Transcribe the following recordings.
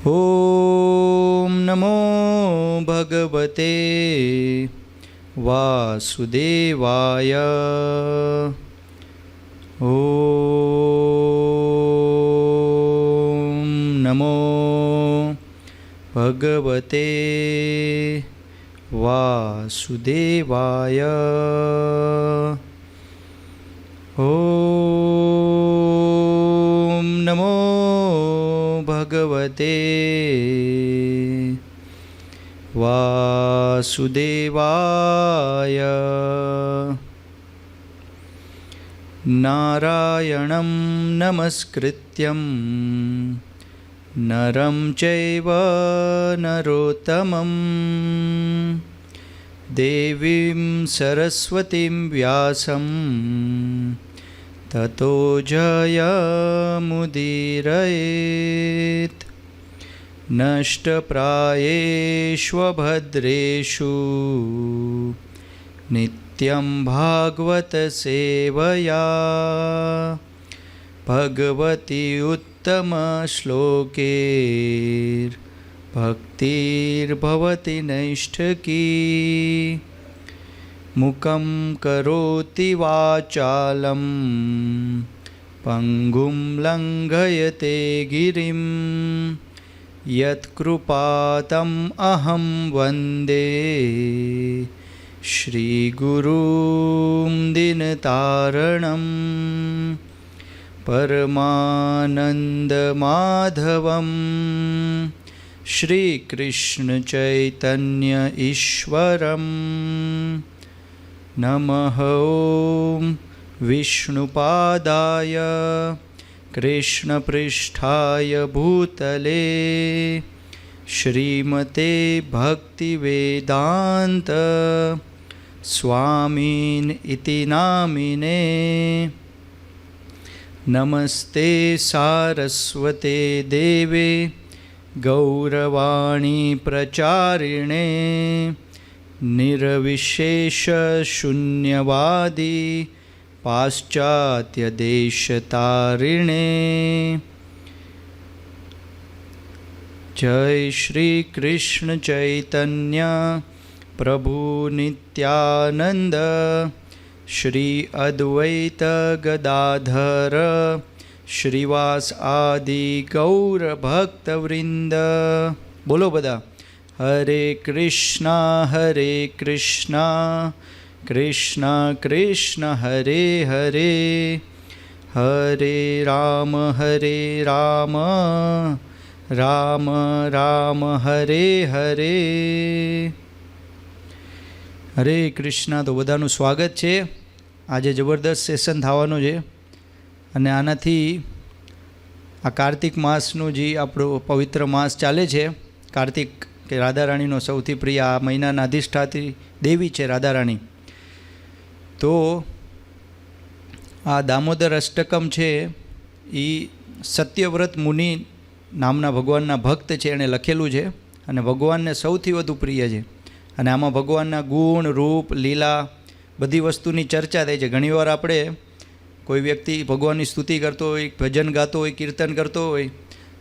ॐ नमो भगवते वासुदेवाय। ॐ नमो भगवते वासुदेवाय। ॐ नमो भगवते वासुदेवाय। नारायणं नमस्कृत्यं नरं चैव नरोत्तमं देवीं सरस्वतीं व्यासं ततो जयमुदीरयेत्। नष्टप्रायेष्वभद्रेषु नित्यं भागवत सेवया भगवती उत्तमश्लोकैर्भक्तिर्भवति नैष्ठकी। मुखं करोति वाचालं पंगुं लंघयते गिरिं यत्कृपातम् अहं वन्दे श्रीगुरुं दीनतारणं परमानन्दमाधवं श्रीकृष्णचैतन्य ईश्वरं। नमः ॐ विष्णुपादाय कृष्णपृष्ठाय भूतले श्रीमते भक्तिवेदान्त स्वामिन् इति नामिने। नमस्ते सारस्वते देवे गौरवाणी प्रचारिणे निर्विशेष शून्यवादी पाश्चात्य देशतारिणे। जय श्री कृष्ण चैतन्य प्रभु नित्यानंद श्री अद्वैत गदाधर श्रीवास आदि गौर भक्तवृंद। बोलो बदा हरे कृष्णा कृष्णा कृष्ण हरे हरे, हरे राम राम राम हरे हरे। हरे कृष्णा। तो बधाનું સ્વાગત છે। આજે જબરદસ્ત સેશન થવાનું છે અને આનાથી આ કાર્તિક માસનું જે આપણો પવિત્ર માસ ચાલે છે, કાર્તિક કે રાધારાણીનો સૌથી પ્રિય આ મહિનાના અધિષ્ઠાત્રી દેવી છે રાધારાણી। તો આ દામોદર અષ્ટકમ છે એ સત્યવ્રત મુનિ નામના ભગવાનના ભક્ત છે, એણે લખેલું છે અને ભગવાનને સૌથી વધુ પ્રિય છે। અને આમાં ભગવાનના ગુણ રૂપ લીલા બધી વસ્તુની ચર્ચા થાય છે। ઘણીવાર આપણે કોઈ વ્યક્તિ ભગવાનની સ્તુતિ કરતો હોય, ભજન ગાતો હોય, કીર્તન કરતો હોય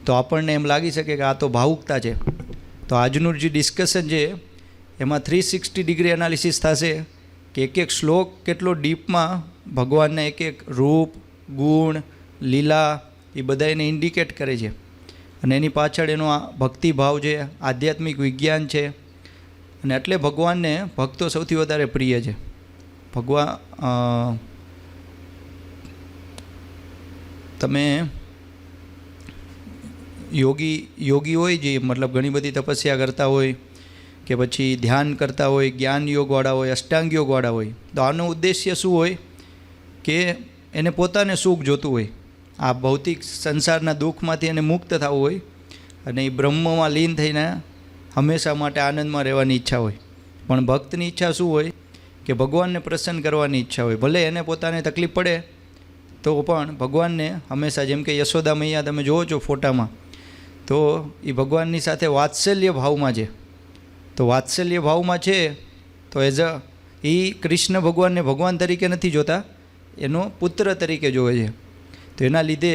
તો આપણને એમ લાગી શકે કે આ તો ભાવુકતા છે। તો આજનું જે ડિસ્કશન છે એમાં 360 ડિગ્રી એનાલિસિસ થશે કે એક એક શ્લોક કેટલો ડીપમાં ભગવાનના એક એક રૂપ ગુણ લીલા એ બધા એને ઇન્ડિકેટ કરે છે અને એની પાછળ એનો ભક્તિભાવ છે, આધ્યાત્મિક વિજ્ઞાન છે અને એટલે ભગવાનને ભક્તો સૌથી વધારે પ્રિય છે। ભગવાન તમે યોગી હોય જે મતલબ ઘણી બધી તપસ્યા કરતા હોય કે પછી ધ્યાન કરતા હોય, જ્ઞાન યોગવાળા હોય, અષ્ટાંગ યોગવાળા હોય, તો આનો ઉદ્દેશ્ય શું હોય કે એને પોતાને સુખ જોતું હોય, આ ભૌતિક સંસારના દુઃખમાંથી એને મુક્ત થવું હોય અને એ બ્રહ્મમાં લીન થઈને હંમેશા માટે આનંદમાં રહેવાની ઈચ્છા હોય। પણ ભક્તની ઈચ્છા શું હોય કે ભગવાનને પ્રસન્ન કરવાની ઈચ્છા હોય। ભલે એને પોતાને તકલીફ પડે તો પણ ભગવાનને હંમેશા, જેમ કે યશોદા મૈયા તમે જુઓ છો ફોટામાં, તો એ ભગવાનની સાથે વાત્સલ્ય ભાવમાં છે। તો વાત્સલ્ય ભાવમાં છે તો એઝ અ એ કૃષ્ણ ભગવાનને ભગવાન તરીકે નથી જોતા, એનો પુત્ર તરીકે જોવે છે। તો એના લીધે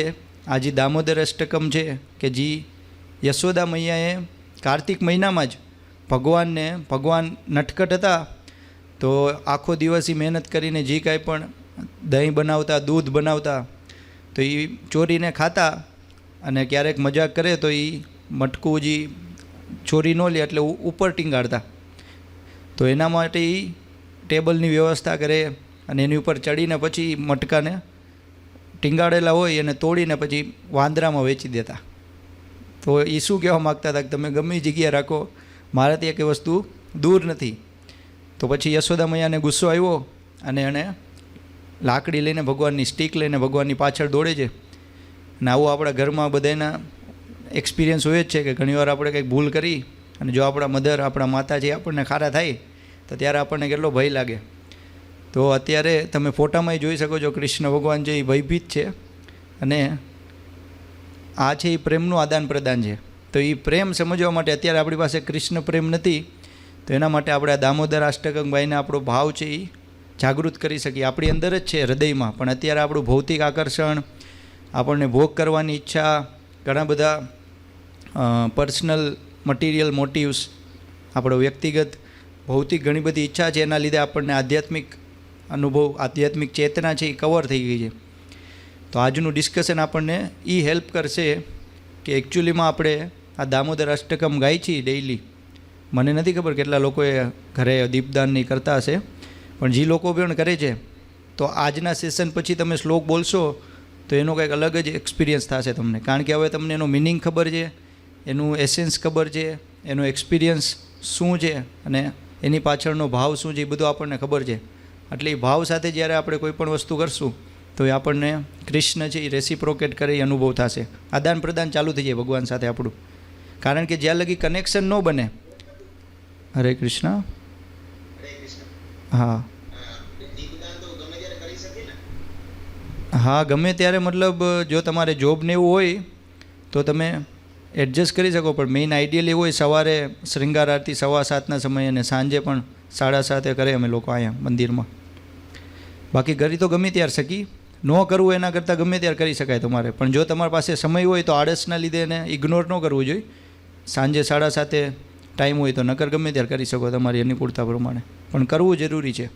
આ જે દામોદર અષ્ટકમ છે કે જે યશોદા મૈયાએ કાર્તિક મહિનામાં જ ભગવાન નટખટ હતા તો આખો દિવસ એ મહેનત કરીને જે કાંઈ પણ દહીં બનાવતા, દૂધ બનાવતા તો એ ચોરીને ખાતા, અને ક્યારેક મજાક કરે તો એ મટકું જે ચોરી ન લે એટલે ઉપર ટીંગાડતા. તો એના માટે એ ટેબલની વ્યવસ્થા કરે અને એની ઉપર ચડીને પછી મટકાને ટીંગાડેલા હોય એને તોડીને પછી વાંદરામાં વેચી દેતા. તો એ શું કહેવા માગતા હતા કે તમે ગમે જગ્યાએ રાખો, મારે ત્યાં કંઈ વસ્તુ દૂર નથી. તો પછી યશોદા મૈયાને ગુસ્સો આવ્યો અને એણે લાકડી લઈને, ભગવાનની સ્ટીક લઈને ભગવાનની પાછળ દોડે છે. અને આવું આપણા ઘરમાં બધાના એક્સપિરિયન્સ હોય જ છે કે ઘણીવાર આપણે કંઈક ભૂલ કરી અને જો આપણા મધર, આપણા માતાજી આપણને ખારા થાય તો ત્યારે આપણને કેટલો ભય લાગે. તો અત્યારે તમે ફોટામાં જોઈ શકો છો કૃષ્ણ ભગવાન છે એ ભયભીત છે, અને આ છે એ પ્રેમનું આદાન પ્રદાન છે. તો એ પ્રેમ સમજવા માટે અત્યારે આપણી પાસે કૃષ્ણ પ્રેમ નથી, તો એના માટે આપણે આ દામોદર અષ્ટકમભાઈને આપણો ભાવ છે એ જાગૃત કરી શકીએ. આપણી અંદર જ છે હૃદયમાં, પણ અત્યારે આપણું ભૌતિક આકર્ષણ, આપણને ભોગ કરવાની ઈચ્છા, ઘણા બધા પર્સનલ મટીરિયલ મોટિવ્સ, આપણો વ્યક્તિગત ભૌતિક ઘણી બધી ઈચ્છા છે, એના લીધે આપણને આધ્યાત્મિક અનુભવ, આધ્યાત્મિક ચેતના છે એ કવર થઈ ગઈ છે. તો આજનું ડિસ્કશન આપણને એ હેલ્પ કરશે કે એકચ્યુઅલીમાં આપણે આ દામોદર અષ્ટકમ ગાઈ છીએ ડેઇલી. મને નથી ખબર કેટલા લોકોએ ઘરે દીપદાન નહીં કરતા હશે, પણ જે લોકો પણ કરે છે તો આજના સેશન પછી તમે શ્લોક બોલશો તો એનો કંઈક અલગ જ એક્સપિરિયન્સ થશે તમને, કારણ કે હવે તમને એનો મિનિંગ ખબર છે, એનું એસેન્સ ખબર છે, એનો એક્સપિરિયન્સ શું છે અને એની પાછળનો ભાવ શું છે એ બધું આપણને ખબર છે. એટલે એ ભાવ સાથે જ્યારે આપણે કોઈ પણ વસ્તુ કરશું તો એ આપણને કૃષ્ણ છે એ રેસિપ્રોકેટ કરે એ અનુભવ થશે. આદાન પ્રદાન ચાલુ થઈ જાય ભગવાન સાથે આપણું, કારણ કે જ્યાં લગી કનેક્શન ન બને. હરે કૃષ્ણ. હા હા, ગમે ત્યારે, મતલબ જો તમારે જોબ ને એવું હોય તો તમે એડજસ્ટ કરી શકો, પણ મેઇન આઈડિયલ એવું હોય સવારે શૃંગાર આરતી 7:15 સમયે અને સાંજે પણ 7:30 કરે અમે લોકો અહીંયા મંદિરમાં. બાકી ઘરે તો ગમે ત્યારે શકી, ન કરવું એના કરતાં ગમે ત્યારે કરી શકાય તમારે, પણ જો તમારી પાસે સમય હોય તો આળસના લીધે એને ઇગ્નોર ન કરવું જોઈએ. સાંજે 7:30 ટાઈમ હોય તો નકર ગમે ત્યારે કરી શકો તમારી અનુકૂળતા પ્રમાણે, પણ કરવું જરૂરી છે.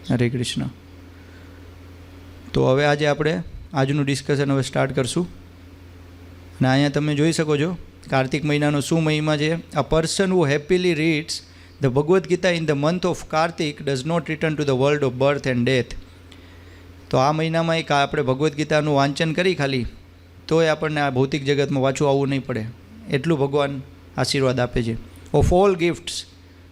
હરે કૃષ્ણ. તો હવે આજે આપણે આજનું ડિસ્કશન હવે સ્ટાર્ટ કરશું. અને અહીંયા તમે જોઈ શકો છો કાર્તિક મહિનાનો શું મહિમા છે. A person who happily reads the Bhagavad Gita in the month of Kartik does not return to the world of birth and death. તો આ મહિનામાં એક આપણે ભગવદ્ ગીતાનું વાંચન કરી ખાલી તોય આપણને આ ભૌતિક જગતમાં પાછું આવવું નહીં પડે, એટલું ભગવાન આશીર્વાદ આપે છે. Of all gifts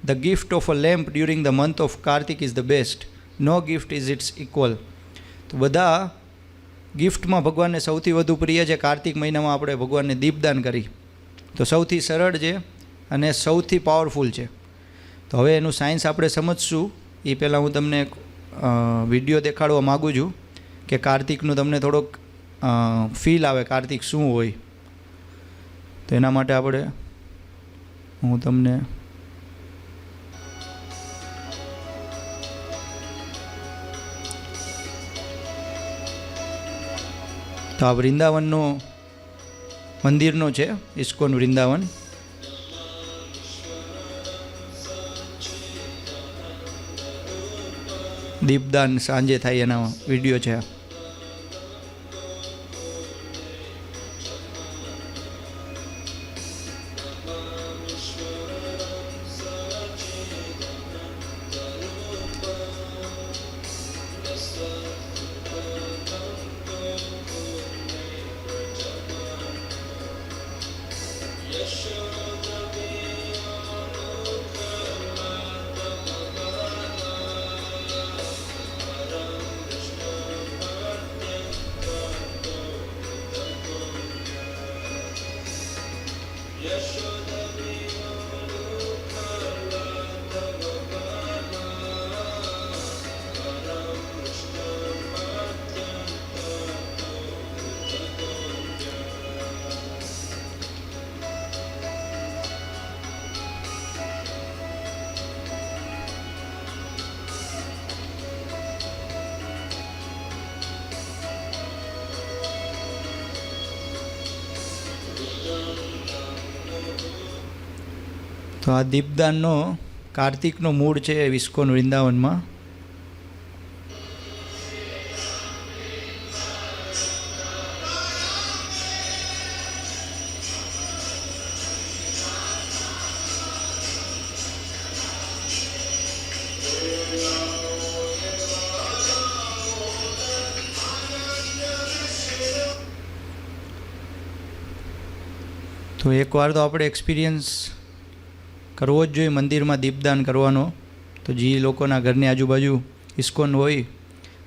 the gift of a lamp during the month of Kartik is the best, no gift is its equal. તો બધા ગિફ્ટમાં ભગવાનને સૌથી વધુ પ્રિય છે કાર્તિક મહિનામાં આપણે ભગવાનને દીપદાન કરી, તો સૌથી સરળ છે અને સૌથી પાવરફુલ છે. તો હવે એનું સાયન્સ આપણે સમજશું એ પહેલાં હું તમને એક વિડીયો દેખાડવા માગું છું કે કાર્તિકનું તમને થોડોક ફીલ આવે કાર્તિક શું હોય. તો એના માટે આપણે હું તમને તો આ વૃંદાવનનો મંદિરનો છે, ઇસ્કોન વૃંદાવન. દીપદાન સાંજે થાય એના વિડીયો છે. તો આ દીપદાનનો કાર્તિકનો મૂળ છે ઇસ્કોન વૃંદાવનમાં. તો એકવાર તો આપણે એક્સપિરિયન્સ કરવો જ જોઈએ મંદિરમાં દીપદાન કરવાનો. તો જે લોકોના ઘરની આજુબાજુ ઇસ્કોન હોય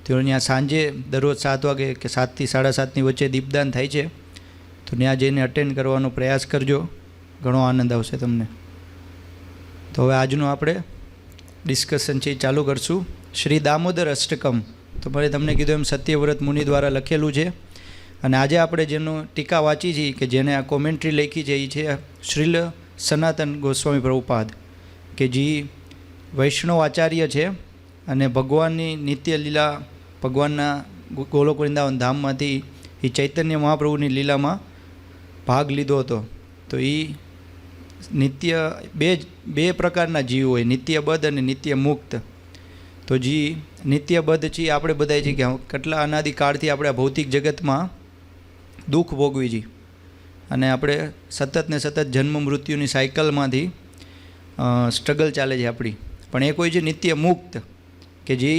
તો ત્યાં સાંજે દરરોજ 7 વાગે કે 7 થી 7:30ની વચ્ચે દીપદાન થાય છે. તો ત્યાં જઈને અટેન્ડ કરવાનો પ્રયાસ કરજો, ઘણો આનંદ આવશે તમને. તો હવે આજનું આપણે ડિસ્કશન છે એ ચાલુ કરશું. શ્રી દામોદર અષ્ટકમ, તો મારે તમને કીધું એમ સત્યવ્રત મુનિ દ્વારા લખેલું છે. અને આજે આપણે જેનું ટીકા વાંચી છે કે જેને આ કોમેન્ટ્રી લખી છે એ છે શ્રીલ સનાતન ગોસ્વામી પ્રભુપાદ, કે જે વૈષ્ણવ આચાર્ય છે અને ભગવાનની નિત્ય લીલા, ભગવાનના ગોલોક વૃંદાવન ધામમાંથી એ ચૈતન્ય મહાપ્રભુની લીલામાં ભાગ લીધો હતો. તો એ નિત્ય બે પ્રકારના જીવ હોય, નિત્યબદ્ધ અને નિત્ય મુક્ત. તો જે નિત્યબદ્ધ છે આપણે બધા છે કે કેટલા અનાદિકાળથી આપણે આ ભૌતિક જગતમાં દુઃખ ભોગવી છે અને આપણે સતત ને સતત જન્મ મૃત્યુની સાયકલમાંથી સ્ટ્રગલ ચાલે છે આપણી. પણ એ કોઈ છે નિત્ય મુક્ત, કે જે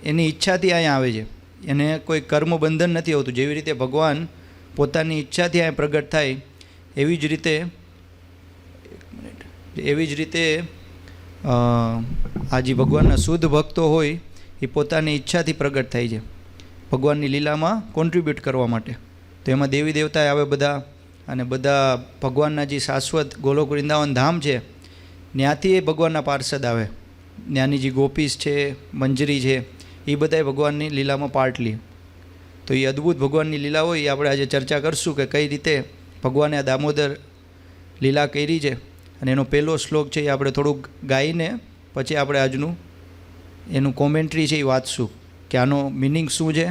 એની ઈચ્છાથી અહીંયા આવે છે, એને કોઈ કર્મ બંધન નથી હોતું. જેવી રીતે ભગવાન પોતાની ઈચ્છાથી અહીંયા પ્રગટ થાય એવી જ રીતે આ જે ભગવાનના શુદ્ધ ભક્તો હોય એ પોતાની ઈચ્છાથી પ્રગટ થાય છે ભગવાનની લીલામાં કોન્ટ્રીબ્યુટ કરવા માટે. તો એમાં દેવી દેવતા આવે બધા, અને બધા ભગવાનના જે શાશ્વત ગોલોક વૃંદાવન ધામ છે ત્યાંથી એ ભગવાનના પાર્ષદ આવે. ત્યાંની જે ગોપીસ છે, મંજરી છે, એ બધાએ ભગવાનની લીલામાં પાર્ટ લે. તો એ અદ્ભુત ભગવાનની લીલા હોય એ આપણે આજે ચર્ચા કરશું કે કઈ રીતે ભગવાને આ દામોદર લીલા કરી છે. અને એનો પહેલો શ્લોક છે એ આપણે થોડુંક ગાઈને પછી આપણે આજનું એનું કોમેન્ટ્રી છે એ વાંચશું કે આનો મિનિંગ શું છે,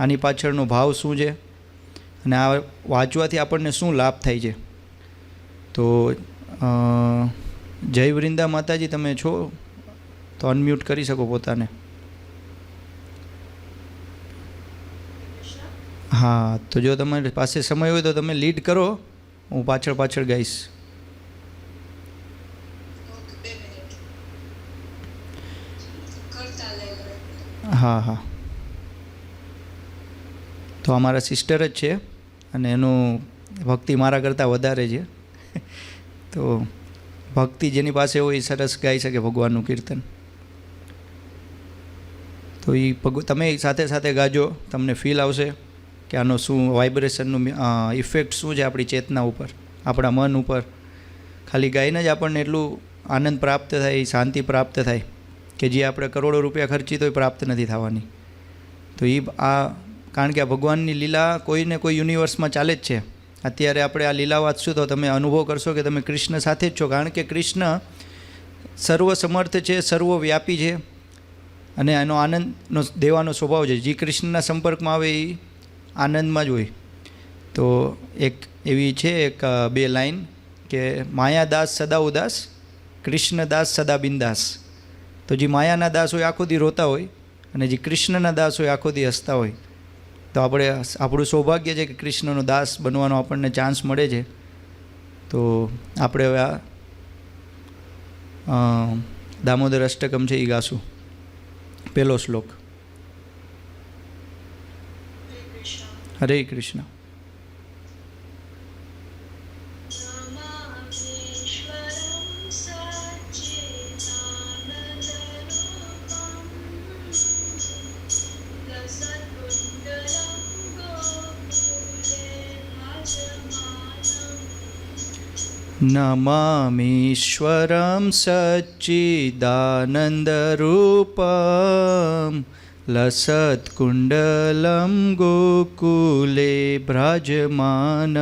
આની પાછળનો ભાવ શું છે, અને આ વાંચવાથી આપણને શું લાભ થાય છે. તો જય વૃંદા માતાજી, તમે છો તો અનમ્યુટ કરી શકો પોતાને. હા, તો જો તમારી પાસે સમય હોય તો તમે લીડ કરો, હું પાછળ ગાઈશ. હા, તો અમારા સિસ્ટર જ છે અને એનું ભક્તિ મારા કરતાં વધારે છે. તો ભક્તિ જેની પાસે હોય એ સરસ ગાઈ શકે ભગવાનનું કીર્તન. તો એ તમે સાથે સાથે ગાજો, તમને ફીલ આવશે કે આનો શું વાઇબ્રેશનનું ઇફેક્ટ શું છે આપણી ચેતના ઉપર, આપણા મન ઉપર. ખાલી ગાઈને જ આપણને એટલું આનંદ પ્રાપ્ત થાય, શાંતિ પ્રાપ્ત થાય કે જે આપણે કરોડો રૂપિયા ખર્ચી તો એ પ્રાપ્ત નથી થવાની. તો એ કારણ કે આ ભગવાનની લીલા કોઈને કોઈ યુનિવર્સમાં ચાલે જ છે. અત્યારે આપણે આ લીલા વાંચશું તો તમે અનુભવ કરશો કે તમે કૃષ્ણ સાથે જ છો, કારણ કે કૃષ્ણ સર્વસમર્થ છે, સર્વવ્યાપી છે અને એનો આનંદનો દેવાનો સ્વભાવ છે. જે કૃષ્ણના સંપર્કમાં આવે એ આનંદમાં જ હોય. તો એક એવી છે એક 2 લાઈન કે માયાદાસ સદા ઉદાસ, કૃષ્ણદાસ સદા બિંદાસ. તો જે માયાના દાસ હોય આખો દી રોતા હોય અને જે કૃષ્ણના દાસ હોય આખો દી હસતા હોય. તો આપણું સૌભાગ્ય છે કે કૃષ્ણનો દાસ બનવાનો આપણને ચાન્સ મળે છે. તો આપણે હવે આ દામોદર અષ્ટકમ છે એ ગાશું. પહેલો શ્લોક. હરે કૃષ્ણ. નમામીશ્વરં સચ્ચિદાનંદરૂપમ લસત્કુંડલમ ગોકુલે ભ્રાજમાનમ.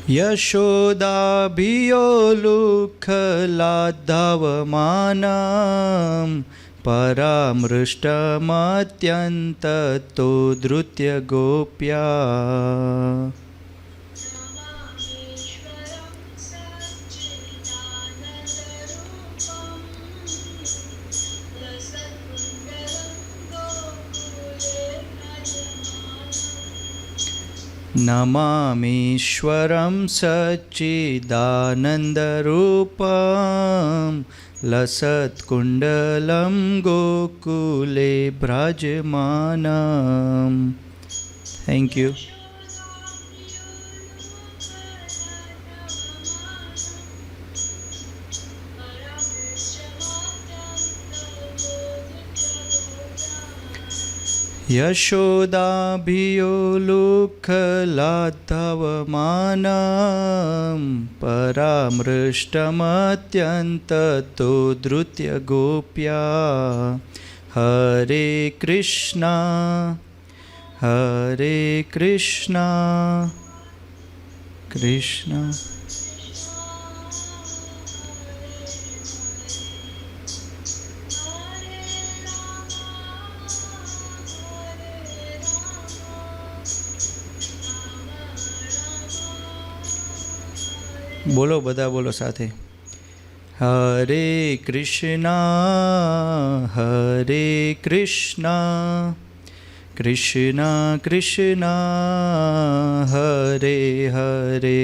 यशोदाभियोलुखलाद्धवमानं परामृष्टमत्यन्ततो धृत्य गोप्या नमामीश्वरं सच्चिदानन्दरूपं लसत्कुण्डलं गोकुले भ्राजमानं. Thank you. यशोदाभियोलुखलाद्धवमानं परामृष्टमत्यन्ततो धृत्य गोप्या. हरे कृष्णा कृष्णा બોલો, બધા બોલો સાથે. હરે કૃષ્ણા કૃષ્ણા કૃષ્ણા હરે હરે,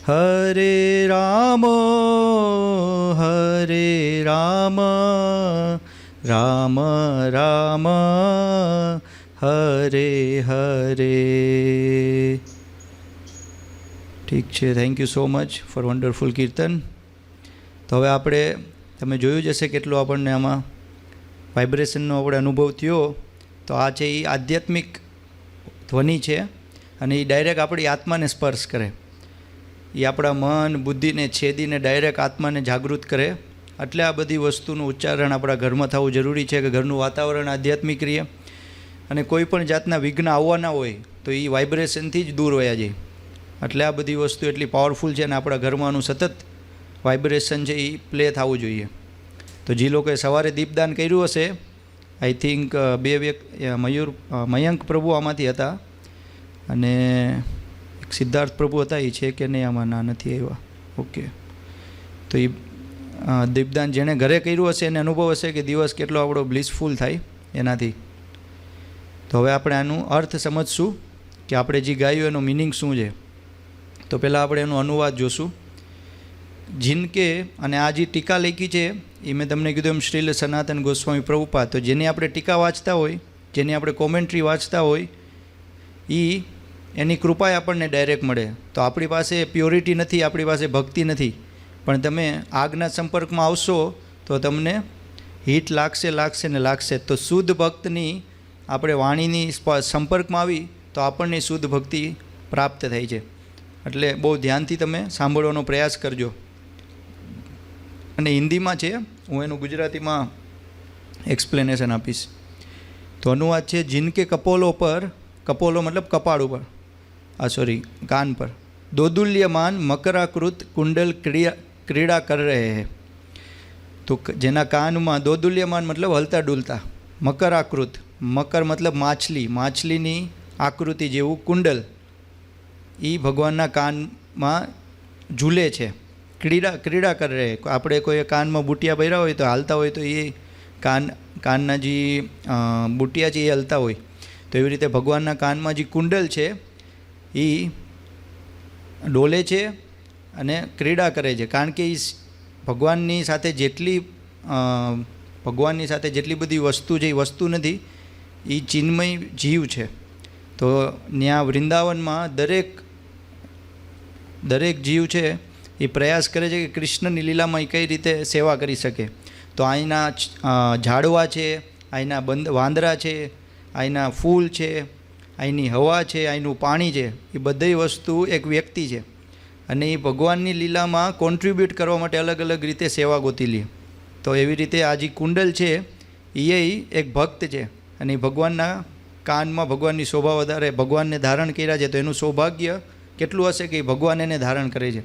હરે રામ રામ રામ હરે હરે. ઠીક છે. Thank you so much for wonderful kirtan. તો હવે આપણે, તમે જોયું જ હશે કેટલું આપણને આમાં વાઇબ્રેશનનો આપણે અનુભવ થયો. તો આ છે એ આધ્યાત્મિક ધ્વનિ છે અને એ ડાયરેક્ટ આપણી આત્માને સ્પર્શ કરે. એ આપણા મન બુદ્ધિને છેદીને ડાયરેક્ટ આત્માને જાગૃત કરે. એટલે આ બધી વસ્તુનું ઉચ્ચારણ આપણા ઘરમાં થવું જરૂરી છે કે ઘરનું વાતાવરણ આધ્યાત્મિક રહે અને કોઈ પણ જાતના વિઘ્ન આવવાના હોય તો એ વાઇબ્રેશનથી જ દૂર વયા જાય. એટલે આ બધી વસ્તુ એટલી પાવરફુલ છે અને આપણા ઘરમાંનું સતત વાઇબ્રેશન છે એ પ્લે થવું જોઈએ. તો જે લોકોએ સવારે દીપદાન કર્યું હશે, આઈ થિંક બે મયંક પ્રભુ આમાંથી હતા અને એક સિદ્ધાર્થ પ્રભુ હતા. એ છે કે નહીં આમાં? ના, નથી આવ્યા. ઓકે. તો એ દીપદાન જેણે ઘરે કર્યું હશે એને અનુભવ હશે કે દિવસ કેટલો આપણો બ્લિસફુલ થાય એનાથી. તો હવે આપણે આનું અર્થ સમજશું કે આપણે જે ગાયું એનો મિનિંગ શું છે. તો પહેલાં આપણે એનો અનુવાદ જોશું. જિનકે, અને આ જે ટીકા લખી છે એ મેં તમને કીધું એમ શ્રીલ સનાતન ગોસ્વામી પ્રભુપાદ. તો જેની આપણે ટીકા વાંચતા હોય, જેની આપણે કોમેન્ટ્રી વાંચતા હોય, એની કૃપાએ આપણને ડાયરેક્ટ મળે. તો આપણી પાસે પ્યોરિટી નથી, આપણી પાસે ભક્તિ નથી, પણ તમે આગના સંપર્કમાં આવશો તો તમને હિટ લાગશે ને લાગશે. તો શુદ્ધ ભક્તની આપણે વાણીની સંપર્કમાં આવી તો આપણને શુદ્ધ ભક્તિ પ્રાપ્ત થાય છે. એટલે બહુ ધ્યાનથી તમે સાંભળવાનો પ્રયાસ કરજો. અને હિન્દીમાં છે, હું એનું ગુજરાતીમાં એક્સપ્લેનેશન આપીશ. તો અનુવાદ છે, જિનકે કપોલો પર, કપોલો મતલબ કપાળ ઉપર, કાન પર, દોદુલ્યમાન મકરાકૃત કુંડલ ક્રીડા કર રહે હૈ. તો જેના કાનમાં દોદુલ્યમાન મતલબ હલતા ડુલતા, મકરાકૃત, મકર મતલબ માછલી, માછલીની આકૃતિ જેવું કુંડલ એ ભગવાનના કાનમાં ઝૂલે છે. ક્રીડા કર રહે. આપણે કોઈ કાનમાં બુટિયા પહેર્યા હોય તો હાલતા હોય તો એ કાનના જે બુટિયા છે એ હલતા હોય. તો એવી રીતે ભગવાનના કાનમાં જે કુંડલ છે એ ડોલે છે અને ક્રીડા કરે છે. કારણ કે એ ભગવાનની સાથે જેટલી બધી વસ્તુ છે એ વસ્તુ નથી, એ ચિન્મય જીવ છે. તો ત્યાં વૃંદાવનમાં દરેક જીવ છે એ પ્રયાસ કરે છે કે કૃષ્ણની લીલામાં એ કઈ રીતે સેવા કરી શકે. તો અહીંના ઝાડવા છે, અહીંના વાંદરા છે, અહીંના ફૂલ છે, અહીંની હવા છે, અહીંનું પાણી છે, એ બધી વસ્તુ એક વ્યક્તિ છે અને એ ભગવાનની લીલામાં કોન્ટ્રીબ્યુટ કરવા માટે અલગ અલગ રીતે સેવા ગોતી લે. તો એવી રીતે આ જે કુંડલ છે એ એક ભક્ત છે અને એ ભગવાનના કાનમાં ભગવાનની શોભા વધારે, ભગવાનને ધારણ કર્યા છે. તો એનું સૌભાગ્ય કેટલું હશે કે ભગવાન એને ધારણ કરે છે.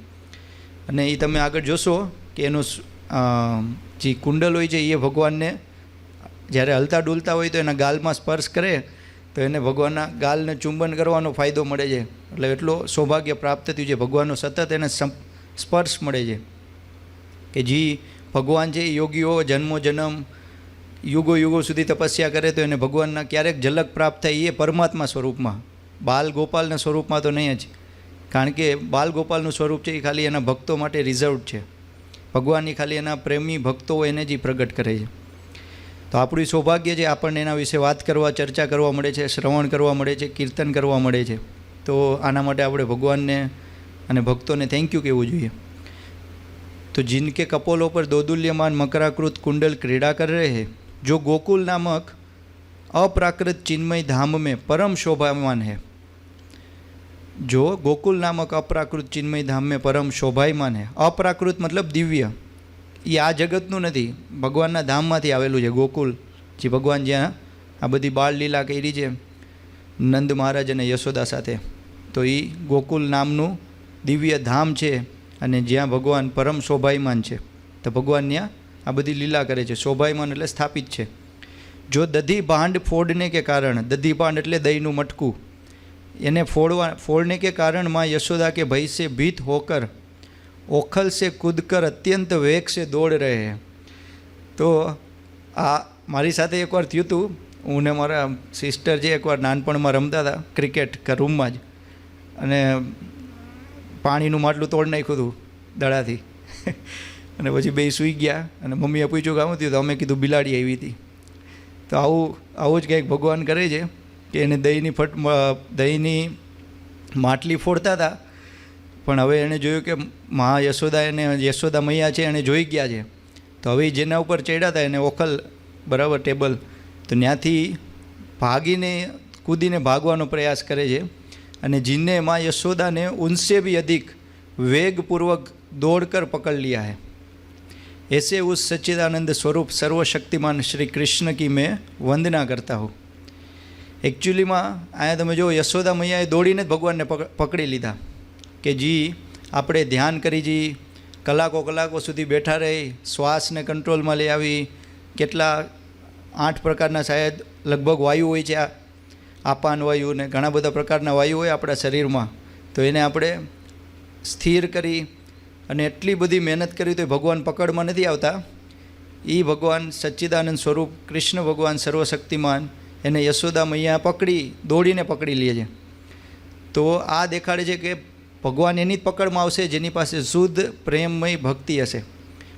અને એ તમે આગળ જોશો કે એનો જે કુંડલ હોય છે એ ભગવાનને જ્યારે હલતા ડૂલતા હોય તો એના ગાલમાં સ્પર્શ કરે તો એને ભગવાનના ગાલને ચુંબન કરવાનો ફાયદો મળે છે. એટલે એટલો સૌભાગ્ય પ્રાપ્ત થયું છે, ભગવાનનો સતત એને સ્પર્શ મળે છે. કે જે ભગવાન છે એ યોગીઓ જન્મો જન્મ યુગો યુગો સુધી તપસ્યા કરે તો એને ભગવાનના ક્યારેક ઝલક પ્રાપ્ત થાય, એ પરમાત્મા સ્વરૂપમાં, બાલ ગોપાલના સ્વરૂપમાં તો નહીં જ. કારણ કે બાલ ગોપાલનું સ્વરૂપ છે એ ખાલી એના ભક્તો માટે રિઝર્વડ છે. ભગવાનની ખાલી એના પ્રેમી ભક્તો એને જ પ્રગટ કરે છે. તો આપણું સૌભાગ્ય છે, આપણને એના વિશે વાત કરવા, ચર્ચા કરવા મળે છે, શ્રવણ કરવા મળે છે, કીર્તન કરવા મળે છે. તો આના માટે આપણે ભગવાનને અને ભક્તોને થેન્ક યુ કહેવું જોઈએ. तो जिनके कपोलों पर दोदुल्यमान मकराकृत कुंडल क्रीड़ा कर रहे हैं, जो गोकुल नामक अप्राकृत चिन्मय धाम में परम शोभायमान है, जो गोकुल नामक अप्राकृत चिन्मय धाम में परम शोभायमान है. अप्राकृत मतलब दिव्य, ये आ जगतનું નથી, ભગવાનના ધામમાંથી આવેલું છે ગોકુલ. જે ભગવાન જ્યાં આ બધી બાળ લીલા કરી છે નંદ મહારાજ અને યશોદા સાથે, તો એ ગોકુલ નામનું દિવ્ય ધામ છે. અને જ્યાં ભગવાન પરમ શોભાયમાન છે, તો ભગવાન ત્યાં આ બધી લીલા કરે છે. શોભાયમાન એટલે સ્થાપિત છે. જો દધી ભાંડ ફોડને કે કારણ, દધી ભાંડ એટલે દહીંનું મટકું, એને फोड़ने के कारण माँ यशोदा के भय से भीत होकर ओखल से कूदकर अत्यंत वेग से दौड़ रहे हैं. तो आ મારી સાથે એકવાર થયું હતું. હું ને મારા સિસ્ટર જે એકવાર નાનપણમાં રમતા હતા ક્રિકેટ રૂમમાં જ, અને પાણીનું માટલું તોડી નાખ્યું હતું દડાથી. અને પછી બે સૂઈ ગયા અને મમ્મીએ પૂછ્યું કે આવું થયું, તો અમે કીધું બિલાડી આવી હતી. તો આવું જ કંઈક ભગવાન કરે છે કે એને દહીંની માટલી ફોડતા હતા, પણ હવે એણે જોયું કે મા યશોદા એને યશોદા મૈયા છે, એને જોઈ ગયા છે. તો હવે જેના ઉપર ચડ્યા હતા એને ઓખલ બરાબર ટેબલ, તો ત્યાંથી ભાગીને કૂદીને ભાગવાનો પ્રયાસ કરે છે. અને जिनने माँ यशोदा ने उनसे भी अधिक वेग पूर्वक दौड़कर पकड़ लिया है, ऐसे उस सच्चिदानंद स्वरूप सर्वशक्तिमान श्री कृष्ण की मैं वंदना करता हूँ. એકચ્યુઅલીમાં અહીંયા તમે જો યશોદા મૈયાએ દોડીને જ ભગવાનને પકડી લીધા. કે જી આપણે ધ્યાન કરી જી કલાકો સુધી બેઠા રહી, શ્વાસને કંટ્રોલમાં લઈ આવી, કેટલા 8 પ્રકારના શાયદ લગભગ વાયુ હોય છે, આપાન વાયુ ને ઘણા બધા પ્રકારના વાયુ હોય આપણા શરીરમાં. તો એને આપણે સ્થિર કરી અને એટલી બધી મહેનત કરી તો ભગવાન પકડમાં નથી આવતા. એ ભગવાન સચ્ચિદાનંદ સ્વરૂપ કૃષ્ણ ભગવાન સર્વશક્તિમાન એને યશોદા મૈયા દોડીને પકડી લે છે. તો આ દેખાડે છે કે ભગવાન એની જ પકડમાં આવશે જેની પાસે શુદ્ધ પ્રેમમય ભક્તિ હશે.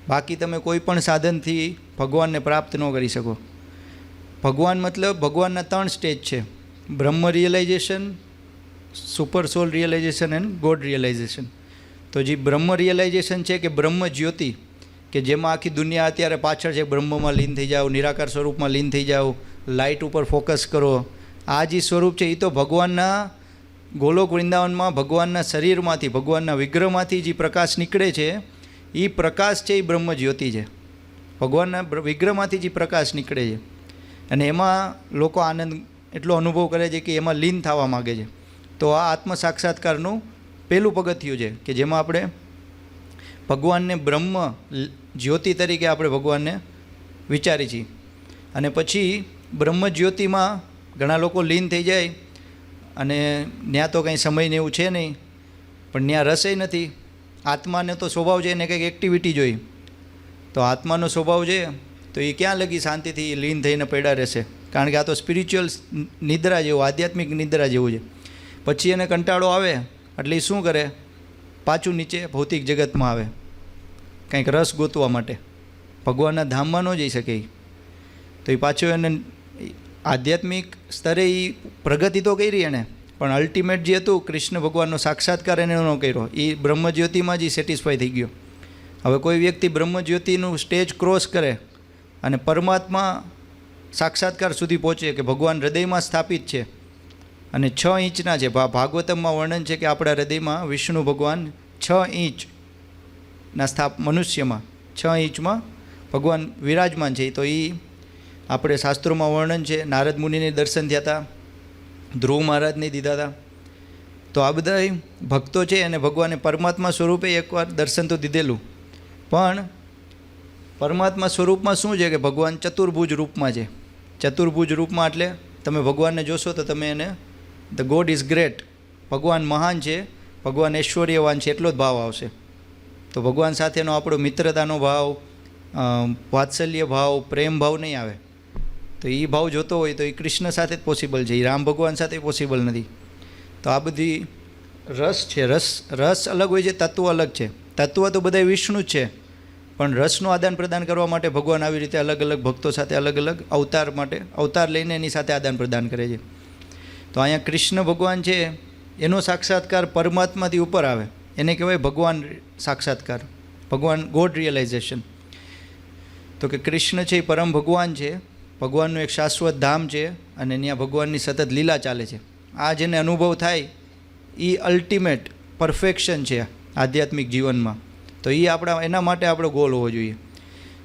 બાકી તમે કોઈ પણ સાધનથી ભગવાનને પ્રાપ્ત ન કરી શકો. ભગવાન મતલબ ભગવાનના 3 સ્ટેજ છે: Brahman realization, super soul realization and God realization. તો જે બ્રહ્મ રિયલાઇઝેશન છે કે બ્રહ્મ જ્યોતિ, કે જેમાં આખી દુનિયા અત્યારે પાછળ છે, બ્રહ્મમાં લીન થઈ જાઓ, નિરાકાર સ્વરૂપમાં લીન થઈ જાઓ, લાઇટ ઉપર ફોકસ કરો. આ જે સ્વરૂપ છે એ તો ભગવાનના ગોલોક વૃંદાવનમાં ભગવાનના શરીરમાંથી, ભગવાનના વિગ્રહમાંથી જે પ્રકાશ નીકળે છે એ પ્રકાશ છે, એ બ્રહ્મ જ્યોતિ છે. ભગવાનના વિગ્રહમાંથી જે પ્રકાશ નીકળે છે અને એમાં લોકો આનંદ એટલો અનુભવ કરે છે કે એમાં લીન થવા માગે છે. તો આ આત્મ સાક્ષાત્કારનું પહેલું પગથિયું છે કે જેમાં આપણે ભગવાનને બ્રહ્મ જ્યોતિ તરીકે આપણે ભગવાનને વિચારી છીએ. અને પછી બ્રહ્મ જ્યોતિમાં ઘણા લોકો લીન થઈ જાય અને ત્યાં તો કંઈ સમયને એવું છે નહીં, પણ ત્યાં રસે નથી. આત્માને તો સ્વભાવ છે એને કંઈક એક્ટિવિટી જોઈ. તો આત્માનો સ્વભાવ છે તો એ ક્યાં લગી શાંતિથી લીન થઈને પડ્યા રહેશે? કારણ કે આ તો સ્પિરિચ્યુઅલ નિદ્રા જેવું, આધ્યાત્મિક નિદ્રા જેવું છે. પછી એને કંટાળો આવે એટલે એ શું કરે? પાછું નીચે ભૌતિક જગતમાં આવે કંઈક રસ ગોતવા માટે. ભગવાનના ધામમાં ન જઈ શકે. તો એ પાછું એને આધ્યાત્મિક સ્તરે એ પ્રગતિ તો કરી એણે, પણ અલ્ટિમેટ જે હતું કૃષ્ણ ભગવાનનો સાક્ષાત્કાર એને ન કર્યો. એ બ્રહ્મજ્યોતિમાં જ સેટિસ્ફાઈ થઈ ગયો. હવે કોઈ વ્યક્તિ બ્રહ્મજ્યોતિનું સ્ટેજ ક્રોસ કરે અને પરમાત્મા સાક્ષાત્કાર સુધી પહોંચે કે ભગવાન હૃદયમાં સ્થાપિત છે અને 6 ઇંચના છે. ભાગવતમમાં વર્ણન છે કે આપણા હૃદયમાં વિષ્ણુ ભગવાન 6 ઇંચના મનુષ્યમાં 6 ઇંચમાં ભગવાન વિરાજમાન છે. તો એ આપણે શાસ્ત્રોમાં વર્ણન છે. નારદ મુનિને દર્શન થયા હતા, ધ્રુવ મહારાજને દીધા હતા. તો આ બધા ભક્તો છે અને ભગવાને પરમાત્મા સ્વરૂપે એકવાર દર્શન તો દીધેલું, પણ પરમાત્મા સ્વરૂપમાં શું છે કે ભગવાન ચતુર્ભુજ રૂપમાં છે. ચતુર્ભુજ રૂપમાં એટલે તમે ભગવાનને જોશો તો તમે એને ધ ગોડ ઇઝ ગ્રેટ, ભગવાન મહાન છે, ભગવાન ઐશ્વર્યવાન છે એટલો જ ભાવ આવશે. તો ભગવાન સાથેનો આપણો મિત્રતાનો ભાવ, વાત્સલ્ય ભાવ, પ્રેમ ભાવ નહીં આવે. તો એ ભાવ જોતો હોય તો એ કૃષ્ણ સાથે જ પોસિબલ છે, એ રામ ભગવાન સાથે પોસિબલ નથી. તો આ બધી રસ છે, રસ અલગ હોય છે, તત્વ અલગ છે. તત્વ તો બધા વિષ્ણુ જ છે, પણ રસનું આદાન પ્રદાન કરવા માટે ભગવાન આવી રીતે અલગ અલગ ભક્તો સાથે અલગ અલગ અવતાર લઈને એની સાથે આદાન પ્રદાન કરે છે. તો અહીંયા કૃષ્ણ ભગવાન છે એનો સાક્ષાત્કાર પરમાત્માથી ઉપર આવે, એને કહેવાય ભગવાન સાક્ષાત્કાર, ભગવાન ગોડ રિયલાઇઝેશન. તો કે કૃષ્ણ છે એ પરમ ભગવાન છે, ભગવાનનું એક શાશ્વત ધામ છે અને ત્યાં ભગવાનની સતત લીલા ચાલે છે. આ જેને અનુભવ થાય એ અલ્ટિમેટ પરફેક્શન છે આધ્યાત્મિક જીવનમાં. તો એ એના માટે આપણો ગોલ હોવો જોઈએ.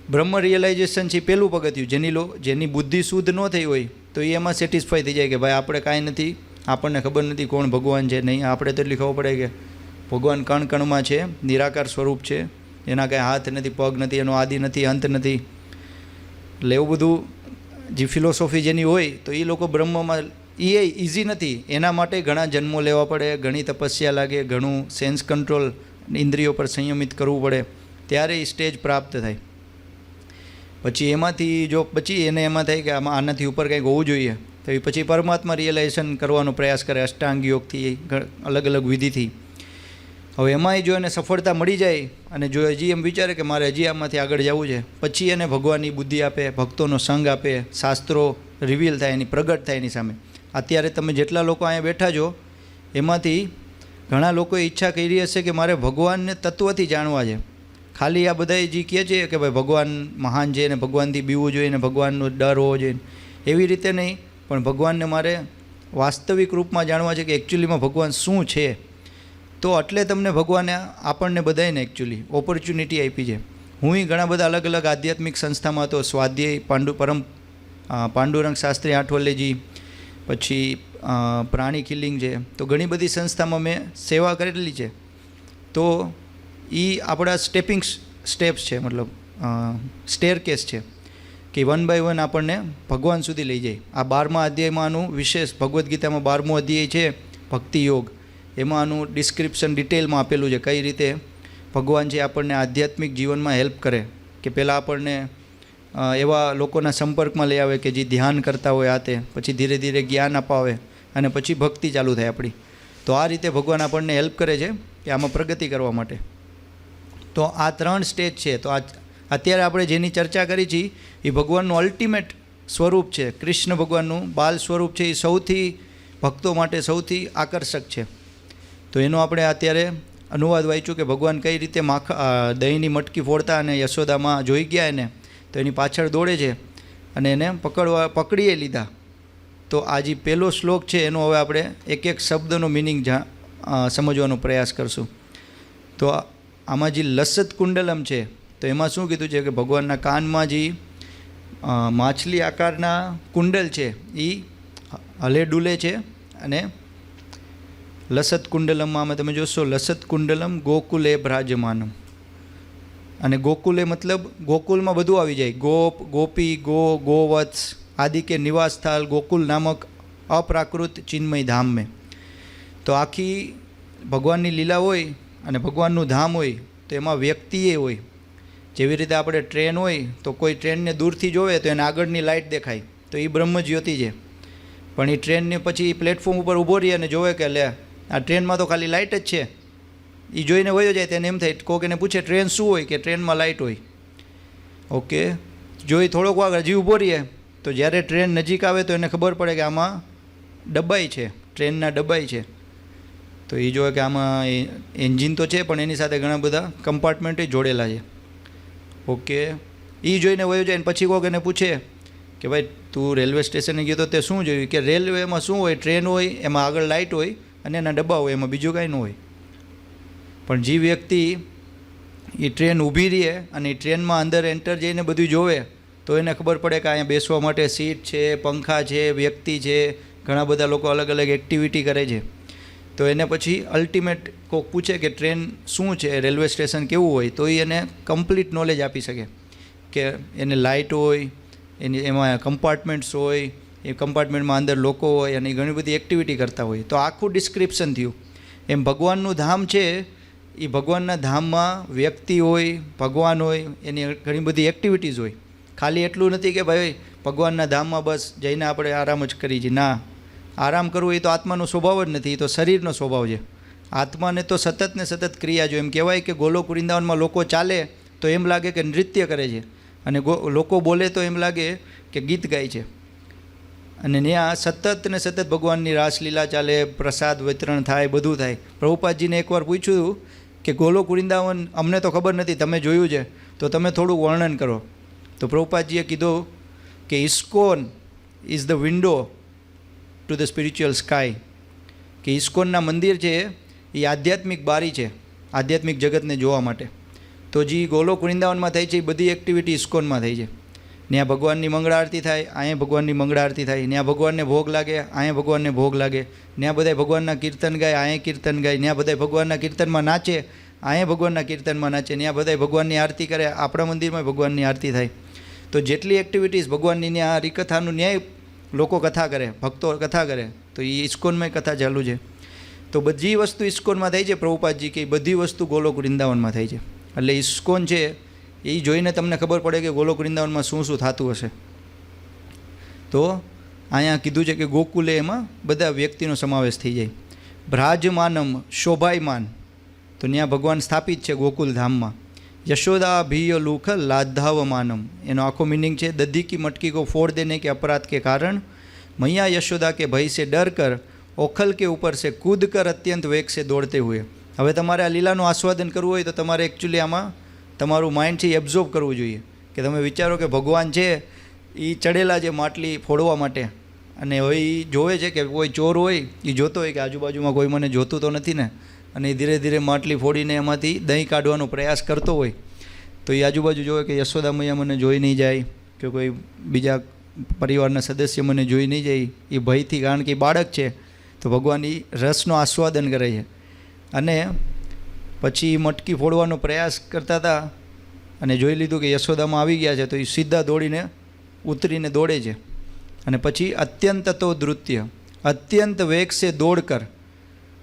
બ્રહ્મ રિયલાઇઝેશન છે પહેલું પગથિયું. જેની બુદ્ધિ શુદ્ધ ન થઈ હોય તો એ એમાં સેટિસ્ફાઈ થઈ જાય કે ભાઈ આપણે કાંઈ નથી, આપણને ખબર નથી કોણ ભગવાન છે. નહીં, આપણે તો એટલી ખબર પડે કે ભગવાન કણ કણમાં છે, નિરાકાર સ્વરૂપ છે, એના કાંઈ હાથ નથી, પગ નથી, એનો આદિ નથી, અંત નથી. એટલે એવું બધું જે ફિલોસોફી જેની હોય તો એ લોકો બ્રહ્મમાં એ ઇઝી નથી. એના માટે ઘણા જન્મો લેવા પડે, ઘણી તપસ્યા લાગે, ઘણું સેન્સ કંટ્રોલ, ઇન્દ્રિયો પર સંયમિત કરવું પડે, ત્યારે એ સ્ટેજ પ્રાપ્ત થાય. પછી એમાંથી એને એમાં થાય કે આનાથી ઉપર કંઈક હોવું જોઈએ તો એ પછી પરમાત્મા રિયલાઇઝેશન કરવાનો પ્રયાસ કરે, અષ્ટાંગ યોગથી, અલગ અલગ વિધિથી. હવે એમાંય જો એને સફળતા મળી જાય અને જો હજી એમ વિચારે કે મારે હજી આમાંથી આગળ જવું છે, પછી એને ભગવાનની બુદ્ધિ આપે, ભક્તોનો સંગ આપે, શાસ્ત્રો રિવીલ થાય, એની પ્રગટ થાય એની સામે. અત્યારે તમે જેટલા લોકો અહીંયા બેઠા છો એમાંથી ઘણા લોકોએ ઈચ્છા કરી હશે કે મારે ભગવાનને તત્વથી જાણવા છે. ખાલી આ બધા જે કહે છે કે ભાઈ ભગવાન મહાન છે ને ભગવાનથી બીવું જોઈએ ને ભગવાનનો ડર હોવો જોઈએ, એવી રીતે નહીં, પણ ભગવાનને મારે વાસ્તવિક રૂપમાં જાણવા છે કે એકચ્યુઅલીમાં ભગવાન શું છે. તો એટલે તમને ભગવાને આપણને બધાને એકચ્યુઅલી ઓપોર્ચ્યુનિટી આપી છે. હું ઘણા બધા અલગ અલગ આધ્યાત્મિક સંસ્થામાં તો સ્વાધ્યાય પાંડુરંગ શાસ્ત્રી આઠવલ્લેજી, પછી પ્રાણી કિલિંગ છે, તો ઘણી બધી સંસ્થામાં મેં સેવા કરેલી છે. તો એ આપણા સ્ટેપ્સ છે, મતલબ સ્ટેરકેસ છે કે 1 by 1 આપણને ભગવાન સુધી લઈ જાય. આ 12મા અધ્યાયમાં આનું વિશેષ, ભગવદ્ ગીતામાં 12મો અધ્યાય છે ભક્તિ યોગ, એમાં આનું ડિસ્ક્રિપ્શન ડિટેલમાં આપેલું છે કઈ રીતે ભગવાન છે આપણને આધ્યાત્મિક જીવનમાં હેલ્પ કરે. કે પહેલાં આપણને એવા લોકોના સંપર્કમાં લઈ આવે કે જે ધ્યાન કરતા હોય, આ તે પછી ધીરે ધીરે જ્ઞાન અપાવે અને પછી ભક્તિ ચાલુ થાય આપણી. તો આ રીતે ભગવાન આપણને હેલ્પ કરે છે કે આમાં પ્રગતિ કરવા માટે. તો આ 3 સ્ટેજ છે. તો અત્યારે આપણે જેની ચર્ચા કરી છે એ ભગવાનનું અલ્ટિમેટ સ્વરૂપ છે, કૃષ્ણ ભગવાનનું બાલ સ્વરૂપ છે. એ સૌથી ભક્તો માટે સૌથી આકર્ષક છે. તો એનો આપણે અત્યારે અનુવાદ વાંચ્યું કે ભગવાન કઈ રીતે દહીંની મટકી ફોડતા અને યશોદામાં જોઈ ગયા એને, તો એની પાછળ દોડે છે અને એને પકડીએ લીધા. તો આ જે પહેલો શ્લોક છે એનો હવે આપણે એક એક શબ્દનો મિનિંગ સમજવાનો પ્રયાસ કરશું. તો આમાં જે લસત કુંડલમ છે તો એમાં શું કીધું છે કે ભગવાનના કાનમાં જે માછલી આકારના કુંડલ છે એ હલે ડુલે છે. અને લસત કુંડલમમાં તમે જોશો, લસત કુંડલમ ગોકુલે ભ્રાજમાનમ. અને ગોકુલે મતલબ ગોકુલમાં બધું આવી જાય, ગોપ, ગોપી, ગોવત્સ આદિ કે નિવાસ સ્થળ ગોકુલ નામક અપ્રાકૃત ચિન્મય ધામ મેં. તો આખી ભગવાનની લીલા હોય અને ભગવાનનું ધામ હોય તો એમાં વ્યક્તિએ હોય. જેવી રીતે આપણે ટ્રેન હોય તો કોઈ ટ્રેનને દૂરથી જોવે તો એને આગળની લાઇટ દેખાય, તો એ બ્રહ્મ જ્યોતિ છે. પણ એ ટ્રેનને પછી પ્લેટફોર્મ ઉપર ઊભો રહી અને જોવે કે લે આ ટ્રેનમાં તો ખાલી લાઇટ જ છે, એ જોઈને વયો જાય. તેને એમ થાય, કોઈક એને પૂછે ટ્રેન શું હોય, કે ટ્રેનમાં લાઇટ હોય. ઓકે, જો એ થોડોક વાર હજી ઊભો રહીએ તો જ્યારે ટ્રેન નજીક આવે તો એને ખબર પડે કે આમાં ડબ્બાઈ છે, ટ્રેનના ડબ્બાઈ છે. તો એ જોવે કે આમાં એન્જિન તો છે પણ એની સાથે ઘણા બધા કમ્પાર્ટમેન્ટે જોડેલા છે. ઓકે, એ જોઈને વયો જાય. પછી કોઈક એને પૂછે કે ભાઈ તું રેલવે સ્ટેશને ગયો તો તે શું જોયું, કે રેલવેમાં શું હોય, ટ્રેન હોય, એમાં આગળ લાઇટ હોય અને એના ડબ્બા હોય, એમાં બીજું કાંઈ ન હોય. પણ જે વ્યક્તિ એ ટ્રેન ઊભી રહે અને એ ટ્રેનમાં અંદર એન્ટર જઈને બધું જોવે તો એને ખબર પડે કે અહીંયા બેસવા માટે સીટ છે, પંખા છે, વ્યક્તિ છે, ઘણા બધા લોકો અલગ અલગ એક્ટિવિટી કરે છે. તો એને પછી અલ્ટિમેટ કોઈક પૂછે કે ટ્રેન શું છે, રેલવે સ્ટેશન કેવું હોય, તો એ એને કમ્પ્લીટ નોલેજ આપી શકે કે એને લાઇટ હોય, એમાં કમ્પાર્ટમેન્ટ્સ હોય, એ કમ્પાર્ટમેન્ટમાં અંદર લોકો હોય અને ઘણી બધી એક્ટિવિટી કરતા હોય, તો આખું ડિસ્ક્રિપ્શન થયું. એમ ભગવાનનું ધામ છે એ ભગવાનના ધામમાં વ્યક્તિ હોય, ભગવાન હોય, એની ઘણી બધી એક્ટિવિટીઝ હોય. ખાલી એટલું નથી કે ભાઈ ભગવાનના ધામમાં બસ જઈને આપણે આરામ જ કરી છીએ. ના, આરામ કરવો એ તો આત્માનો સ્વભાવ જ નથી, એ તો શરીરનો સ્વભાવ છે. આત્માને તો સતત ને સતત ક્રિયા જો. એમ કહેવાય કે ગોલોક વૃંદાવનમાં લોકો ચાલે તો એમ લાગે કે નૃત્ય કરે છે, અને લોકો બોલે તો એમ લાગે કે ગીત ગાય છે. અને ત્યાં સતત ને સતત ભગવાનની રાસલીલા ચાલે, પ્રસાદ વિતરણ થાય, બધું થાય. પ્રભુપાદજીને એકવાર પૂછ્યું કે ગોલોક વૃંદાવન અમને તો ખબર નથી, તમે જોયું છે તો તમે થોડું વર્ણન કરો. તો પ્રભુપાદજીએ કીધું કે ISKCON is the window to the spiritual sky, કે ઇસ્કોનના મંદિર છે એ આધ્યાત્મિક બારી છે આધ્યાત્મિક જગતને જોવા માટે. તો જે ગોલોક વૃંદાવનમાં થાય છે એ બધી એક્ટિવિટી ઇસ્કોનમાં થઈ છે. ત્યાં ભગવાનની મંગળા આરતી થાય, અહીંયા ભગવાનની મંગળા આરતી થાય, ત્યાં ભગવાનને ભોગ લાગે, અહીંયા ભગવાનને ભોગ લાગે, ત્યાં બધા ભગવાનના કીર્તન ગાય, અહીંયા કીર્તન ગાય, ત્યાં બધા ભગવાનના કીર્તનમાં નાચે, અહીંયા ભગવાનના કીર્તનમાં નાચે, ત્યાં બધા ભગવાનની આરતી કરે, આપણા મંદિરમાં ભગવાનની આરતી થાય. તો જેટલી એક્ટિવિટીઝ ભગવાનની ત્યાં હરિકથાનું ન્યાય લોકો કથા કરે, ભક્તો કથા કરે, તો એ ઇસ્કોનમાં કથા ચાલુ છે. તો બધી વસ્તુ ઇસ્કોનમાં થાય છે. પ્રભુપાદજી કે બધી વસ્તુ ગોલોક વૃંદાવનમાં થાય છે. એટલે ઇસ્કોન છે એ જોઈને તમને ખબર પડે કે ગોલોક વૃંદાવનમાં શું શું થતું હશે. તો અહીંયા કીધું છે કે ગોકુલે એમાં બધા વ્યક્તિનો સમાવેશ થઈ જાય. ભ્રાજમાનમ શોભાયમાન, તો ત્યાં ભગવાન સ્થાપિત છે ગોકુલ ધામમાં. યશોદા ભીય લુખ લાધાવમાનમ, એનો આખો મિનિંગ છે દધી કી મટકી કો ફોડ દેને કે અપરાધ કે કારણ, મૈયા યશોદા કે ભય સે ડર કર ઓખલ કે ઉપર સે કૂદ કર અત્યંત વેગ સે દોડતે હુએ. હવે તમારે આ લીલાનું આસ્વાદન કરવું હોય તો તમારે એકચ્યુઅલી આમાં તમારું માઇન્ડ છે એ એબ્ઝોર્બ કરવું જોઈએ. કે તમે વિચારો કે ભગવાન છે એ ચડેલા છે માટલી ફોડવા માટે, અને હવે એ જોવે છે કે કોઈ ચોર હોય એ જોતો હોય કે આજુબાજુમાં કોઈ મને જોતું તો નથી ને, અને એ ધીરે ધીરે માટલી ફોડીને એમાંથી દહીં કાઢવાનો પ્રયાસ કરતો હોય. તો એ આજુબાજુ જોવે કે યશોદા મૈયા મને જોઈ નહીં જાય, કે કોઈ બીજા પરિવારના સદસ્ય મને જોઈ નહીં જાય, એ ભયથી, કારણ કે એ બાળક છે. તો ભગવાન એ રસનો આસ્વાદન કરે છે. અને પછી મટકી ફોડવાનો પ્રયાસ કરતા હતા અને જોઈ લીધું કે યશોદામાં આવી ગયા છે, તો એ સીધા દોડીને ઉતરીને દોડે છે. અને પછી અત્યંત તો નૃત્ય, અત્યંત વેગ સે દોડ કર,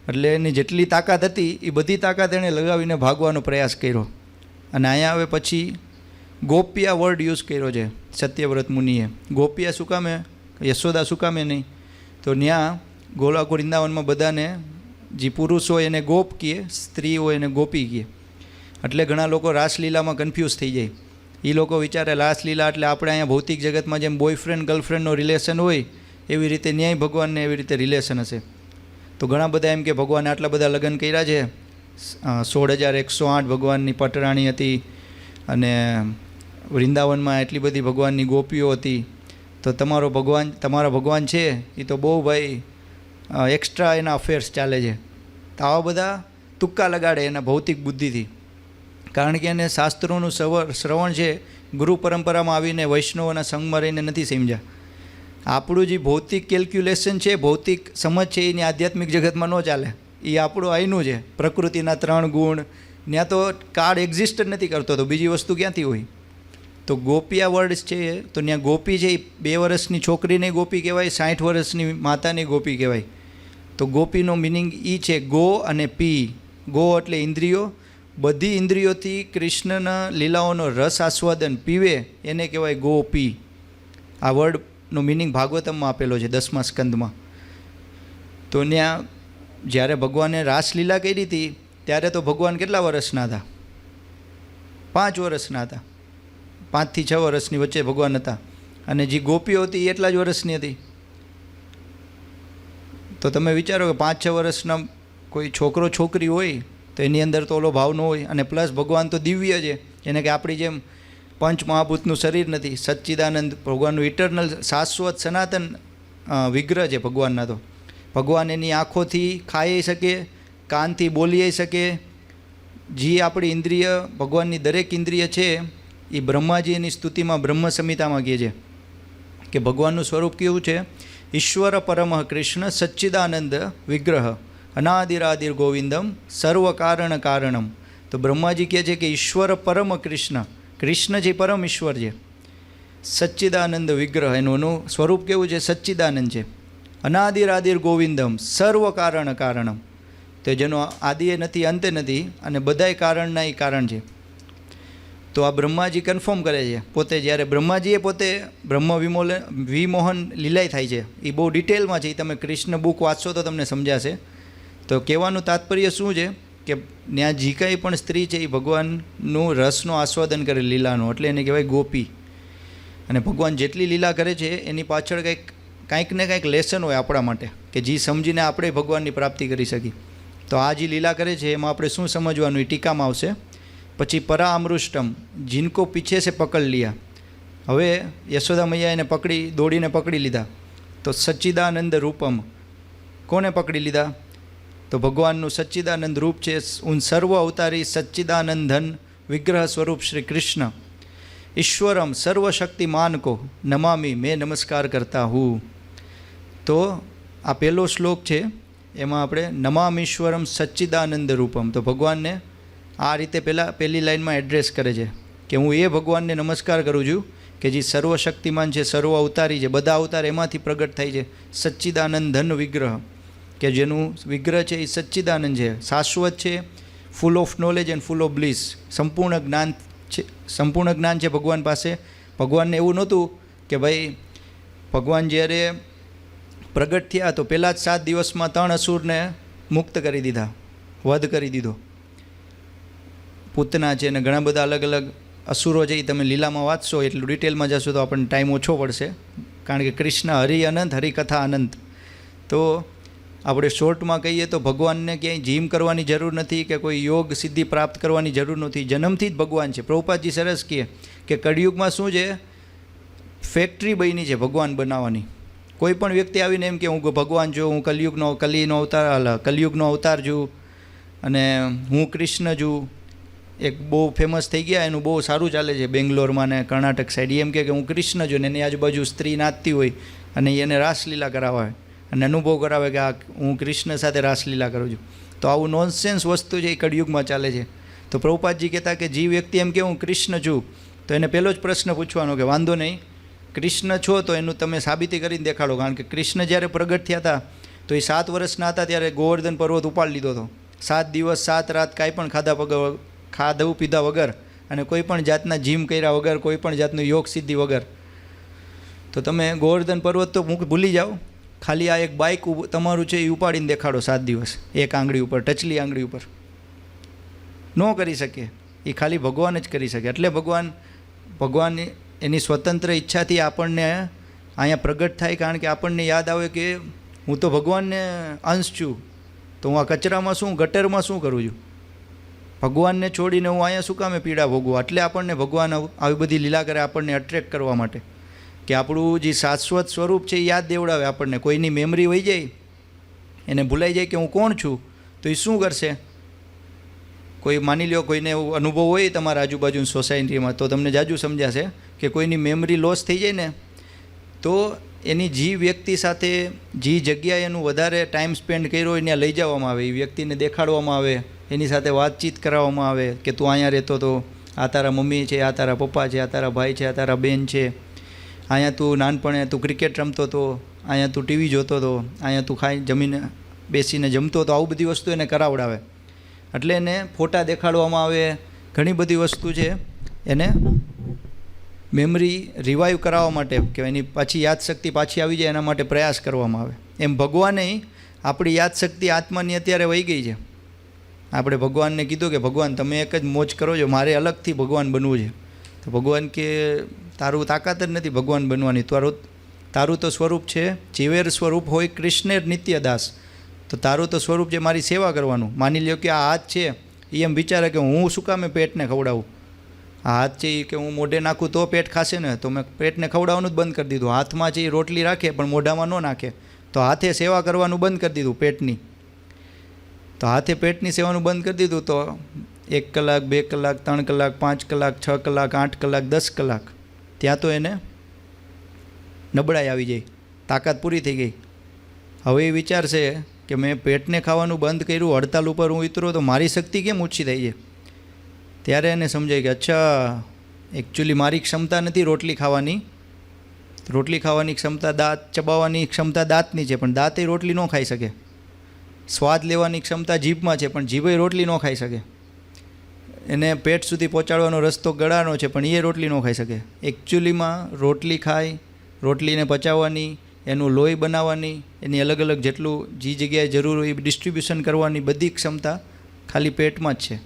એટલે એની જેટલી તાકાત હતી એ બધી તાકાત એણે લગાવીને ભાગવાનો પ્રયાસ કર્યો. અને અહીંયા હવે પછી ગોપિયા વર્ડ યુઝ કર્યો છે સત્યવ્રત મુનિએ. ગોપિયા શું કામે, યશોદા શું કામે નહીં, તો ત્યાં ગોલોક વૃંદાવનમાં બધાને જે પુરુષ હોય એને ગોપ કહે, સ્ત્રી હોય એને ગોપી કહે. એટલે ઘણા લોકો રાસલીલામાં કન્ફ્યુઝ થઈ જાય. એ લોકો વિચારે રાસલીલા એટલે આપણે અહીંયા ભૌતિક જગતમાં જેમ બોયફ્રેન્ડ ગર્લફ્રેન્ડનો રિલેશન હોય એવી રીતે ન્યાય ભગવાનને એવી રીતે રિલેશન હશે. તો ઘણા બધા એમ કે ભગવાને આટલા બધા લગ્ન કર્યા છે, 16,108 ભગવાનની પટરાણી હતી, અને વૃંદાવનમાં એટલી બધી ભગવાનની ગોપીઓ હતી. તો તમારા ભગવાન છે એ તો બહુ ભાઈ એક્સ્ટ્રા એના અફેર્સ ચાલે છે. તો આવા બધા તુક્કા લગાડે એના ભૌતિક બુદ્ધિથી, કારણ કે એને શાસ્ત્રોનું શ્રવણ છે ગુરુ પરંપરામાં આવીને વૈષ્ણવોના સંગમાં રહીને નથી સમજ્યા. આપણું જે ભૌતિક કેલ્ક્યુલેશન છે, ભૌતિક સમજ છે, એની આધ્યાત્મિક જગતમાં ન ચાલે. એ આપણું અહીંનું છે, પ્રકૃતિના 3 ગુણ. ત્યાં તો કાળ એક્ઝિસ્ટ જ નથી કરતો, તો બીજી વસ્તુ ક્યાંથી હોય. તો ગોપિયા વર્ડ છે, તો ત્યાં ગોપી છે એ 2 વર્ષની છોકરીને ગોપી કહેવાય, 60 વર્ષની માતાને ગોપી કહેવાય. તો ગોપીનો મિનિંગ એ છે ગો અને પી. ગો એટલે ઇન્દ્રિયો, બધી ઇન્દ્રિયોથી કૃષ્ણના લીલાઓનો રસ આસ્વાદન પીવે એને કહેવાય ગોપી. આ વર્ડનો મિનિંગ ભાગવતમમાં આપેલો છે 10મા સ્કંદમાં. તો ત્યાં જ્યારે ભગવાને રાસલીલા કરી હતી ત્યારે તો ભગવાન કેટલા વર્ષના હતા? 5 વર્ષના હતા. 5 થી 6 વર્ષની વચ્ચે ભગવાન હતા. અને જે ગોપીઓ હતી એ એટલા જ વર્ષની હતી. તો તમે વિચારો કે 5-6 વર્ષના કોઈ છોકરો છોકરી હોય તો એની અંદર તો ઓલો ભાવ ન હોય. અને પ્લસ ભગવાન તો દિવ્ય છે, એને કે આપણી જેમ પંચ મહાભૂતનું શરીર નથી. સચ્ચિદાનંદ ભગવાનનું ઇટરનલ શાશ્વત સનાતન વિગ્રહ છે ભગવાનના. તો ભગવાન એની આંખોથી ખાઈ શકે, કાનથી બોલી શકે. જે આપણી ઇન્દ્રિય, ભગવાનની દરેક ઇન્દ્રિય છે એ બ્રહ્માજી એની સ્તુતિમાં બ્રહ્મ સંહિતામાં કહે છે કે ભગવાનનું સ્વરૂપ કેવું છે? ઈશ્વર પરમઃ કૃષ્ણ સચ્ચિદાનંદ વિગ્રહ અનાદિરાદિર ગોવિંદમ સર્વ કારણ કારણમ. તો બ્રહ્માજી કહે છે કે ઈશ્વર પરમ કૃષ્ણ, કૃષ્ણ જે પરમ ઈશ્વર છે, સચ્ચિદાનંદ વિગ્રહ, એનું સ્વરૂપ કેવું છે? સચ્ચિદાનંદ છે. અનાદિરાદિર ગોવિંદમ સર્વ કારણ કારણમ, તો જેનો આદિએ નથી, અંતે નથી, અને બધાય કારણના એ કારણ છે. તો આ બ્રહ્માજી કન્ફર્મ કરે છે પોતે. જ્યારે બ્રહ્માજીએ પોતે બ્રહ્મ વિમોહન લીલાય થાય છે, એ બહુ ડિટેલમાં છે. એ તમે કૃષ્ણ બુક વાંચશો તો તમને સમજાશે. તો કહેવાનું તાત્પર્ય શું છે કે ત્યાં જે કાંઈ પણ સ્ત્રી છે એ ભગવાનનું રસનો આસ્વાદન કરે, લીલાનો, એટલે એને કહેવાય ગોપી. અને ભગવાન જેટલી લીલા કરે છે એની પાછળ કાંઈક ને કાંઈક લેસન હોય આપણા માટે, કે જે સમજીને આપણે ભગવાનની પ્રાપ્તિ કરી શકીએ. તો આ જે લીલા કરે છે એમાં આપણે શું સમજવાનું એ ટીકામાં આવશે. પછી પરા અમૃષ્ટમ જીનકો પીછે સે પકડ લિયા. હવે યશોદા મૈયા એને દોડીને પકડી લીધા. તો સચ્ચિદાનંદ રૂપમ, કોને પકડી લીધા? તો ભગવાનનું સચ્ચિદાનંદ રૂપ છે. ઉન સર્વ અવતારી સચ્ચિદાનંદન વિગ્રહ સ્વરૂપ શ્રી કૃષ્ણ ઈશ્વરમ સર્વશક્તિમાન કો નમામી, મેં નમસ્કાર કરતા હું. તો આ પહેલો શ્લોક છે, એમાં આપણે નમામીશ્વરમ સચ્ચિદાનંદ રૂપમ. તો ભગવાનને આ રીતે પહેલી લાઇનમાં એડ્રેસ કરે છે કે હું એ ભગવાનને નમસ્કાર કરું છું કે જે સર્વશક્તિમાન છે, સર્વ અવતારી છે, બધા અવતાર એમાંથી પ્રગટ થાય છે. સચ્ચિદાનંદ ધન વિગ્રહ, કે જેનું વિગ્રહ છે એ સચ્ચિદાનંદ છે, શાશ્વત છે, full of knowledge and full of bliss. સંપૂર્ણ જ્ઞાન છે ભગવાન પાસે. ભગવાનને એવું નહોતું કે ભાઈ ભગવાન જ્યારે પ્રગટ થયા તો પહેલાં જ 7 દિવસમાં 3 અસુરને મુક્ત કરી દીધા, વધ કરી દીધો. પૂતના છે અને ઘણા બધા અલગ અલગ અસુરો છે. એ તમે લીલામાં વાંચશો, એટલું ડિટેલમાં જશો તો આપણને ટાઈમ ઓછો પડશે, કારણ કે કૃષ્ણ હરિ અનંત, હરિકથા અનંત. તો આપણે શોર્ટમાં કહીએ તો ભગવાનને ક્યાંય જીમ કરવાની જરૂર નથી કે કોઈ યોગ સિદ્ધિ પ્રાપ્ત કરવાની જરૂર નથી. જન્મથી જ ભગવાન છે. પ્રભુપાદજી સરસ કહે કે કળિયુગમાં શું છે, ફેક્ટરી બની છે ભગવાન બનાવવાની. કોઈ પણ વ્યક્તિ આવીને એમ કે હું ભગવાન છું, હું કલિયુગનો અવતાર છું અને હું કૃષ્ણ છું. એક બહુ ફેમસ થઈ ગયા, એનું બહુ સારું ચાલે છે બેંગ્લોરમાં ને કર્ણાટક સાઈડ. એમ કે હું કૃષ્ણ છું, ને એની આજુબાજુ સ્ત્રી નાચતી હોય અને એને રાસલીલા કરાવે અને અનુભવ કરાવે કે આ હું કૃષ્ણ સાથે રાસલીલા કરું છું. તો આવું નોનસેન્સ વસ્તુ છે એ કળિયુગમાં ચાલે છે. તો પ્રભુપાદજી કહેતા કે જે વ્યક્તિ એમ કે હું કૃષ્ણ છું, તો એને પહેલો જ પ્રશ્ન પૂછવાનો કે વાંધો નહીં, કૃષ્ણ છો તો એનું તમે સાબિતી કરીને દેખાડો. કારણ કે કૃષ્ણ જ્યારે પ્રગટ થયા હતા તો એ 7 વર્ષના હતા ત્યારે ગોવર્ધન પર્વત ઉપાડી લીધો હતો. 7 દિવસ 7 રાત કાંઈ પણ ખાધું પીધા વગર અને કોઈ પણ જાતના જીમ કર્યા વગર, કોઈ પણ જાતનું યોગ સિદ્ધિ વગર. તો તમે ગોવર્ધન પર્વત તો ભૂલી જાઓ, ખાલી આ એક બાઇક તમારું છે એ ઉપાડીને દેખાડો 7 દિવસ એક આંગળી ઉપર, ટચલી આંગળી ઉપર. ન કરી શકે, એ ખાલી ભગવાન જ કરી શકે. એટલે ભગવાન એની સ્વતંત્ર ઈચ્છાથી આપણને અહીંયા પ્રગટ થાય, કારણ કે આપણને યાદ આવે કે હું તો ભગવાનને અંશ છું, તો હું આ કચરામાં શું, ગટરમાં શું કરું છું? ભગવાનને છોડીને હું અહીંયા શું કામે પીડા ભોગવું? એટલે આપણને ભગવાન આવી બધી લીલા કરે, આપણને અટ્રેક્ટ કરવા માટે, કે આપણું જે શાશ્વત સ્વરૂપ છે એ યાદ દેવડાવે આપણને. કોઈની મેમરી વહી જાય, એને ભૂલાઈ જાય કે હું કોણ છું, તો એ શું કરશે? કોઈ માની લો કોઈને એવો અનુભવ હોય તમારા આજુબાજુ સોસાયટીમાં, તો તમને જાજુ સમજાશે કે કોઈની મેમરી લોસ થઈ જાય ને, તો એની જે વ્યક્તિ સાથે જે જગ્યાએ એનું વધારે ટાઈમ સ્પેન્ડ કર્યો હોય ત્યાં લઈ જવામાં આવે, એ વ્યક્તિને દેખાડવામાં આવે, એની સાથે વાતચીત કરાવવામાં આવે કે તું અહીંયા રહેતો હતો, આ તારા મમ્મી છે, આ તારા પપ્પા છે, આ તારા ભાઈ છે, આ તારા બેન છે, અહીંયા તું નાનપણે તું ક્રિકેટ રમતો હતો, અહીંયા તું ટીવી જોતો હતો, અહીંયા તું જમીને બેસીને જમતો હતો. આવું બધી વસ્તુ એને કરાવડાવે. એટલે એને ફોટા દેખાડવામાં આવે, ઘણી બધી વસ્તુ છે એને મેમરી રિવાઈવ કરાવવા માટે, કે એની પાછી યાદશક્તિ પાછી આવી જાય એના માટે પ્રયાસ કરવામાં આવે. એમ ભગવાને આપણી યાદશક્તિ આત્માની અત્યારે વહી ગઈ છે. આપણે ભગવાનને કીધું કે ભગવાન તમે એક જ મોજ કરો છો, મારે અલગથી ભગવાન બનવું છે. તો ભગવાન કે તારું તાકાત જ નથી ભગવાન બનવાની, તારું તો સ્વરૂપ છે જીવેર સ્વરૂપ હોય કૃષ્ણેર નિત્યદાસ. તો તારું તો સ્વરૂપ છે મારી સેવા કરવાનું. માની લ્યો કે આ હાથ છે એ એમ વિચારે કે હું શું કામે પેટને ખવડાવું, આ હાથ છે એ કે હું મોઢે નાખું તો પેટ ખાશે ને, તો મેં પેટને ખવડાવવાનું જ બંધ કરી દીધું. હાથમાં છે એ રોટલી રાખે પણ મોઢામાં ન નાખે, તો હાથે સેવા કરવાનું બંધ કરી દીધું પેટની. તો હાથે પેટની સેવાનું બંધ કરી દીધું, તો 1 કલાક 2 કલાક 3 કલાક 5 કલાક 6 કલાક 8 કલાક 10 કલાક ત્યાં તો એને નબળાઈ આવી જાય, તાકાત પૂરી થઈ ગઈ. હવે એ વિચારશે કે મેં પેટને ખાવાનું બંધ કર્યું, હડતાલ ઉપર હું ઉતરો તો મારી શક્તિ કેમ ઓછી થઈ છે. ત્યારે એને સમજાય કે અચ્છા એકચ્યુઅલી મારી ક્ષમતા નથી રોટલી ખાવાની. રોટલી ખાવાની ક્ષમતા, દાંત ચબાવવાની ક્ષમતા દાંતની છે, પણ દાંતે રોટલી ન ખાઈ શકે. સ્વાદ લેવાની ક્ષમતા જીભમાં છે, પણ જીભે રોટલી ન ખાઈ શકે. એને પેટ સુધી પહોંચાડવાનો રસ્તો ગળાનો છે, પણ એ રોટલી ન ખાઈ શકે. એકચ્યુઅલીમાં રોટલી ખાય, રોટલીને પચાવવાની, એનું લોહી બનાવવાની, એની અલગ અલગ જેટલું જે જગ્યાએ જરૂર હોય એ ડિસ્ટ્રીબ્યુશન કરવાની બધી ક્ષમતા ખાલી પેટમાં જ છે.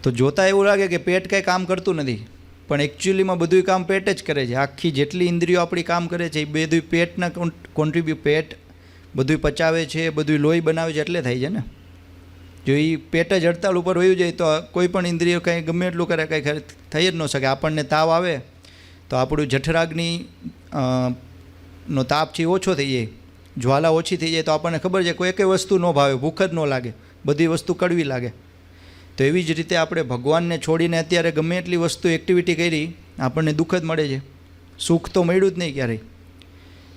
તો જોતાં એવું લાગે કે પેટ કાંઈ કામ કરતું નથી, પણ એકચ્યુઅલીમાં બધું કામ પેટ જ કરે છે. આખી જેટલી ઇન્દ્રિયો આપણી કામ કરે છે એ બધું પેટના પેટ બધું પચાવે છે, બધું લોહી બનાવે છે, એટલે થાય છે ને. જો એ પેટ જ હડતાલ ઉપર વયું જાય તો કોઈ પણ ઇન્દ્રિયો કંઈ ગમે એટલું કરે કંઈ થઈ જ ન શકે. આપણને તાવ આવે તો આપણું જઠરાગ્નિ નો તાપ છે ઓછો થઈ જાય, જ્વાલા ઓછી થઈ જાય, તો આપણને ખબર છે કોઈ એકેય વસ્તુ ન ભાવે, ભૂખ જ ન લાગે, બધી વસ્તુ કડવી લાગે. તો એવી જ રીતે આપણે ભગવાનને છોડીને અત્યારે ગમે એટલી વસ્તુ એક્ટિવિટી કરી આપણને દુઃખ જ મળે છે, સુખ તો મળ્યું જ નહીં ક્યારેય.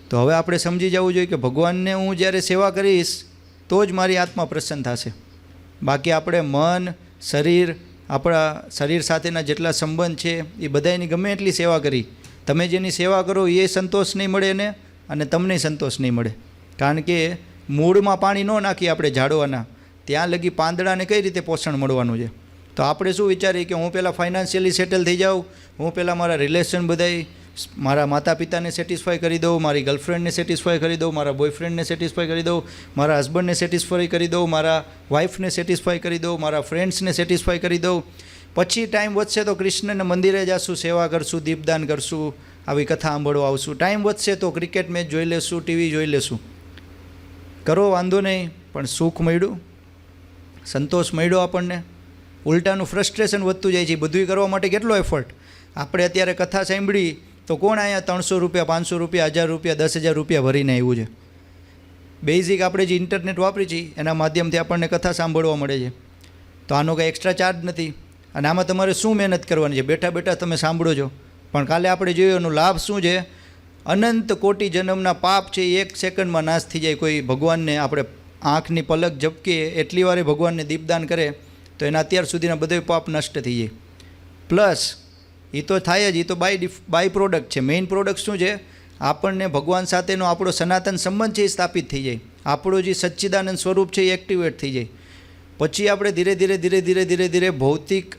તો હવે આપણે સમજી જવું જોઈએ કે ભગવાનને હું જ્યારે સેવા કરીશ તો જ મારી આત્મા પ્રસન્ન થશે. બાકી આપણે મન, શરીર, આપણા શરીર સાથેના જેટલા સંબંધ છે એ બધાની ગમે એટલી સેવા કરી, તમે જેની સેવા કરો એ સંતોષ નહીં મળે એને, અને તમને સંતોષ નહીં મળે. કારણ કે મૂળમાં પાણી ન નાખીએ આપણે ઝાડવાના, ત્યાં લગી પાંદડાને કઈ રીતે પોષણ મળવાનું છે. તો આપણે શું વિચારીએ કે હું પહેલાં ફાઇનાન્શિયલી સેટલ થઈ જાઉં, હું પહેલાં મારા રિલેશન બધાય મારા માતા પિતાને સેટિસ્ફાય કરી દઉં, મારી ગર્લફ્રેન્ડને સેટિસ્ફાય કરી દઉં, મારા બોયફ્રેન્ડને સેટિસ્ફાય કરી દઉં, મારા હસબન્ડને સેટિસ્ફાય કરી દઉં, મારા વાઈફને સેટિસ્ફાય કરી દઉં, મારા ફ્રેન્ડ્સને સેટિસ્ફાય કરી દઉં. પછી ટાઈમ વધશે તો કૃષ્ણને મંદિરે જઈશું, સેવા કરશું, દીપદાન કરશું, આવી કથા સાંભળવા આવશું. ટાઈમ વધશે તો ક્રિકેટ મેચ જોઈ લેશું, ટીવી જોઈ લેશું. કરો વાંધો નહીં, પણ સુખ મળ્યું, સંતોષ મળ્યો આપણને. ઉલટાનું ફ્રસ્ટ્રેશન વધતું જાય છે. બધું કરવા માટે કેટલો એફર્ટ. આપણે અત્યારે કથા સાંભળી તો કોણ અહીંયા 300 રૂપિયા, 500 રૂપિયા, 1000 રૂપિયા, 10,000 રૂપિયા ભરીને આવ્યું છે. બેઝિક આપણે જે ઇન્ટરનેટ વાપરી છીએ એના માધ્યમથી આપણને કથા સાંભળવા મળે છે. તો આનો કંઈ એક્સ્ટ્રા ચાર્જ નથી. અને આમાં તમારે શું મહેનત કરવાની છે? બેઠા બેઠા તમે સાંભળો છો. પણ કાલે આપણે જોયું એનો લાભ શું છે? અનંત કોટી જન્મના પાપ છે એ 1 સેકન્ડમાં નાશ થઈ જાય. કોઈ ભગવાનને આપણે આંખની પલક ઝપકીએ એટલી વારે ભગવાનને દીપદાન કરે તો એના અત્યાર સુધીના બધા પાપ નષ્ટ થઈ જાય. પ્લસ એ તો થાય જ, એ તો બાય પ્રોડક્ટ છે. મેઇન પ્રોડક્ટ શું છે? આપણને ભગવાન સાથેનો આપણો સનાતન સંબંધ છે એ સ્થાપિત થઈ જાય, આપણો જે સચ્ચિદાનંદ સ્વરૂપ છે એ એક્ટિવેટ થઈ જાય. પછી આપણે ધીરે ધીરે ધીરે ધીરે ધીરે ધીરે ભૌતિક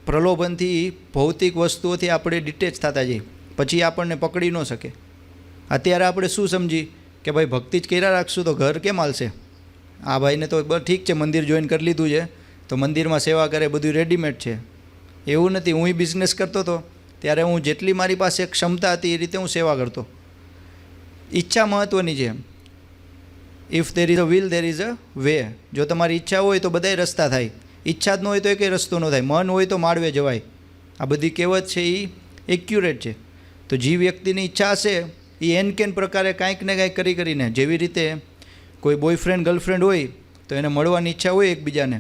પ્રલોભનથી, ભૌતિક વસ્તુઓથી આપણે ડિટેચ થતા જઈએ. પછી આપણને પકડી ન શકે. અત્યારે આપણે શું સમજી કે ભાઈ ભક્તિ જ કર્યા રાખશું તો ઘર કેમ હાલશે? આ ભાઈને તો ઠીક છે, મંદિર જોઈન કરી લીધું છે તો મંદિરમાં સેવા કરે, બધું રેડીમેડ છે. એવું નથી. હું બિઝનેસ કરતો હતો ત્યારે હું જેટલી મારી પાસે ક્ષમતા હતી એ રીતે હું સેવા કરતો. ઈચ્છા મહત્ત્વની છે. If there is a will there is a way. જો તમારી ઈચ્છા હોય તો બધાય રસ્તા થાય, ઈચ્છા જ ન હોય તો એકેય રસ્તો ન થાય. મન હોય તો માળવે જવાય. આ બધી કહેવત છે એ એક્યુરેટ છે. તો જે વ્યક્તિની ઈચ્છા હશે એ એનકેન પ્રકારે કાંઈક ને કાંઈક કરી કરીને, જેવી રીતે કોઈ બોયફ્રેન્ડ ગર્લફ્રેન્ડ હોય તો એને મળવાની ઈચ્છા હોય એકબીજાને,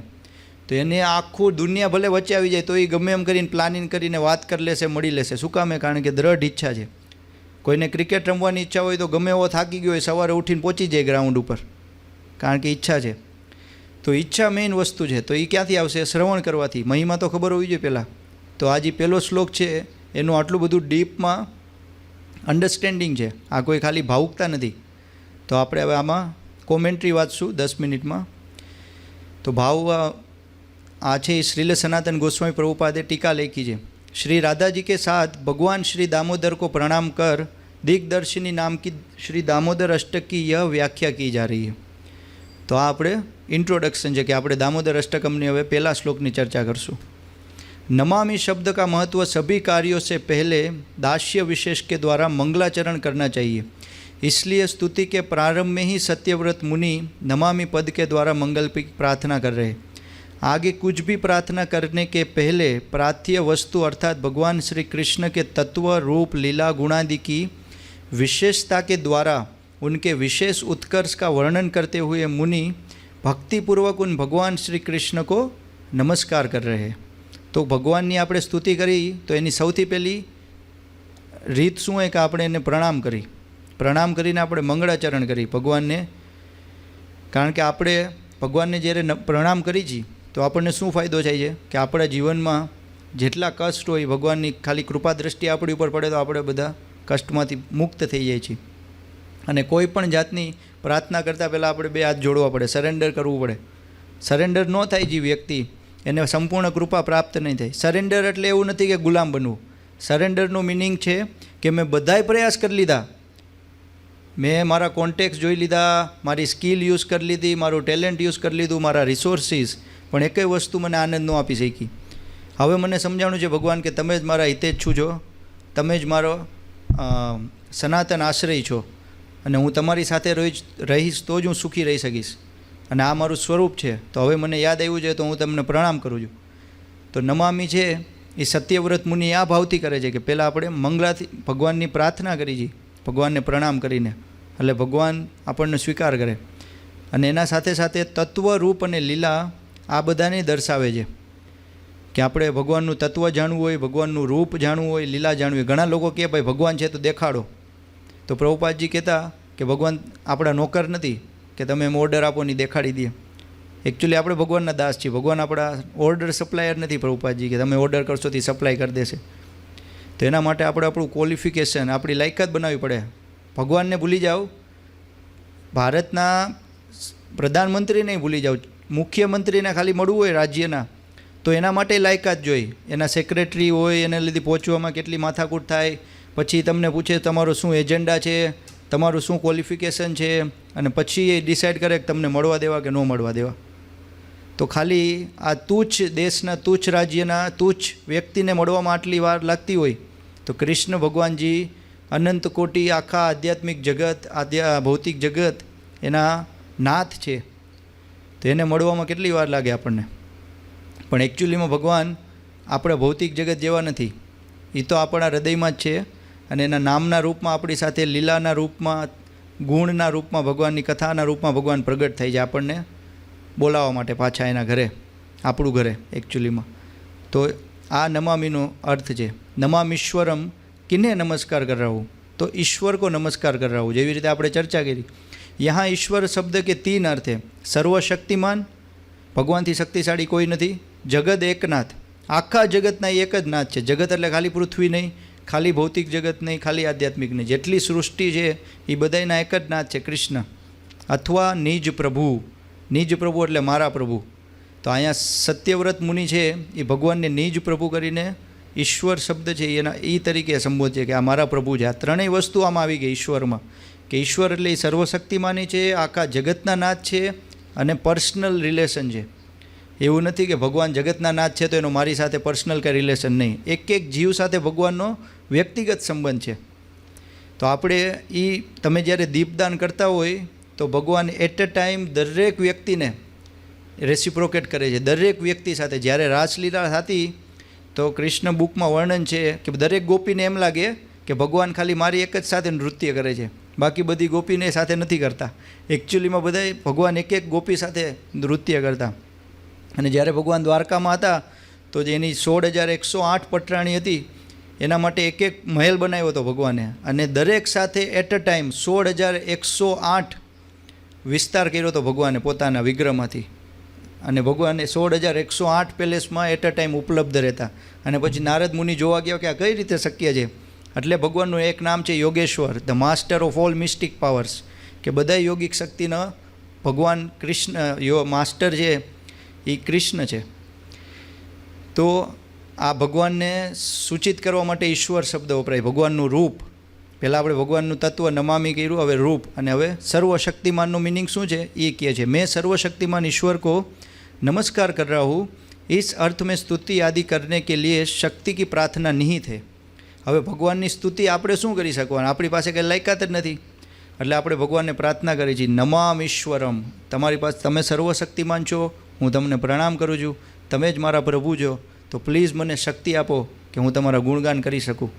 તો એને આખું દુનિયા ભલે વચ્ચે આવી જાય તો એ ગમે એમ કરીને પ્લાનિંગ કરીને વાત કરી લેશે, મળી લેશે. શું કામે? કારણ કે દ્રઢ ઈચ્છા છે. કોઈને ક્રિકેટ રમવાની ઈચ્છા હોય તો ગમે એવો થાકી ગયો હોય સવારે ઉઠીને પહોંચી જાય ગ્રાઉન્ડ ઉપર, કારણ કે ઈચ્છા છે. તો ઈચ્છા મેઇન વસ્તુ છે. તો એ ક્યાંથી આવશે? શ્રવણ કરવાથી. મહિમા તો ખબર હોવી જોઈએ પહેલાં. તો આ જે પહેલો શ્લોક છે એનું આટલું બધું ડીપમાં અન્ડરસ્ટેન્ડિંગ છે. આ કોઈ ખાલી ભાવુકતા નથી. તો આપણે હવે આમાં કોમેન્ટ્રી વાંચશું 10 મિનિટમાં. તો ભાવ આ છે શ્રીલ સનાતન गोस्वामी प्रभुपादे टीका लिखी है. श्री राधा जी के साथ भगवान श्री दामोदर को प्रणाम कर दिग्दर्शिनी नाम की श्री दामोदर अष्टक की यह व्याख्या की जा रही है. तो आ આપણે इंट्रोडक्शन है कि આપણે दामोदर अष्टकमनी હવે પહેલા શ્લોકની ચર્ચા કરશું. नमामि शब्द का महत्व सभी कार्यों से पहले दास्य विशेष के द्वारा मंगलाचरण करना चाहिए. इसलिए स्तुति के प्रारंभ में ही सत्यव्रत मुनि नमामि पद के द्वारा मंगल की प्रार्थना कर रहे हैं. आगे कुछ भी प्रार्थना करने के पहले प्रार्थ्य वस्तु अर्थात भगवान श्री कृष्ण के तत्व, रूप, लीला, गुणादि की विशेषता के द्वारा उनके विशेष उत्कर्ष का वर्णन करते हुए मुनि भक्तिपूर्वक उन भगवान श्री कृष्ण को नमस्कार कर रहे हैं. तो भगवाननी આપણે સ્તુતિ કરી તો એની સૌથી પહેલી રીત શું હોય કે આપણે એને પ્રણામ કરી, પ્રણામ કરીને આપણે મંગળાચરણ કરી ભગવાનને. કારણ કે આપણે ભગવાનને જ્યારે પ્રણામ કરી છીએ તો આપણને શું ફાયદો થાય છે કે આપણા જીવનમાં જેટલા કષ્ટ હોય ભગવાનની ખાલી કૃપા દ્રષ્ટિ આપણી ઉપર પડે તો આપણે બધા કષ્ટમાંથી મુક્ત થઈ જાય છીએ. અને કોઈ પણ જાતની પ્રાર્થના કરતાં પહેલાં આપણે 2 હાથ જોડવા પડે, સરેન્ડર કરવું પડે. સરેન્ડર ન થાય જે વ્યક્તિ એને સંપૂર્ણ કૃપા પ્રાપ્ત નહીં થાય. સરેન્ડર એટલે એવું નથી કે ગુલામ બનવું. સરેન્ડરનું મિનિંગ છે કે મેં બધાય પ્રયાસ કરી લીધા, મેં મારા કોન્ટેક્ટ જોઈ લીધા, મારી સ્કિલ યુઝ કરી લીધી, મારું ટેલેન્ટ યુઝ કરી લીધું, મારા રિસોર્સિસ, પણ એકેય વસ્તુ મને આનંદ ન આપી શકી. હવે મને સમજાણું છે ભગવાન કે તમે જ મારા હિતેચ્છુ છો, તમે જ મારો સનાતન આશ્રય છો, અને હું તમારી સાથે રહીશ તો જ હું સુખી રહી શકીશ, અને આ મારું સ્વરૂપ છે. તો હવે મને યાદ આવ્યું છે તો હું તમને પ્રણામ કરું છું. તો નમામી છે એ સત્યવ્રત મુનિ આ ભાવથી કરે છે કે પહેલાં આપણે મંગળાથી ભગવાનની પ્રાર્થના કરી છીએ, ભગવાનને પ્રણામ કરીને, એટલે ભગવાન આપણને સ્વીકાર કરે. અને એના સાથે સાથે તત્વ, રૂપ અને લીલા આ બધાને દર્શાવે છે કે આપણે ભગવાનનું તત્વ જાણવું હોય, ભગવાનનું રૂપ જાણવું હોય, લીલા જાણવી હોય. ઘણા લોકો કહે ભાઈ ભગવાન છે તો દેખાડો. તો પ્રભુપાદજી કહેતા કે ભગવાન આપણા નોકર નથી કે તમે એમ ઓર્ડર આપો ને દેખાડી દે. એકચ્યુઅલી આપણે ભગવાનના દાસ છીએ, ભગવાન આપણા ઓર્ડર સપ્લાયર નથી પ્રભુપાદજી કે તમે ઓર્ડર કરશો તો સપ્લાય કરી દેશે. તો એના માટે આપણે આપણું ક્વોલિફિકેશન, આપણી લાયકાત બનાવવી પડે. ભગવાનને ભૂલી જાઓ, ભારતના પ્રધાનમંત્રીને ભૂલી જાઓ, મુખ્યમંત્રીને ખાલી મળવું હોય રાજ્યના તો એના માટે લાયકાત જોઈ. એના સેક્રેટરી હોય, એને લીધે પહોંચવામાં કેટલી માથાકૂટ થાય, પછી તમને પૂછે તમારો શું એજન્ડા છે, તમારું શું ક્વોલિફિકેશન છે, અને પછી એ ડિસાઇડ કરે કે તમને મળવા દેવા કે ન મળવા દેવા. તો ખાલી આ તુચ્છ દેશના, તુચ્છ રાજ્યના, તુચ્છ વ્યક્તિને મળવામાં આટલી વાર લાગતી હોય તો કૃષ્ણ ભગવાનજી અનંત કોટી આખા આધ્યાત્મિક જગત, ભૌતિક જગત એના નાથ છે, તો એને મળવામાં કેટલી વાર લાગે આપણને. પણ એકચ્યુઅલીમાં ભગવાન આપણા ભૌતિક જગત જેવા નથી, એ તો આપણા હૃદયમાં જ છે. અને એના નામના રૂપમાં આપણી સાથે, લીલાના રૂપમાં, ગુણના રૂપમાં, ભગવાનની કથાના રૂપમાં ભગવાન પ્રગટ થઈ જાય આપણને બોલાવવા માટે પાછા એના ઘરે, આપણું ઘરે એકચ્યુઅલીમાં. તો આ નમામીનો અર્થ છે. નમામીશ્વરમ કિને નમસ્કાર કર રહા હું, તો ઈશ્વર કો નમસ્કાર કર રહા હું. જેવી રીતે આપણે ચર્ચા કરી, યહાં ઈશ્વર શબ્દ કે 3 અર્થ है. સર્વશક્તિમાન, ભગવાનથી શક્તિશાળી કોઈ નથી. જગત એકનાથ, આખા જગતના એક જ નાથ છે. જગત એટલે ખાલી પૃથ્વી નહીં, ખાલી ભૌતિક જગત નહીં, ખાલી આધ્યાત્મિક નહીં, જેટલી સૃષ્ટિ છે એ બધાના એક જ નાથ છે કૃષ્ણ. અથવા નિજ પ્રભુ, નિજ પ્રભુ એટલે મારા પ્રભુ. તો અહીંયા સત્યવ્રત મુનિ છે એ ભગવાનને નિજ પ્રભુ કરીને ઈશ્વર શબ્દ છે એના એ તરીકે સંબોધે છે કે આ મારા પ્રભુ છે. આ ત્રણેય વસ્તુ આમાં આવી ગઈ ઈશ્વરમાં, કે ઈશ્વર એટલે એ સર્વશક્તિમાની છે, આખા જગતના નાથ છે, અને પર્સનલ રિલેશન છે. એવું નથી કે ભગવાન જગતના નાથ છે તો એનો મારી સાથે પર્સનલ કંઈ રિલેશન નહીં. એક એક જીવ સાથે ભગવાનનો વ્યક્તિગત સંબંધ છે. તો આપણે તમે જ્યારે દીપદાન કરતા હોય તો ભગવાન એટ અ ટાઈમ દરેક વ્યક્તિને રેસિપ્રોકેટ કરે છે. દરેક વ્યક્તિ સાથે જ્યારે રાસલીલા થતી તો કૃષ્ણ બુકમાં વર્ણન છે કે દરેક ગોપીને એમ લાગે કે ભગવાન ખાલી મારી એક જ સાથે નૃત્ય કરે છે, બાકી બધી ગોપીને સાથે નથી કરતા. એકચ્યુઅલીમાં બધા ભગવાન એક એક ગોપી સાથે નૃત્ય કરતા. અને જ્યારે ભગવાન દ્વારકામાં હતા તો જે એની 16,108 પટરાણી હતી એના માટે એક એક મહેલ બનાવ્યો હતો ભગવાને, અને દરેક સાથે એટ અ ટાઈમ 16,108 વિસ્તાર કર્યો હતો ભગવાને પોતાના વિગ્રહમાંથી. અને ભગવાને 16,108 પેલેસમાં એટ અ ટાઈમ ઉપલબ્ધ રહેતા. અને પછી નારદ મુનિ જોવા ગયા કે આ કઈ રીતે શક્ય છે. એટલે ભગવાનનું એક નામ છે Yogeshwar, the master of all mistake powers, કે બધા યોગિક શક્તિનો ભગવાન કૃષ્ણ માસ્ટર છે એ કૃષ્ણ છે. તો આ ભગવાનને સૂચિત કરવા માટે ઈશ્વર શબ્દ વપરાય. ભગવાનનું રૂપ, પહેલાં આપણે ભગવાનનું તત્વ નમામી કર્યું, હવે રૂપ, અને હવે સર્વશક્તિમાનનું મિનિંગ શું છે એ કહે છે. મેં સર્વશક્તિमान ईश्वर को नमस्कार कर रहा हूँ, इस अर्थ में स्तुति आदि करने के लिए शक्ति की प्रार्थना निहित है. હવે ભગવાનની સ્તુતિ આપણે શું કરી શકવાનું, આપણી પાસે કંઈ લાયકાત જ નથી. એટલે આપણે ભગવાનને પ્રાર્થના કરી છે નમામ ઈશ્વરમ, તમારી પાસે, તમે સર્વશક્તિમાન છો, હું તમને પ્રણામ કરું છું, તમે જ મારા પ્રભુ છો, તો પ્લીઝ મને શક્તિ આપો કે હું તમારા ગુણગાન કરી શકું.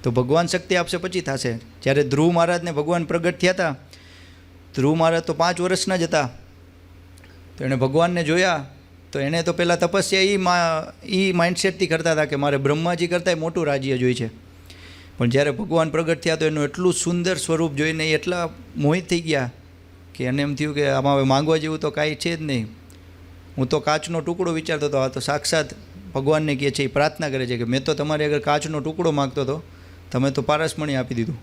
તો ભગવાન શક્તિ આપશે પછી થશે. જ્યારે ધ્રુવ મહારાજને ભગવાન પ્રગટ થયા હતા, ધ્રુવ મહારાજ તો 5 વર્ષના જ હતા, તો એણે ભગવાનને જોયા તો એણે તો પહેલાં તપસ્યા એ માઇન્ડસેટથી કરતા હતા કે મારે બ્રહ્માજી કરતાંય મોટું રાજ્ય જોઈ છે. પણ જ્યારે ભગવાન પ્રગટ થયા તો એનું એટલું સુંદર સ્વરૂપ જોઈને એટલા મોહિત થઈ ગયા કે એને એમ થયું કે આમાં હવે માંગવા જેવું તો કાંઈ છે જ નહીં. હું તો કાચનો ટુકડો વિચારતો હતો, આ તો સાક્ષાત ભગવાનને કહે છે, એ પ્રાર્થના કરે છે કે મેં તો તમારે અગર કાચનો ટુકડો માગતો હતો, તમે તો પારસમણી આપી દીધું.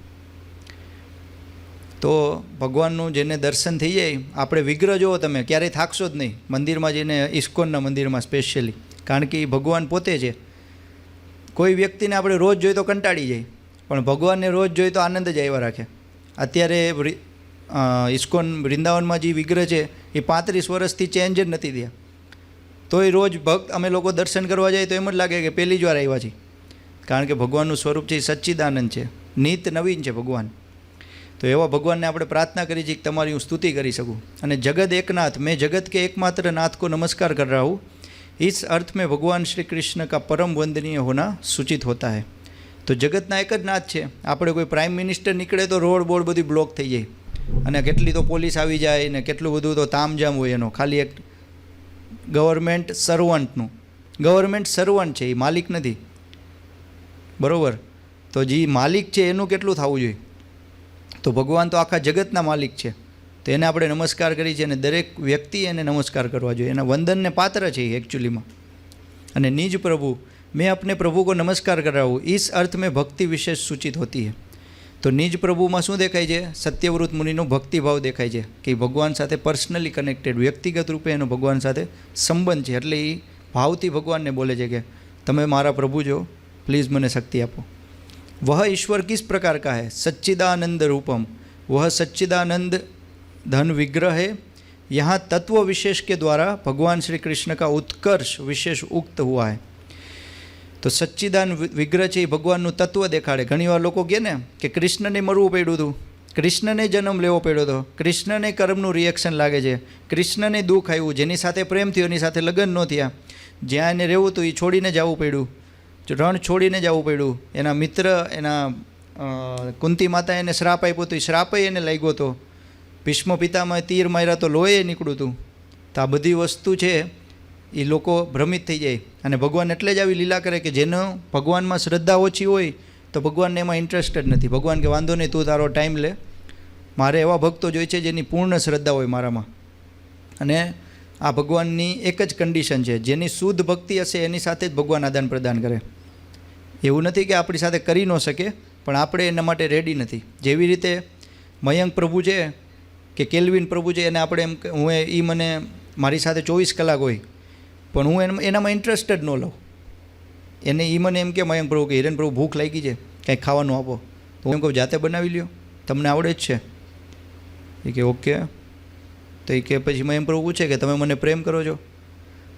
તો ભગવાનનું જેને દર્શન થઈ જાય, આપણે વિગ્રહ જુઓ તમે, ક્યારેય થાકશો જ નહીં મંદિરમાં જઈને, ઇસ્કોનના મંદિરમાં સ્પેશિયલી, કારણ કે એ ભગવાન પોતે છે. કોઈ વ્યક્તિને આપણે રોજ જોઈએ તો કંટાળી જાય, પણ ભગવાનને રોજ જોઈએ તો આનંદ જ આવ્યા રાખે. અત્યારે ઇસ્કોન વૃંદાવનમાં જે વિગ્રહ છે એ 35 વર્ષથી ચેન્જ જ નથી થયા, તો એ રોજ ભક્ત અમે લોકો દર્શન કરવા જાય તો એમ જ લાગે કે પહેલી જ વાર આવ્યા છીએ, કારણ કે ભગવાનનું સ્વરૂપ છે એ સચ્ચિદાનંદ છે, નિત નવીન છે ભગવાન. તો એવા ભગવાનને આપણે પ્રાર્થના કરી છે કે તમારી હું સ્તુતિ કરી શકું. અને જગત એકનાથ, મેં જગત કે એકમાત્ર नाथ को नमस्कार कर रहा हूँ, इस अर्थ में भगवान श्री कृष्ण का परम वंदनीय होना सूचित होता है. તો જગતના એક જ નાથ છે. આપણે કોઈ પ્રાઇમ મિનિસ્ટર નીકળે તો રોડ બોર્ડ બધી બ્લોક થઈ જાય, અને કેટલી તો પોલીસ આવી જાય ને કેટલું બધું તો તામજામ હોય એનો. ખાલી એક ગવર્મેન્ટ સર્વન્ટનું, ગવર્મેન્ટ સર્વન્ટ છે, એ માલિક નથી, બરાબર? તો જે માલિક છે એનું કેટલું થવું જોઈએ? તો ભગવાન તો આખા જગતના માલિક છે, તો એને આપણે નમસ્કાર કરી છે, અને દરેક વ્યક્તિ એને નમસ્કાર કરવા જોઈએ, એના વંદનને પાત્ર છે એકચ્યુઅલીમાં. અને નિજ પ્રભુ, मैं अपने प्रभु को नमस्कार कर रहा हूँ, इस अर्थ में भक्ति विशेष सूचित होती है. तो निज प्रभुમાં શું દેખાય છે? સત્યવ્રત મુનિનો ભક્તિભાવ દેખાય છે કે ભગવાન સાથે પર્સનલી કનેક્ટેડ, વ્યક્તિગત રૂપે એનો ભગવાન સાથે સંબંધ છે. એટલે એ ભાવથી ભગવાનને બોલે છે કે તમે મારા પ્રભુ છો, પ્લીઝ મને શક્તિ આપો. वह ईश्वर किस प्रकार का है? सच्चिदानंद रूपम, वह सच्चिदानंद धन विग्रह है. यहाँ तत्व विशेष के द्वारा भगवान श्री कृष्ण का उत्कर्ष विशेष उक्त हुआ है. તો સચ્ચિદાન વિગ્રહ છે એ ભગવાનનું તત્વ દેખાડે. ઘણીવાર લોકો કહે ને કે કૃષ્ણને મરવું પડ્યું હતું, કૃષ્ણને જન્મ લેવો પડ્યો હતો, કૃષ્ણને કર્મનું રિએક્શન લાગે છે, કૃષ્ણને દુઃખ આવ્યું, જેની સાથે પ્રેમ થયો એની સાથે લગ્ન ન થયા, જ્યાં એને રહેવું હતું એ છોડીને જવું પડ્યું, રણ છોડીને જવું પડ્યું, એના મિત્ર એના કુંતી માતા એને શ્રાપ આપ્યો હતો, એ શ્રાપય એને લાગ્યો હતો, ભીષ્મ પિતામાં તીર માર્યા તો લોહી નીકળ્યું હતું. તો આ બધી વસ્તુ છે એ લોકો ભ્રમિત થઈ જાય. અને ભગવાન એટલે જ આવી લીલા કરે કે જેનો ભગવાનમાં શ્રદ્ધા ઓછી હોય તો ભગવાનને એમાં ઇન્ટરેસ્ટેડ નથી. ભગવાન કે વાંધો નહીં, તું તારો ટાઈમ લે, મારે એવા ભક્તો જોઈએ છે જેની પૂર્ણ શ્રદ્ધા હોય મારામાં. અને આ ભગવાનની એક જ કન્ડિશન છે, જેની શુદ્ધ ભક્તિ હશે એની સાથે જ ભગવાન આદાન પ્રદાન કરે. એવું નથી કે આપણી સાથે કરી ન શકે, પણ આપણે એના માટે રેડી નથી. જેવી રીતે મયંક પ્રભુ છે કે કેલ્વિન પ્રભુ છે, એને આપણે એમ હું એ મને મારી સાથે 24 કલાક હોય, પણ હું એનામાં ઇન્ટરેસ્ટેડ ન લઉં. એને એ મને એમ કે મયંક પ્રભુ કે હિરેન પ્રભુ ભૂખ લાગી છે, કંઈક ખાવાનું આપો, તો હું એમ કહું જાતે બનાવી લ્યો, તમને આવડે જ છે. એ કે ઓકે. તો એ કે પછી મયંક પ્રભુ પૂછે કે તમે મને પ્રેમ કરો છો?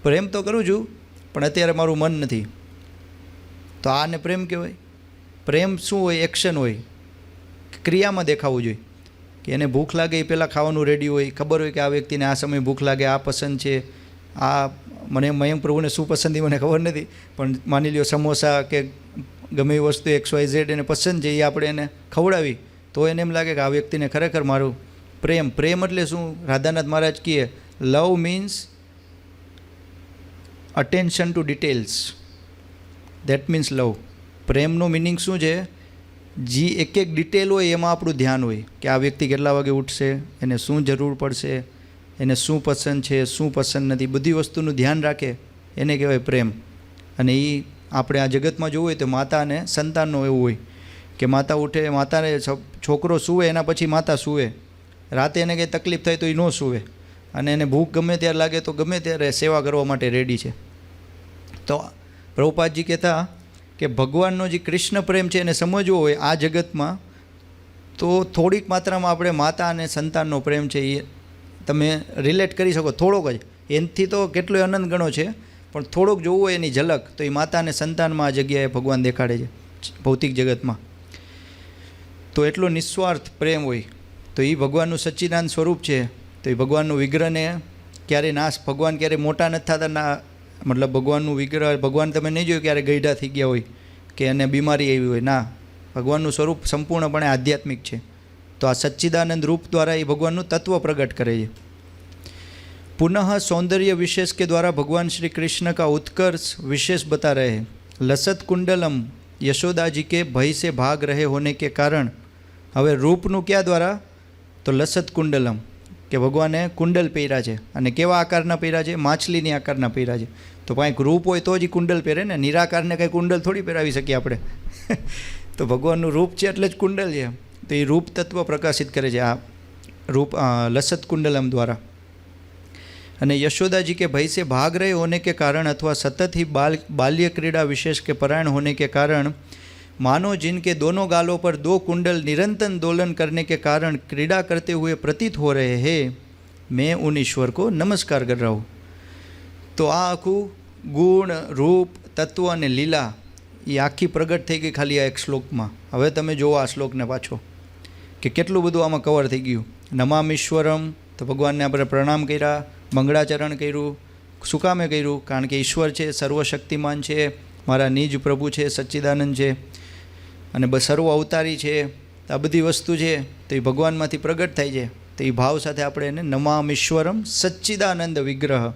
પ્રેમ તો કરું છું, પણ અત્યારે મારું મન નથી. તો આને પ્રેમ કહેવાય? પ્રેમ શું હોય? એક્શન હોય, ક્રિયામાં દેખાવું જોઈએ. કે એને ભૂખ લાગે એ પહેલાં ખાવાનું રેડી હોય, ખબર હોય કે આ વ્યક્તિને આ સમયે ભૂખ લાગે, આ પસંદ છે, આ મને મયંક પ્રભુને શું પસંદ મને ખબર નથી, પણ માની લ્યો સમોસા કે ગમે એ વસ્તુ XYZ એને પસંદ છે, એ આપણે એને ખવડાવી તો એને એમ લાગે કે આ વ્યક્તિને ખરેખર મારું પ્રેમ. પ્રેમ એટલે શું? રાધાનાથ મહારાજ કહે love means attention to details, that means love. પ્રેમનું મિનિંગ શું છે? જે એક એક ડિટેલ હોય એમાં આપણું ધ્યાન હોય કે આ વ્યક્તિ કેટલા વાગે ઉઠશે, એને શું જરૂર પડશે, એને શું પસંદ છે, શું પસંદ નથી, બધી વસ્તુનું ધ્યાન રાખે, એને કહેવાય પ્રેમ. અને એ આપણે આ જગતમાં જોવું હોય તો માતા અને સંતાનનો એવું હોય કે માતા ઉઠે, માતાને છોકરો સૂવે એના પછી માતા સૂવે, રાતે એને કંઈ તકલીફ થાય તો એ ન સૂવે, અને એને ભૂખ ગમે ત્યારે લાગે તો ગમે ત્યારે સેવા કરવા માટે રેડી છે. તો પ્રભુપાદજી કહેતા કે ભગવાનનો જે કૃષ્ણ પ્રેમ છે એને સમજવો હોય આ જગતમાં, તો થોડીક માત્રામાં આપણે માતા અને સંતાનનો પ્રેમ છે એ તમે રિલેટ કરી શકો, થોડોક જ. એનાથી તો કેટલોય અનંત ગણો છે, પણ થોડોક જોવું હોય એની ઝલક તો એ માતા અને સંતાનમાં આ જગ્યાએ ભગવાન દેખાડે છે ભૌતિક જગતમાં. તો એટલો નિસ્વાર્થ પ્રેમ હોય, તો એ ભગવાનનું સચ્ચિદાનંદ સ્વરૂપ છે. તો એ ભગવાનનું વિગ્રહને ક્યારે નાશ, ભગવાન ક્યારે મોટા નથી થતા, ના મતલબ ભગવાનનું વિગ્રહ, ભગવાન તમે નહીં જોયું ક્યારે ગઈઢા થઈ ગયા હોય કે એને બીમારી આવી હોય, ના, ભગવાનનું સ્વરૂપ સંપૂર્ણપણે આધ્યાત્મિક છે. તો આ સચ્ચિદાનંદ રૂપ દ્વારા એ ભગવાનનું તત્વ પ્રગટ કરે છે. पुनः सौंदर्य विशेष के द्वारा भगवान श्री कृष्ण का उत्कर्ष विशेष बता रहे हैं. लसत कुंडलम यशोदा जी के भय से भाग रहे होने के कारण, હવે રૂપનું ક્યાં દ્વારા? તો લસત કુંડલમ, કે ભગવાને કુંડલ પહેર્યા છે, અને કેવા આકારના પહેર્યા છે? માછલીની આકારના પહેર્યા છે. તો કાંઈક રૂપ હોય તો જ કુંડલ પહેરે ને, નિરાકારને કંઈ કુંડલ થોડી પહેરાવી શકીએ આપણે. તો ભગવાનનું રૂપ છે એટલે જ કુંડલ છે. તો એ રૂપ તત્વ પ્રકાશિત કરે છે આ रूप लसत कुंडलम द्वारा. અને यशोदा जी के भय से भाग रहे होने के कारण अथवा सतत ही बाल्य क्रीड़ा विशेष के परायण होने के कारण मानो जिनके दोनों गालों पर 2 कुंडल निरंतर दोलन करने के कारण क्रीड़ा करते हुए प्रतीत हो रहे हैं, मैं उन ईश्वर को नमस्कार कर रहा हूँ. तो आ आखू गुण रूप तत्व અને લીલા એ આખી પ્રગટ થઈ ગઈ ખાલી આ એક શ્લોકમાં. હવે તમે જુઓ આ શ્લોકને પાછો કે કેટલું બધું આમાં કવર થઈ ગયું. નમામીશ્વરમ, તો ભગવાનને આપણે પ્રણામ કર્યા, મંગળાચરણ કર્યું. શું કામે કર્યું? કારણ કે ઈશ્વર છે, સર્વશક્તિમાન છે, મારા નિજ પ્રભુ છે, સચ્ચિદાનંદ છે, અને સર્વ અવતારી છે. આ બધી વસ્તુ છે તો એ ભગવાનમાંથી પ્રગટ થાય છે. તો એ ભાવ સાથે આપણે એને નમામીશ્વરમ સચ્ચિદાનંદ વિગ્રહ,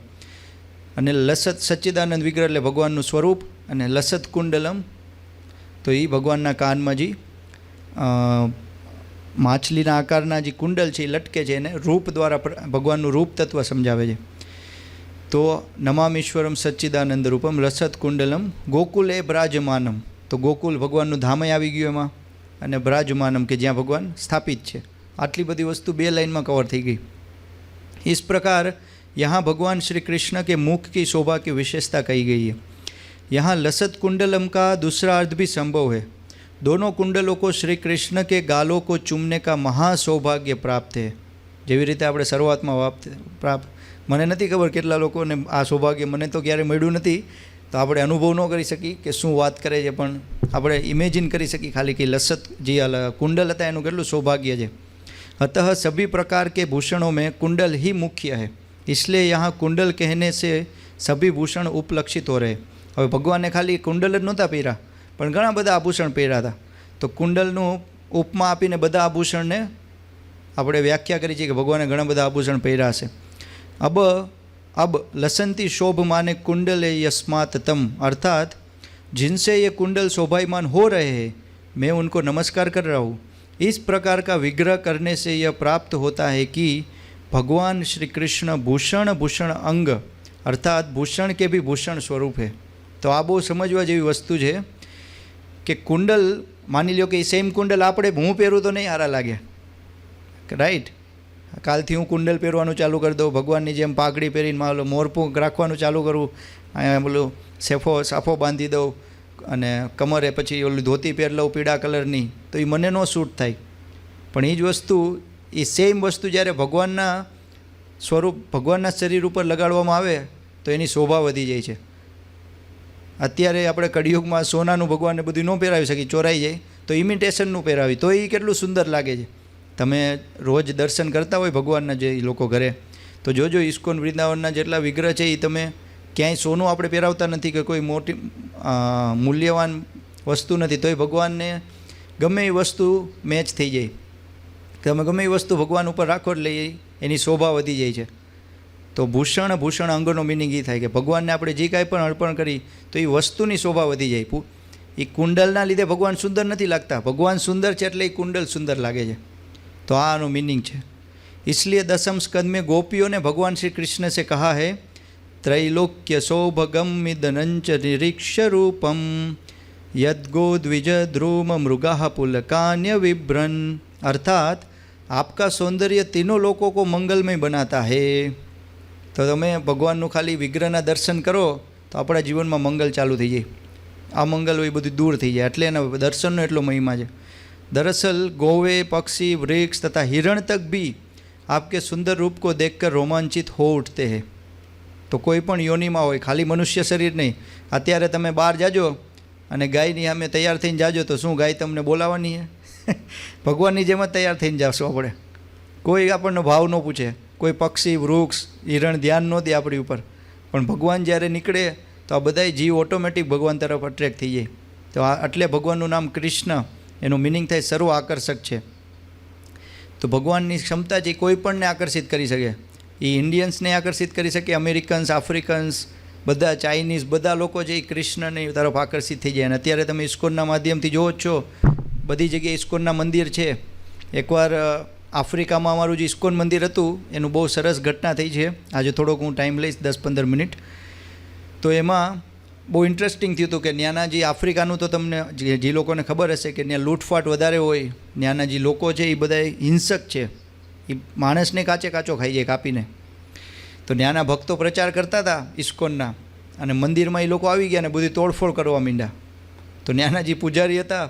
અને લસત સચ્ચિદાનંદ વિગ્રહ એટલે ભગવાનનું સ્વરૂપ, અને લસત કુંડલમ તો એ ભગવાનના કાનમાં જે માછલીના આકારના જે કુંડલ છે એ લટકે છે, એને રૂપ દ્વારા ભગવાનનું રૂપ તત્વ સમજાવે છે. તો નમામીશ્વરમ સચ્ચિદાનંદ રૂપમ લસત કુંડલમ ગોકુલે બ્રાજમાનમ, તો ગોકુલ ભગવાનનું ધામય આવી ગયું એમાં, અને બ્રાજમાનમ કે જ્યાં ભગવાન સ્થાપિત છે. આટલી બધી વસ્તુ 2 લાઇનમાં કવર થઈ ગઈ. इस प्रकार यहाँ भगवान श्री कृष्ण के मुख की शोभा की विशेषता कही गई है. यहाँ लसत कुंडलम का दूसरा अर्थ भी संभव है. दोनों कुंडलों को श्री कृष्ण के गालों को चूमने का महासौभाग्य प्राप्त है. જેવી રીતે આપણે શરૂઆતમાં પ્રાપ્ત, મને નથી ખબર કેટલા લોકોને આ સૌભાગ્ય, મને તો ક્યારે મળ્યું નથી, તો આપણે અનુભવ ન કરી શકી કે શું વાત કરે છે, પણ આપણે ઇમેજિન કરી શકી ખાલી કે લસત જે કુંડલ હતા એનું કેટલું સૌભાગ્ય છે. अतः सभी प्रकार के भूषणों में कुंडल ही मुख्य है, इसलिए यहाँ कुंडल कहने से सभी भूषण उपलक्षित हो रहे. હવે ભગવાને ખાલી કુંડલ જ નહોતા પહેર્યા, પણ ઘણા બધા આભૂષણ પહેર્યા હતા. તો કુંડલનું ઉપમા આપીને બધા આભૂષણને આપણે વ્યાખ્યા કરી છે કે ભગવાને ઘણા બધા આભૂષણ પહેર્યા છે. अब लसंती शोभ माने कुंडल यस्मात् तम, अर्थात जिनसे ये कुंडल शोभायमान हो रहे हैं मैं उनको नमस्कार कर रहा हूँ. इस प्रकार का विग्रह करने से यह प्राप्त होता है कि भगवान श्री कृष्ण भूषण भूषण अंग अर्थात भूषण के भी भूषण स्वरूप है. तो આ બહુ સમજવા જેવી વસ્તુ છે કે કુંડલ, માની લો કે એ સેમ કુંડલ આપણે હું પહેરું તો નહીં સારા લાગે, રાઈટ? કાલથી હું કુંડલ પહેરવાનું ચાલુ કરી દઉં, ભગવાનની જેમ પાઘડી પહેરીને માલો મોરપૂંખ રાખવાનું ચાલુ કરું, અહીંયા બોલું સાફો બાંધી દઉં, અને કમરે પછી ઓલું ધોતી પહેર લઉં પીળા કલરની, તો એ મને ન સૂટ થાય. પણ એ જ વસ્તુ, એ સેમ વસ્તુ જ્યારે ભગવાનના સ્વરૂપ, ભગવાનના શરીર ઉપર લગાડવામાં આવે તો એની શોભા વધી જાય છે. અત્યારે આપણે કળિયુગમાં સોનાનું ભગવાનને બધું ન પહેરાવી શકીએ, ચોરાઈ જાય, તો ઇમિટેશનનું પહેરાવી તો એ કેટલું સુંદર લાગે છે. તમે રોજ દર્શન કરતા હોય ભગવાનના જે લોકો ઘરે, તો જોજો ઇસ્કોન વૃંદાવનના જેટલા વિગ્રહ છે એ તમે ક્યાંય સોનું આપણે પહેરાવતા નથી કે કોઈ મોટી મૂલ્યવાન વસ્તુ નથી, તોય ભગવાનને ગમે એ વસ્તુ મેચ થઈ જાય. તમે ગમે એ વસ્તુ ભગવાન ઉપર રાખો એટલે એની શોભા વધી જાય છે. તો ભૂષણ ભૂષણ અંગનો મિનિંગ એ થાય કે ભગવાનને આપણે જે કાંઈ પણ અર્પણ કરી તો એ વસ્તુની શોભા વધી જાય. એ કુંડલના લીધે ભગવાન સુંદર નથી લાગતા, ભગવાન સુંદર છે એટલે એ કુંડલ સુંદર લાગે છે. तो आनो मीनिंग है. इसलिए 10वें स्कंद में गोपियों ने भगवान श्री कृष्ण से कहा है, त्रैलोक्य सौभगम मिदनंच निरीक्ष रूपम यद्गो द्विज ध्रुम मृगा पुलकान्य विभ्रन, अर्थात आपका सौंदर्य तीनों लोगों को मंगलमय बनाता है. तो તમે ભગવાનનું ખાલી વિગ્રહના દર્શન કરો તો આપણા જીવનમાં મંગલ ચાલુ થઈ જાય, આ મંગલ હોય બધું દૂર થઈ જાય, એટલે એના દર્શનનો એટલો મહિમા છે. दरअसल गौवे पक्षी वृक्ष तथा हिरण तक भी आपके सुंदर रूप को देखकर रोमांचित हो उठते हैं. तो कोई पण योनिમાં હોય, ખાલી મનુષ્ય શરીર નહીં. અત્યારે તમે બહાર જાજો અને ગાયની સામે તૈયાર થઈને જાજો તો શું ગાય તમને બોલાવવાની છે? ભગવાનની જેમ જ તૈયાર થઈને જાશું આપણે. કોઈ આપણને ભાવ ન પૂછે, કોઈ પક્ષી વૃક્ષ હિરણ ધ્યાન ન દે આપણી ઉપર. પણ ભગવાન જ્યારે નીકળે તો આ બધાય જીવ ઓટોમેટિક ભગવાન તરફ અટ્રેક્ટ થઈ જાય. તો એટલે ભગવાનનું નામ કૃષ્ણ, એનું મિનિંગ થાય સર્વ આકર્ષક છે. તો ભગવાનની ક્ષમતા છે કોઈ પણને આકર્ષિત કરી શકે. એ ઇન્ડિયન્સને આકર્ષિત કરી શકે, અમેરિકન્સ, આફ્રિકન્સ, બધા ચાઇનીઝ, બધા લોકો છે એ કૃષ્ણની તરફ આકર્ષિત થઈ જાય. અને અત્યારે તમે ઇસ્કોનના માધ્યમથી જોવો જ છો, બધી જગ્યાએ ઇસ્કોનના મંદિર છે. એકવાર આફ્રિકામાં અમારું જે ઇસ્કોન મંદિર હતું એનું બહુ સરસ ઘટના થઈ છે. આજે થોડોક હું ટાઈમ લઈશ, 10-15 મિનિટ. તો એમાં બહુ ઇન્ટરેસ્ટિંગ થયું હતું કે ત્યાંના જે આફ્રિકાનું તો તમને જે લોકોને ખબર હશે કે ત્યાં લૂંટફાટ વધારે હોય, ત્યાંના જે લોકો છે એ બધા હિંસક છે, એ માણસને કાચે કાચો ખાઈ જાય કાપીને. તો ત્યાંના ભક્તો પ્રચાર કરતા હતા ઇસ્કોનના, અને મંદિરમાં એ લોકો આવી ગયા અને બધી તોડફોડ કરવા માંડ્યા. તો ત્યાંના જે પૂજારી હતા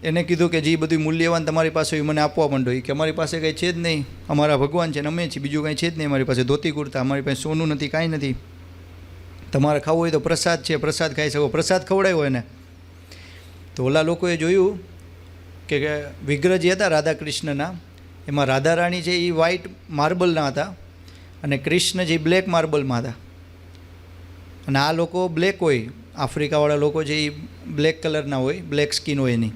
એને કીધું કે જે બધું મૂલ્યવાન તમારી પાસે એ મને આપવા માંડો. એ કે અમારી પાસે કંઈ છે જ નહીં, અમારા ભગવાન છે ને અમે છીએ, બીજું કંઈ છે જ નહીં અમારી પાસે. ધોતી કુર્તા, અમારી પાસે સોનું નથી, કાંઈ નથી. તમારે ખાવું હોય તો પ્રસાદ છે, પ્રસાદ ખાઈ શકો. પ્રસાદ ખવડાવ્યો એને. તો ઓલા લોકોએ જોયું કે વિગ્રહ જે હતા રાધા કૃષ્ણના, એમાં રાધા રાણી છે એ વ્હાઇટ માર્બલના હતા અને કૃષ્ણ જે બ્લેક માર્બલમાં હતા. અને આ લોકો બ્લેક હોય, આફ્રિકાવાળા લોકો છે એ બ્લેક કલરના હોય, બ્લેક સ્કિન હોય એની.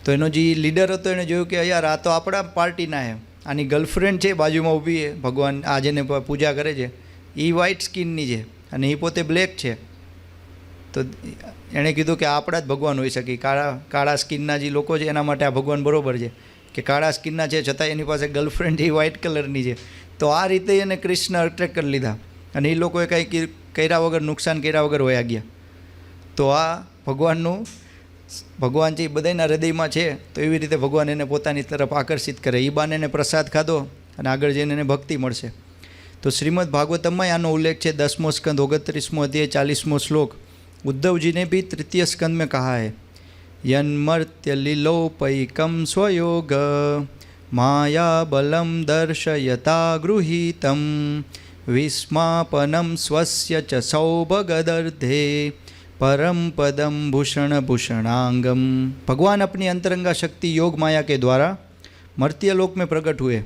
તો એનો જે લીડર હતો એને જોયું કે યાર આ તો આપણા પાર્ટીના છે, આની ગર્લફ્રેન્ડ છે બાજુમાં ઊભી છે, ભગવાન આ જેને પૂજા કરે છે એ વ્હાઇટ સ્કિનની છે અને એ પોતે બ્લેક છે. તો એણે કીધું કે આપણા જ ભગવાન હોઈ શકે. કાળા સ્કિનના જે લોકો છે એના માટે આ ભગવાન બરાબર છે કે કાળા સ્કિનના છે છતાં એની પાસે ગર્લફ્રેન્ડ એ વ્હાઇટ કલરની છે. તો આ રીતે એને કૃષ્ણ અટ્રેક્ટ કરી લીધા અને એ લોકોએ કંઈ કર્યા વગર, નુકસાન કર્યા વગર વયા ગયા. તો આ ભગવાન છે એ બધાના હૃદયમાં છે. તો એવી રીતે ભગવાન એને પોતાની તરફ આકર્ષિત કરે. એ બાને એને પ્રસાદ ખાધો અને આગળ જઈને એને ભક્તિ મળશે. તો શ્રીમદ ભાગવતમમાં આનો ઉલ્લેખ છે. 10મો સ્કંદ 29મો અધ્યાય 40મો શ્લોક. उद्धव ने भी तृतीय स्कंद में कहा है, यन्मर्त्य लीलोपैकम स्वयोग माया बलम दर्शयता गृहीतम विस्मापनम स्वस्य च सौभगदर्धे परम पदम भूषण भूषणांगम. भगवान अपनी अंतरंगा शक्ति योग माया के द्वारा मर्त्य लोक में प्रकट हुए.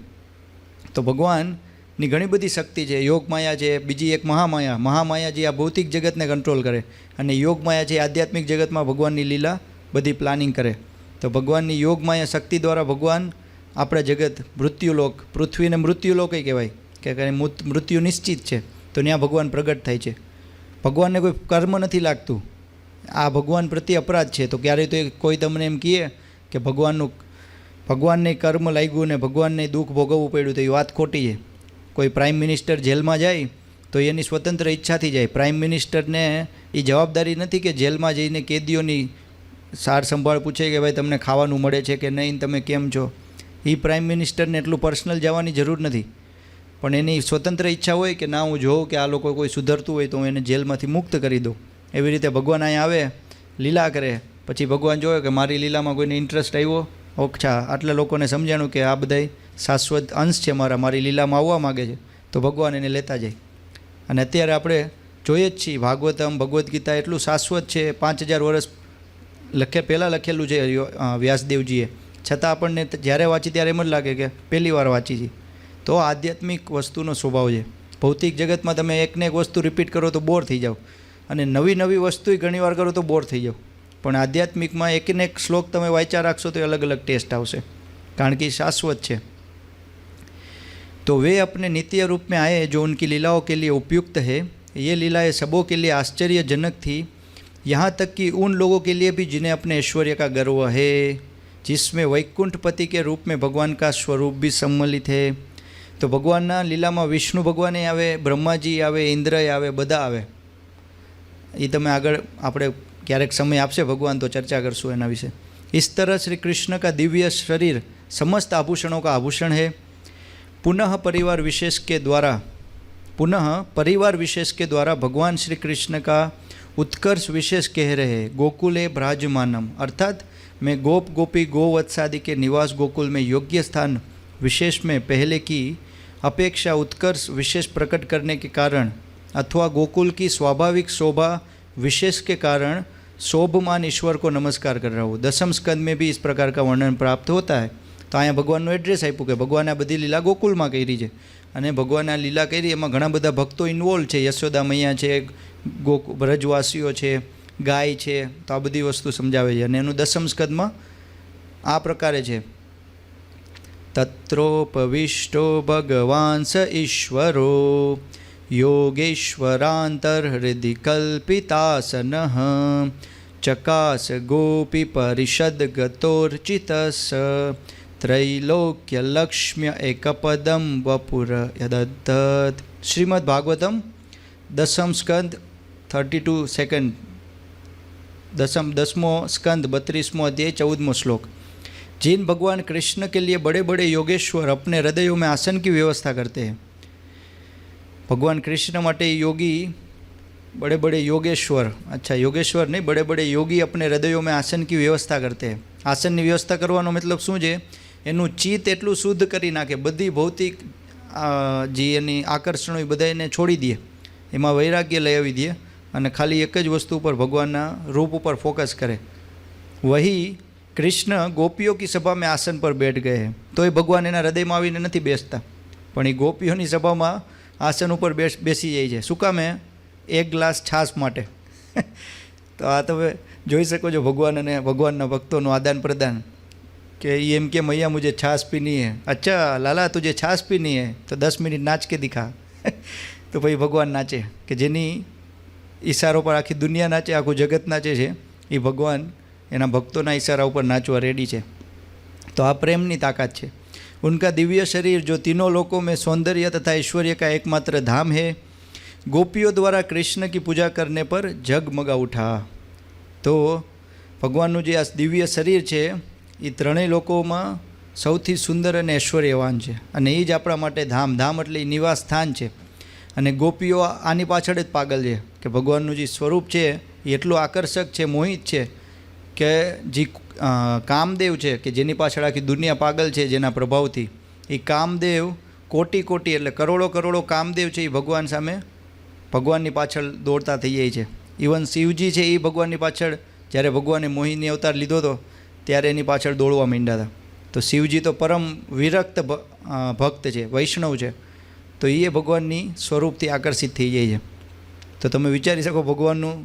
तो भगवान ની ઘણી બધી શક્તિ છે. યોગ માયા છે, બીજી એક મહામાયા. મહામાયા જે આ ભૌતિક જગતને કંટ્રોલ કરે, અને યોગ માયા છે આધ્યાત્મિક જગતમાં ભગવાનની લીલા બધી પ્લાનિંગ કરે. તો ભગવાનની યોગ માયા શક્તિ દ્વારા ભગવાન આપણા જગત મૃત્યુલોક, પૃથ્વીને મૃત્યુલોક કહેવાય કે મૃત્યુ નિશ્ચિત છે, તો ત્યાં ભગવાન પ્રગટ થાય છે. ભગવાનને કોઈ કર્મ નથી લાગતું. આ ભગવાન પ્રત્યે અપરાધ છે. તો ક્યારેય તો કોઈ તમને એમ કહે કે ભગવાનને કર્મ લાગ્યું ને ભગવાનને દુઃખ ભોગવવું પડ્યું, તો એ વાત ખોટી છે. કોઈ પ્રાઇમ મિનિસ્ટર જેલમાં જાય તો એની સ્વતંત્ર ઈચ્છાથી જાય. પ્રાઇમ મિનિસ્ટરને એ જવાબદારી નથી કે જેલમાં જઈને કેદીઓની સાર સંભાળ પૂછે કે ભાઈ તમને ખાવાનું મળે છે કે નહીં, તમે કેમ છો. એ પ્રાઇમ મિનિસ્ટરને એટલું પર્સનલ જવાની જરૂર નથી, પણ એની સ્વતંત્ર ઈચ્છા હોય કે ના હું જોઉં કે આ લોકો કોઈ સુધરતું હોય તો હું એને જેલમાંથી મુક્ત કરી દઉં. એવી રીતે ભગવાન અહીંયા આવે, લીલા કરે, પછી ભગવાન જોવે કે મારી લીલામાં કોઈને ઇન્ટરેસ્ટ આવ્યો, ઓછા આટલા લોકોને સમજાણું કે આ બધાય શાશ્વત અંશ છે મારી લીલામાં આવવા માગે છે, તો ભગવાન એને લેતા જાય. અને અત્યારે આપણે જોઈએ જ છીએ ભાગવતમ, ભગવદ્ ગીતા એટલું શાશ્વત છે. 5000 વર્ષ પહેલાં લખેલું છે વ્યાસદેવજીએ, છતાં આપણને જ્યારે વાંચી ત્યારે એમ જ લાગે કે પહેલી વાર વાંચી છે. તો આધ્યાત્મિક વસ્તુનો સ્વભાવ છે. ભૌતિક જગતમાં તમે એકને એક વસ્તુ રિપીટ કરો તો બોર થઈ જાઓ, અને નવી વસ્તુ ઘણી વાર કરો તો બોર થઈ જાઓ. પણ આધ્યાત્મિકમાં એકને એક શ્લોક તમે વાંચ્યા રાખશો તો અલગ અલગ ટેસ્ટ આવશે, કારણ કે શાશ્વત છે. तो वे अपने नित्य रूप में आए जो उनकी लीलाओं के लिए उपयुक्त है. ये लीलाएं सबों के लिए आश्चर्यजनक थी, यहाँ तक कि उन लोगों के लिए भी जिन्हें अपने ऐश्वर्य का गर्व है, जिसमें वैकुंठपति के रूप में भगवान का स्वरूप भी सम्मिलित है. तो भगवानना લીલામાં વિષ્ણુ ભગવાને આવે, બ્રહ્માજી આવે, ઇન્દ્રએ આવે, બધા આવે. એ તમે આગળ આપણે ક્યારેક સમય આપશે ભગવાન તો ચર્ચા કરશું એના વિશે. इस तरह श्री कृष्ण का दिव्य शरीर समस्त आभूषणों का आभूषण है. पुनः परिवार विशेष के द्वारा भगवान श्री कृष्ण का उत्कर्ष विशेष कह रहे हैं. गोकुले भ्राजमानम, अर्थात मैं गोप गोपी गोवत्सादि के निवास गोकुल में योग्य स्थान विशेष में पहले की अपेक्षा उत्कर्ष विशेष प्रकट करने के कारण अथवा गोकुल की स्वाभाविक शोभा विशेष के कारण शोभमान ईश्वर को नमस्कार कर रहा हूँ. 10म स्कंद में भी इस प्रकार का वर्णन प्राप्त होता है. તો અહીંયા ભગવાનનું એડ્રેસ આપ્યું કે ભગવાને આ બધી લીલા ગોકુલમાં કરી છે, અને ભગવાને આ લીલા કરી એમાં ઘણા બધા ભક્તો ઇન્વોલ્વ છે. યશોદા મૈયા છે, બ્રજવાસીઓ છે, ગાય છે. તો આ બધી વસ્તુ સમજાવે છે. અને એનું 10મ સ્કંદમાં આ પ્રકારે છે, તત્રોપવિષ્ટો ભગવાન સ ઈશ્વરો યોગેશ્વરાંતર્હૃદિ કલ્પિતાસન ચકાસ ગોપી પરિષદ ગતોર્ચિતસ ત્રૈલોક્યલક્ષ્મ્ય એકપદમ વપુર યદદ્ધત. શ્રીમદ ભાગવતમ 10મ સ્કંદ 32 સેકન્ડ, 10મો स्कंद 32वां अध्याय 14वां श्लोक. जिन भगवान कृष्ण के लिए बड़े बड़े योगेश्वर अपने हृदयों में आसन की व्यवस्था करते हैं. भगवान कृष्ण माटे योगी बड़े बड़े योगेश्वर, अच्छा योगेश्वर नहीं, बड़े बड़े योगी अपने हृदयों में आसन की व्यवस्था करते हैं. आसन की व्यवस्था करવાનો मतलब શું છે? એનું ચિત્ત એટલું શુદ્ધ કરી નાખે, બધી ભૌતિક જે એની આકર્ષણો એ બધાને છોડી દે, એમાં વૈરાગ્ય લઈ આવી દે અને ખાલી એક જ વસ્તુ ઉપર ભગવાનના રૂપ ઉપર ફોકસ કરે. વહી કૃષ્ણ ગોપીઓ की સભા में આસન પર બેઠ ગए. તો એ ભગવાન એના હૃદયમાં આવીને નથી બેસતા, પણ એ ગોપીઓની સભામાં આસન ઉપર બેસી જાય છે. શું કામે? એક ગ્લાસ છાશ માટે. તો આ તમે જોઈ શકો છો ભગવાન અને ભગવાનના ભક્તોનું આદાન પ્રદાન, કે એ એમ કે મૈયા મુझे છાશ પીની હે. અચ્છા લાલા તુझे છાશ પીની હે તો 10 મિનિટ નાચ કે દિખા. તો ભાઈ ભગવાન નાચે, કે જેની ઈશારો પર આખી દુનિયા નાચે, આખું જગત નાચે છે, એ ભગવાન એના ભક્તોના ઈશારા ઉપર નાચવા રેડી છે. તો આ પ્રેમની તાકાત છે. उनका दिव्य शरीर जो तीनों लोकों में सौंदर्य तथा ऐश्वर्य का एकमात्र धाम है, गोपियों द्वारा कृष्ण की पूजा करने पर जगमगा उठा. तो ભગવાનનું જે આ દિવ્ય શરીર છે એ ત્રણેય લોકોમાં સૌથી સુંદર અને ઐશ્વર્યવાન છે, અને એ જ આપણા માટે ધામ. ધામ એટલે નિવાસ સ્થાન છે. અને ગોપીઓ આની પાછળ જ પાગલ છે, કે ભગવાનનું જે સ્વરૂપ છે એ એટલું આકર્ષક છે, મોહિત છે, કે જે કામદેવ છે, કે જેની પાછળ આખી દુનિયા પાગલ છે જેના પ્રભાવથી, એ કામદેવ કોટી કોટી એટલે કરોડો કરોડો કામદેવ છે એ ભગવાન સામે, ભગવાનની પાછળ દોડતા થઈ જાય છે. ઇવન શિવજી છે એ ભગવાનની પાછળ, જ્યારે ભગવાને મોહિની અવતાર લીધો હતો ત્યારે એની પાછળ દોડવા માંડ્યા હતા. તો શિવજી તો પરમ વિરક્ત ભક્ત છે, વૈષ્ણવ છે, તો એ ભગવાનની સ્વરૂપથી આકર્ષિત થઈ જાય છે. તો તમે વિચારી શકો ભગવાનનું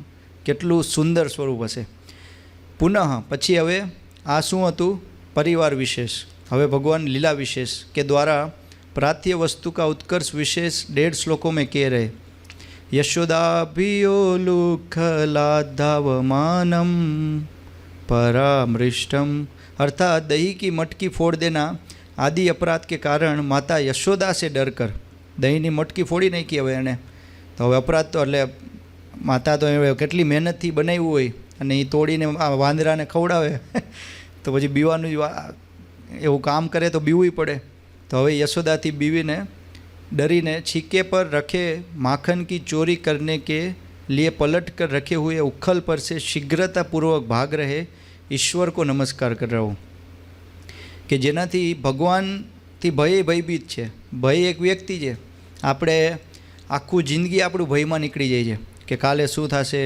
કેટલું સુંદર સ્વરૂપ હશે. પુનઃ પછી હવે આ શું હતું? પરિવાર વિશેષ. હવે ભગવાન લીલા વિશેષ के द्वारा प्रार्थ्य वस्तु का उत्कर्ष विशेष 1.5 श्लोकों में कह रहे. यशोदाभियोलुखलाधावमानम परामृष्टम, अर्थात दही की मटकी फोड़ देना आदि अपराध के कारण माता यशोदा से डर कर દહીંની મટકી ફોડી નાખી હવે એને. તો હવે અપરાધ તો એટલે માતા તો કેટલી મહેનતથી બનાવ્યું હોય અને એ તોડીને આ વાંદરાને ખવડાવે તો પછી બીવાનું એવું કામ કરે તો બીવું પડે. તો હવે યશોદાથી બીવીને डरीने छीके पर रखे माखन की चोरी करने के लिए पलट कर रखे हुए उखल पर से शीघ्रतापूर्वक भाग रहे ईश्वर को नमस्कार कर रहा हूँ. कि जेनाथी भगवान थी भय भयभीत है. भय एक व्यक्ति है, આપણે આખું જિંદગી આપણું ભયમાં નીકળી જાય છે કે કાલે શું થશે,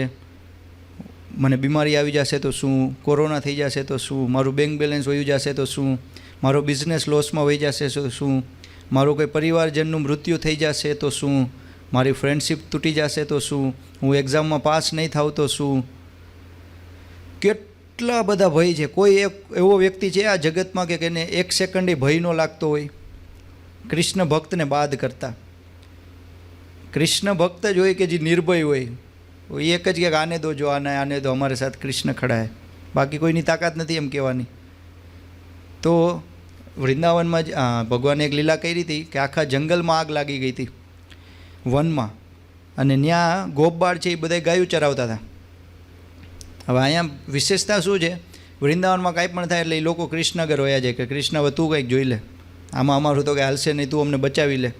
મને બીમારી આવી જશે તો શું, કોરોના થઈ જશે તો શું, મારું બેંક બેલેન્સ વયું જશે તો શું, મારો બિઝનેસ લોસમાં વહી જશે તો શું, મારો કોઈ પરિવારજનનું મૃત્યુ થઈ જશે તો શું, મારી ફ્રેન્ડશિપ તૂટી જશે તો શું, હું એક્ઝામમાં પાસ નહીં થાઉં તો શું. કેટલા બધા ભય છે. કોઈ એક એવો વ્યક્તિ છે આ જગતમાં કે એને એક સેકન્ડે ભય ન લાગતો હોય કૃષ્ણ ભક્તને બાદ કરતા. કૃષ્ણ ભક્ત જ હોય કે જે નિર્ભય હોય, એક જ કે આને દો, જો આને દો, અમારે સાથ કૃષ્ણ ખડા હે, બાકી કોઈની તાકાત નથી એમ કહેવાની. તો વૃંદાવનમાં જ ભગવાને એક લીલા કરી હતી કે આખા જંગલમાં આગ લાગી ગઈ હતી વનમાં, અને ત્યાં ગોપબાળ છે એ બધા ગાયું ચરાવતા હતા. હવે અહીંયા વિશેષતા શું છે? વૃંદાવનમાં કાંઈ પણ થાય એટલે એ લોકો કૃષ્ણ આગળ વયા જાય કે કૃષ્ણ હવે તું કંઈક જોઈ લે, આમાં અમારું તો કંઈ હાલશે નહીં, તું અમને બચાવી લે.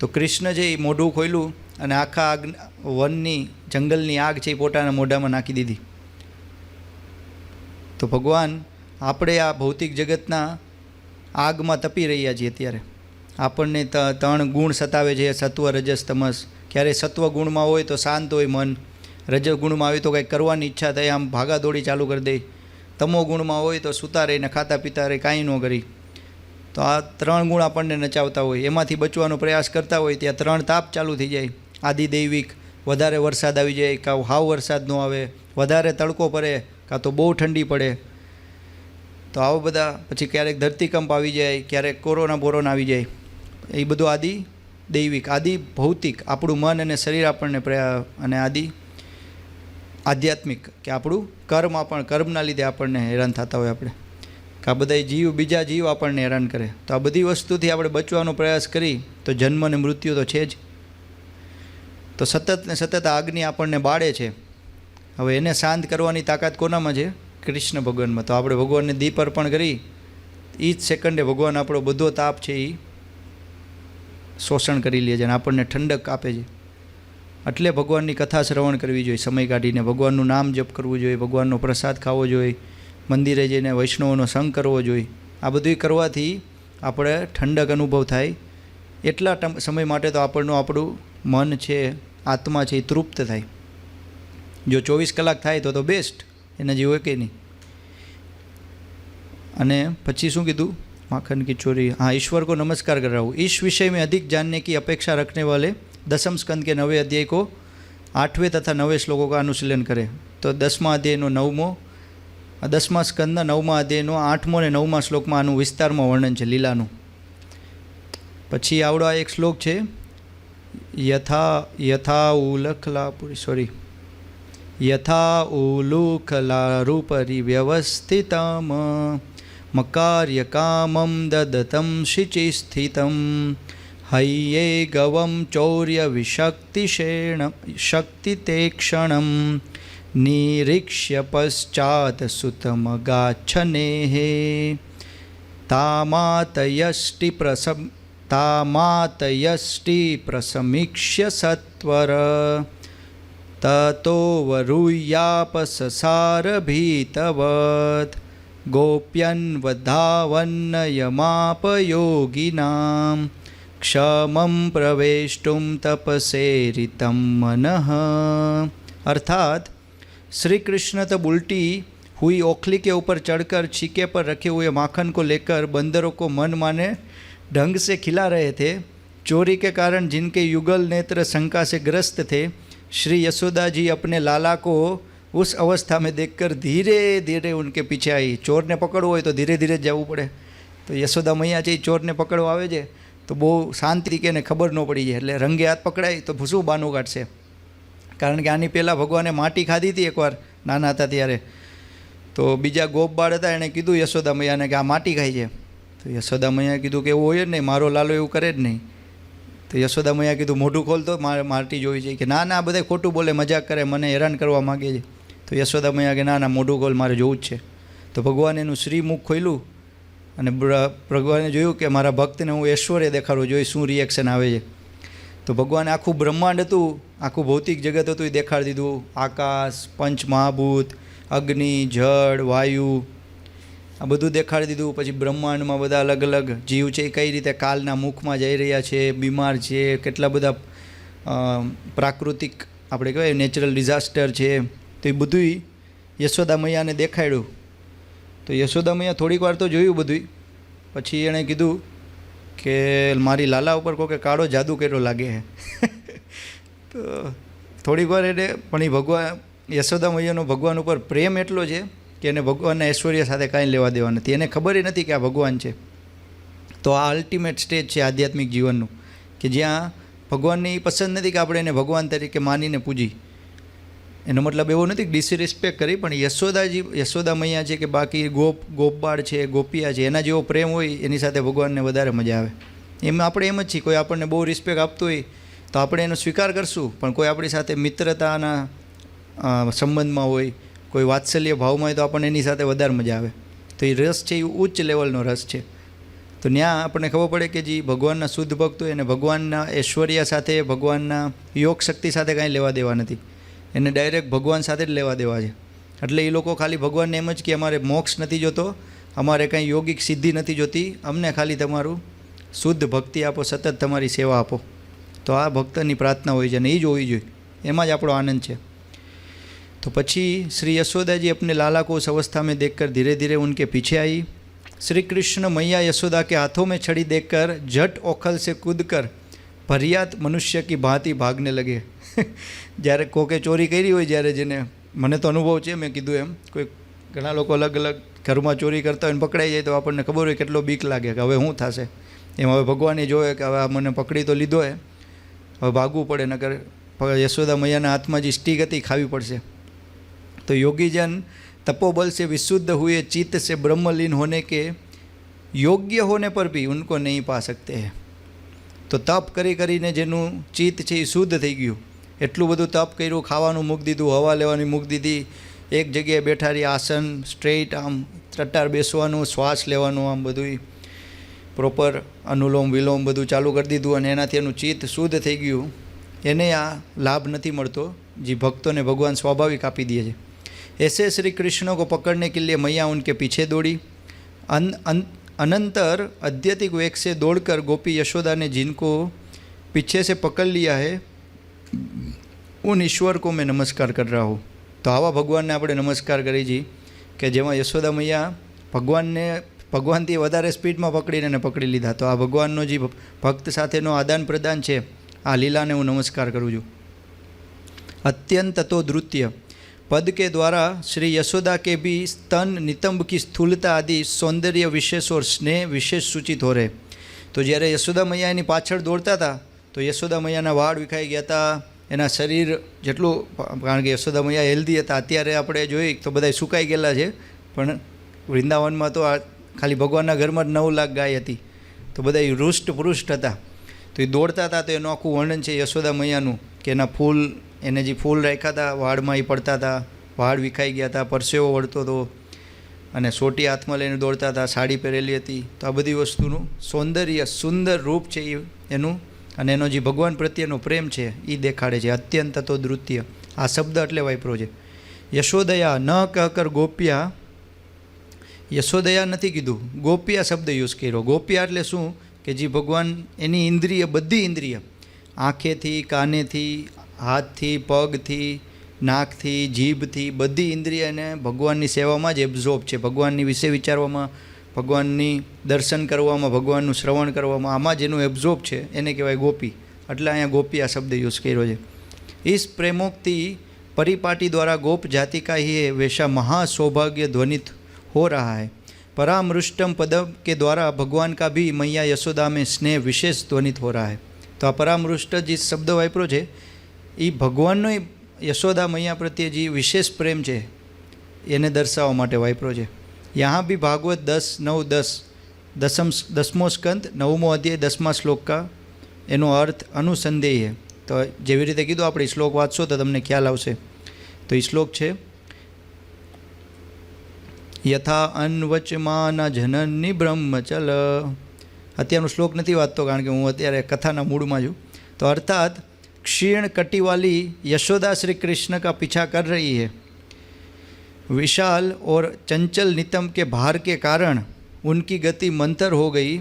તો કૃષ્ણ છે એ મોઢું ખોલ્યું અને આખા આગ, વનની જંગલની આગ છે એ પોતાના મોઢામાં નાખી દીધી. તો ભગવાન આપણે આ ભૌતિક જગતના આગમાં તપી રહ્યા છીએ અત્યારે. આપણને 3 ગુણ સતાવે છે, સત્વ રજસ તમસ. ક્યારે સત્વ ગુણમાં હોય તો શાંત હોય મન, રજ ગુણમાં આવે તો કંઈક કરવાની ઈચ્છા થાય, આમ ભાગાદોડી ચાલુ કરી દે. તમો ગુણમાં હોય તો સૂતા રહીને ખાતા પીતા રહી, કાંઈ ન કરી. તો આ 3 ગુણ આપણને નચાવતા હોય, એમાંથી બચવાનો પ્રયાસ કરતા હોય ત્યાં 3 તાપ ચાલુ થઈ જાય. આદિ દૈવિક, વધારે વરસાદ આવી જાય, કાં હાવ વરસાદ ન આવે, વધારે તડકો પડે, કાં તો બહુ ઠંડી પડે. તો આવા બધા, પછી ક્યારેક ધરતીકંપ આવી જાય, ક્યારેક કોરોના બોરોના આવી જાય. એ બધું આદિ દૈવિક. આદિ ભૌતિક આપણું મન અને શરીર આપણને, અને આદિ આધ્યાત્મિક કે આપણું કર્મ, કર્મના લીધે આપણને હેરાન થતા હોય આપણે. કે આ બધા જીવ બીજા જીવ આપણને હેરાન કરે. તો આ બધી વસ્તુથી આપણે બચવાનો પ્રયાસ કરી તો જન્મ અને મૃત્યુ તો છે જ. તો સતત ને સતત આગની આપણને બાળે છે. હવે એને શાંત કરવાની તાકાત કોનામાં છે? કૃષ્ણ ભગવાનમાં. તો આપણે ભગવાનને દીપ અર્પણ કરી એ જ સેકન્ડે ભગવાન આપણો બધો તાપ છે એ શોષણ કરી લે છે અને આપણને ઠંડક આપે છે. એટલે ભગવાનની કથા શ્રવણ કરવી જોઈએ, સમય કાઢીને ભગવાનનું નામ જપ કરવું જોઈએ, ભગવાનનો પ્રસાદ ખાવો જોઈએ, મંદિરે જઈને વૈષ્ણવોનો સંગ કરવો જોઈએ. આ બધું કરવાથી આપણે ઠંડક અનુભવ થાય. એટલા સમય માટે તો આપણું મન છે, આત્મા છે એ તૃપ્ત થાય. જો 24 કલાક થાય તો બેસ્ટ, એના જેવું કે નહીં. અને પછી શું કીધું? माखन की चोरी. हाँ, ईश्वर को नमस्कार कर रहा हूँ. इस विषय में अधिक जानने की अपेक्षा रखने वाले 10वें स्कंद के 9वें अध्याय को 8वें तथा 9वें श्लोकों का अनुशीलन करें. तो 10मा अध्यायનો 9મો, 10મા સ્કંદના 9મા અધ્યાયનો 8મો અને 9મા શ્લોકમાં આનું વિસ્તારમાં વર્ણન છે લીલાનું. પછી આવડો આ એક શ્લોક છે, યથા ઉલુખલારૂપરી વ્યવસ્થિતમ મકાર્ય કામમ દદતમ શિચિસ્થિતમ હૈયે ગવમ ચૌર્ય શક્તિતે ક્ષણમ નિરીક્ષ્ય પશ્ચાત સુતમગાચ્છનેહે તામાતયષ્ટિ પ્રસમીક્ષ્ય સત્વર તતો વરુયાપસસાર ભીતવત ગોપ્યન વધાવન્નયમાપયોગિનામ ક્ષમમ પ્રવેષ્ટુમ તપસેરિતમ મનઃ. अर्थात श्री कृष्ण तब उल्टी हुई ओखली के ऊपर चढ़कर छीके पर रखे हुए माखन को लेकर बंदरों को मन माने ढंग से खिला रहे थे. चोरी के कारण जिनके युगल नेत्र शंका से ग्रस्त थे, श्री यशोदा जी अपने लाला को उस अवस्था में देखकर धीरे धीरे उनके पीछे आई. चोर ने पकड़વો હોય તો ધીરે ધીરે જવું પડે. તો યશોદા મૈયા છે ચોરને પકડવા આવે છે તો બહુ શાંતિ કે એને ખબર ન પડી જાય, એટલે રંગે હાથ પકડાય તો શું બાનું કાઢશે. કારણ કે આની પહેલાં ભગવાને માટી ખાધી હતી એકવાર નાના હતા ત્યારે. તો બીજા ગોપ બાળ હતા, એણે કીધું યશોદા મૈયાને કે આ માટી ખાય છે. તો યશોદા મૈયાએ કીધું કે એવું હોય જ નહીં, મારો લાલો એવું કરે જ નહીં. તો યશોદા મૈયાએ કીધું મોઢું ખોલતો મારે માટી જોઈ છે. કે ના ના, બધા ખોટું બોલે, મજાક કરે, મને હેરાન કરવા માગે છે. તો યશોદા મૈયા કે ના ના, મોઢું ખોલ, મારે જોવું જ છે. તો ભગવાન એનું શ્રીમુખ ખોલ્યું અને ભગવાને જોયું કે મારા ભક્તને હું ઐશ્વર્ય દેખાડવું જોઈએ, શું રિએક્શન આવે છે. તો ભગવાને આખું બ્રહ્માંડ હતું, આખું ભૌતિક જગત હતું એ દેખાડી દીધું. આકાશ, પંચ મહાભૂત, અગ્નિ, જળ, વાયુ, આ બધું દેખાડી દીધું. પછી બ્રહ્માંડમાં બધા અલગ અલગ જીવ છે એ કઈ રીતે કાલના મુખમાં જઈ રહ્યા છે, બીમાર છે, કેટલા બધા પ્રાકૃતિક આપણે કહેવાય નેચરલ ડિઝાસ્ટર છે. તો એ બધું યશોદા મૈયાને દેખાડ્યું. તો યશોદા મૈયા થોડીક વાર તો જોયું બધું. પછી એણે કીધું કે મારી લાલા ઉપર કોઈ કાળો જાદુ કર્યો લાગે છે. તો થોડીક વાર એને પણ એ ભગવાન યશોદા મૈયાનો ભગવાન ઉપર પ્રેમ એટલો છે કે એને ભગવાનના ઐશ્વર્ય સાથે કાંઈ લેવા દેવા નથી. એને ખબર નથી કે આ ભગવાન છે. તો આ અલ્ટિમેટ સ્ટેજ છે આધ્યાત્મિક જીવનનું, કે જ્યાં ભગવાનને એ પસંદ નથી કે આપણે એને ભગવાન તરીકે માનીને પૂજી. એનો મતલબ એવો નથી કે ડિસરિસ્પેક્ટ કરી, પણ યશોદા મૈયા છે કે બાકી ગોપબાળ છે, ગોપિયા છે, એના જેવો પ્રેમ હોય એની સાથે ભગવાનને વધારે મજા આવે. એમ આપણે એમ જ છીએ, કોઈ આપણને બહુ રિસ્પેક્ટ આપતું હોય તો આપણે એનો સ્વીકાર કરશું, પણ કોઈ આપણી સાથે મિત્રતાના સંબંધમાં હોય, કોઈ વાત્સલ્ય ભાવમાં હોય તો આપણને એની સાથે વધારે મજા આવે. તો એ રસ છે એ ઉચ્ચ લેવલનો રસ છે. તો ત્યાં આપણને ખબર પડે કે જે ભગવાનના શુદ્ધ ભક્ત હોય એને ભગવાનના ઐશ્વર્ય સાથે, ભગવાનના યોગ શક્તિ સાથે કાંઈ લેવા દેવા નથી. એને ડાયરેક્ટ ભગવાન સાથે જ લેવા દેવા છે. એટલે એ લોકો ખાલી ભગવાનને એમ જ કે અમારે મોક્ષ નથી જોતો, અમારે કંઈ યોગિક સિદ્ધિ નથી જોતી, અમને ખાલી તમારું શુદ્ધ ભક્તિ આપો, સતત તમારી સેવા આપો. તો આ ભક્તની પ્રાર્થના હોય છે અને એ જ હોવી જોઈએ, એમાં જ આપણો આનંદ છે. तो पछी श्री यशोदा जी अपने लाला को उस अवस्था में देखकर धीरे धीरे उनके पीछे आई. श्री कृष्ण मैया यशोदा के हाथों में छड़ी देखकर झट ओखल से कूदकर भरियात मनुष्य की भांति भागने लगे. જ્યારે કોકે ચોરી કરી હોય, જ્યારે જેને મને તો અનુભવ છે, મેં કીધું એમ કોઈ ઘણા લોકો અલગ અલગ ઘરમાં ચોરી કરતા હોય, પકડાઈ જાય તો આપણને ખબર હોય કેટલો બીક લાગે કે હવે શું થશે. એમ હવે ભગવાને જોયે કે હવે મને પકડી તો લીધો હે, હવે ભાગવું પડે, નકર યશોદા મૈયાના હાથમાં જે સ્ટીક હતી ખાવી પડશે. તો યોગીજન तपोबल से विशुद्ध हुए चित्त से ब्रह्मलीन होने के योग्य होने पर भी उनको नहीं पा सकते हैं। तो तप કરીને जेનું ચિત્ત છે એ શુદ્ધ થઈ ગયું, એટલું બધું તપ કર્યું, ખાવાનું મૂકી દીધું, હવા લેવાની મૂકી દીધી, એક જગ્યાએ બેઠા રહી, આસન સ્ટ્રેટ આમ ટટ્ટાર બેસવાનું, શ્વાસ લેવાનું, આમ બધું પ્રોપર અનુલોમ વિલોમ બધું ચાલુ કરી દીધું અને એનાથી એનું ચિત્ત શુદ્ધ થઈ ગયું। એને આ લાભ નથી મળતો જે ભક્તોને ભગવાન સ્વાભાવિક આપી દે છે। ऐसे श्री कृष्ण को पकड़ने के लिए मैया उनके पीछे दौड़ी। अनंतर अत्यधिक वेग से दौड़कर गोपी यशोदा ने जिनको पीछे से पकड़ लिया है उन ईश्वर को मैं नमस्कार कर रहा हूँ। तो आवा भगवान ने આપણે નમસ્કાર કરી જી કે જેમાં યશોદા મૈયા ભગવાનથી વધારે સ્પીડમાં પકડીને પકડી લીધા। તો આ ભગવાનનો જે ભક્ત સાથેનો આદાન પ્રદાન છે, આ લીલાને હું નમસ્કાર કરું છું। अत्यंत तो द्रुत्य पद के द्वारा श्री यशोदा के भी स्तन नितंब की स्थूलता आदि सौंदर्य विशेष और स्नेह विशेष सूचित हो रहे। तो જ્યારે યશોદા મૈયા એની પાછળ દોડતા હતા તો યશોદા મૈયાના વાળ વિખાઈ ગયા હતા, એના શરીર જેટલું, કારણ કે યશોદા મૈયા હેલ્ધી હતા, અત્યારે આપણે જોઈ તો બધા સુકાઈ ગયેલા છે, પણ વૃંદાવનમાં તો આ ખાલી ભગવાનના ઘરમાં જ 9 લાખ ગાય હતી, તો બધા હૃષ્ટ પૃષ્ટ હતા। તો એ દોડતા હતા તો એનું આખું વર્ણન છે યશોદા મૈયાનું કે એના ફૂલ, એને જે ફૂલ રાખ્યા હતા વાળમાં એ પડતા હતા, વાળ વિખાઈ ગયા હતા, પરસેવો વળતો હતો અને સોટી હાથમાં લઈને દોડતા હતા, સાડી પહેરેલી હતી। તો આ બધી વસ્તુનું સૌંદર્ય, સુંદર રૂપ છે એનું, અને એનો જે ભગવાન પ્રત્યેનો પ્રેમ છે એ દેખાડે છે। અત્યંત તો નૃત્ય આ શબ્દ એટલે વાપરો છે। યશોદયા ન કહકર ગોપિયા, યશોદયા નથી કીધું, ગોપિયા શબ્દ યુઝ કર્યો। ગોપિયા એટલે શું કે જે ભગવાન એની ઇન્દ્રિય, બધી ઇન્દ્રિય, આંખેથી, કાનેથી, હાથથી, પગથી, નાકથી, જીભથી, બધી ઇન્દ્રિયને ભગવાનની સેવામાં જ એબ્ઝોર્બ છે। ભગવાનની વિશે વિચારવામાં, ભગવાનની દર્શન કરવામાં, ભગવાનનું શ્રવણ કરવામાં, આમાં જેનું એબ્ઝોર્બ છે એને કહેવાય ગોપી। એટલે અહીંયા ગોપી આ શબ્દ યુઝ કર્યો છે। इस प्रेमोक्ति परिपाटी द्वारा गोप जाति का ही वैसा महासौभाग्य ध्वनित हो रहा है। परामृष्टम पद के द्वारा भगवान का भी मैया यशोदा में स्नेह विशेष ध्वनित हो रहा है। तो आ परामृष्ट जिस शब्द वापरो है ये भगवाननो यशोदा मैया प्रत्ये जी विशेष प्रेम है એને દર્શાવવા માટે વાપરો છે। यहाँ भी भागवत 10:9-10 10મો સ્કંદ 9મો અધ્યાય 10મા શ્લોક का એનો અર્થ અનુસંધેય है। તો જેવી રીતે કીધું આપણે શ્લોક વાંચશો તો તમને ખ્યાલ આવશે। તો એ શ્લોક છે यथा अन्वचमान जननी ब्रह्मचल। અત્યારનો શ્લોક નથી વાંચતો કારણ કે હું અત્યારે કથાના મૂડમાં છું। તો અર્થાત क्षीण कटी वाली यशोदा श्री कृष्ण का पीछा कर रही है। विशाल और चंचल नितंब के भार के कारण उनकी गति मंथर हो गई।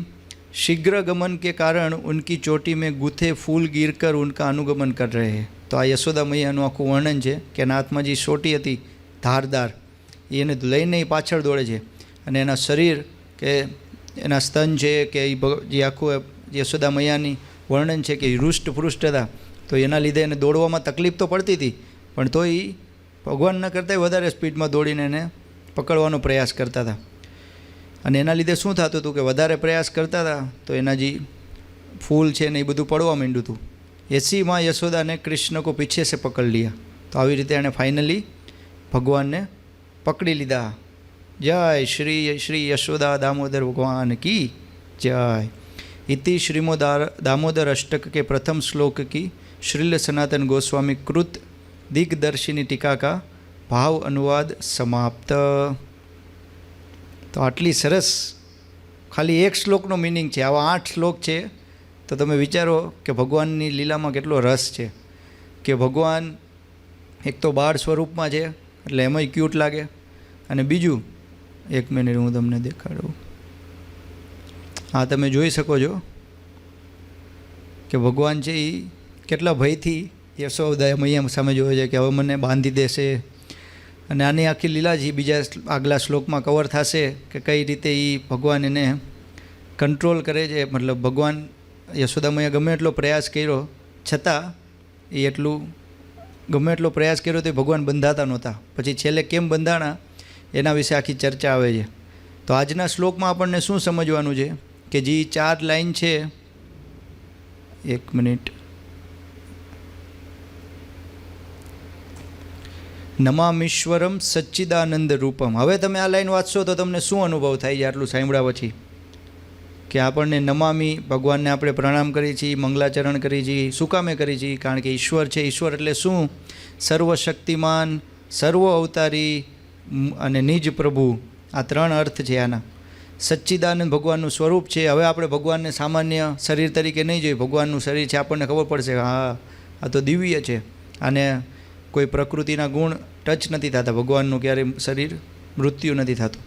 शीघ्र गमन के कारण उनकी चोटी में गूथे फूल गिरकर उनका अनुगमन कर रहे हैं। तो आ यशोदा मैयाનું આખું વર્ણન છે કે એના હાથમાં જે સોટી હતી ધારદાર, એને લઈને પાછળ દોડે છે અને એના શરીર કે એના સ્તન છે કે જે આખું યશોદા મૈયાની વર્ણન છે કે હૃષ્ટ પૃષ્ટ હતા, તો એના લીધે એને દોડવામાં તકલીફ તો પડતી હતી, પણ તો એ ભગવાનના કરતાં વધારે સ્પીડમાં દોડીને એને પકડવાનો પ્રયાસ કરતા હતા। અને એના લીધે શું થતું હતું કે વધારે પ્રયાસ કરતા હતા તો એના જે ફૂલ છે ને એ બધું પડવા માંડ્યું હતું। ऐसी माँ यशोदा ने कृष्ण को पीछे से पकड़ लिया। तो આવી રીતે એણે ફાઇનલી ભગવાનને પકડી લીધા। जय श्री श्री यशोदा दामोदर भगवान की जय। इति श्रीमो दामोदर अष्टक के प्रथम श्लोक की श्रील सनातन गोस्वामी कृत दिग्दर्शिनी टीका का भाव अनुवाद समाप्त। तो आटली सरस खाली एक श्लोकनो मीनिंग है। आवा 8 श्लोक है तो तमे विचारो कि भगवाननी लीलामां केटलो रस है कि भगवान एक तो बाळ स्वरूपमां छे એટલે એમાંય ક્યુટ લાગે, અને બીજું એક મિનિટ હું તમને દેખાડું। હા, તમે જોઈ શકો છો કે ભગવાન છે એ કેટલા ભયથી યશોદા મૈયા સામે જોવે છે કે હવે મને બાંધી દેશે, અને આની આખી લીલા જ બીજા આગલા શ્લોકમાં કવર થશે કે કઈ રીતે એ ભગવાન એને કંટ્રોલ કરે છે। મતલબ ભગવાન યશોદા મૈયા ગમે એટલો પ્રયાસ કર્યો છતાં એ એટલું ગમે એટલો પ્રયાસ કર્યો તો ભગવાન બંધાતા નહોતા, પછી છેલ્લે કેમ બંધાણા એના વિશે આખી ચર્ચા આવે છે। તો આજના શ્લોકમાં આપણને શું સમજવાનું છે કે જે 4 લાઈન છે, એક મિનિટ, નમામીશ્વરમ સચ્ચિદાનંદ રૂપમ. હવે તમે આ લાઈન વાંચશો તો તમને શું અનુભવ થાય છે આટલું સાંભળ્યા પછી? કે આપણને નમામી, ભગવાનને આપણે પ્રણામ કરીએ છીએ, મંગલાચરણ કરીએ છીએ. શું કામે કરીએ છીએ? કારણ કે ઈશ્વર છે. ઈશ્વર એટલે શું? સર્વશક્તિમાન, સર્વ અવતારી અને નિજ પ્રભુ. આ ત્રણ અર્થ છે આના. સચ્ચિદાનંદ ભગવાનનું સ્વરૂપ છે. હવે આપણે ભગવાનને સામાન્ય શરીર તરીકે નહીં જોઈએ. ભગવાનનું શરીર છે, આપણને ખબર પડશે હા આ તો દિવ્ય છે, અને કોઈ પ્રકૃતિના ગુણ ટચ નથી થતા. ભગવાનનું ક્યારેય શરીર મૃત્યુ નથી થતું.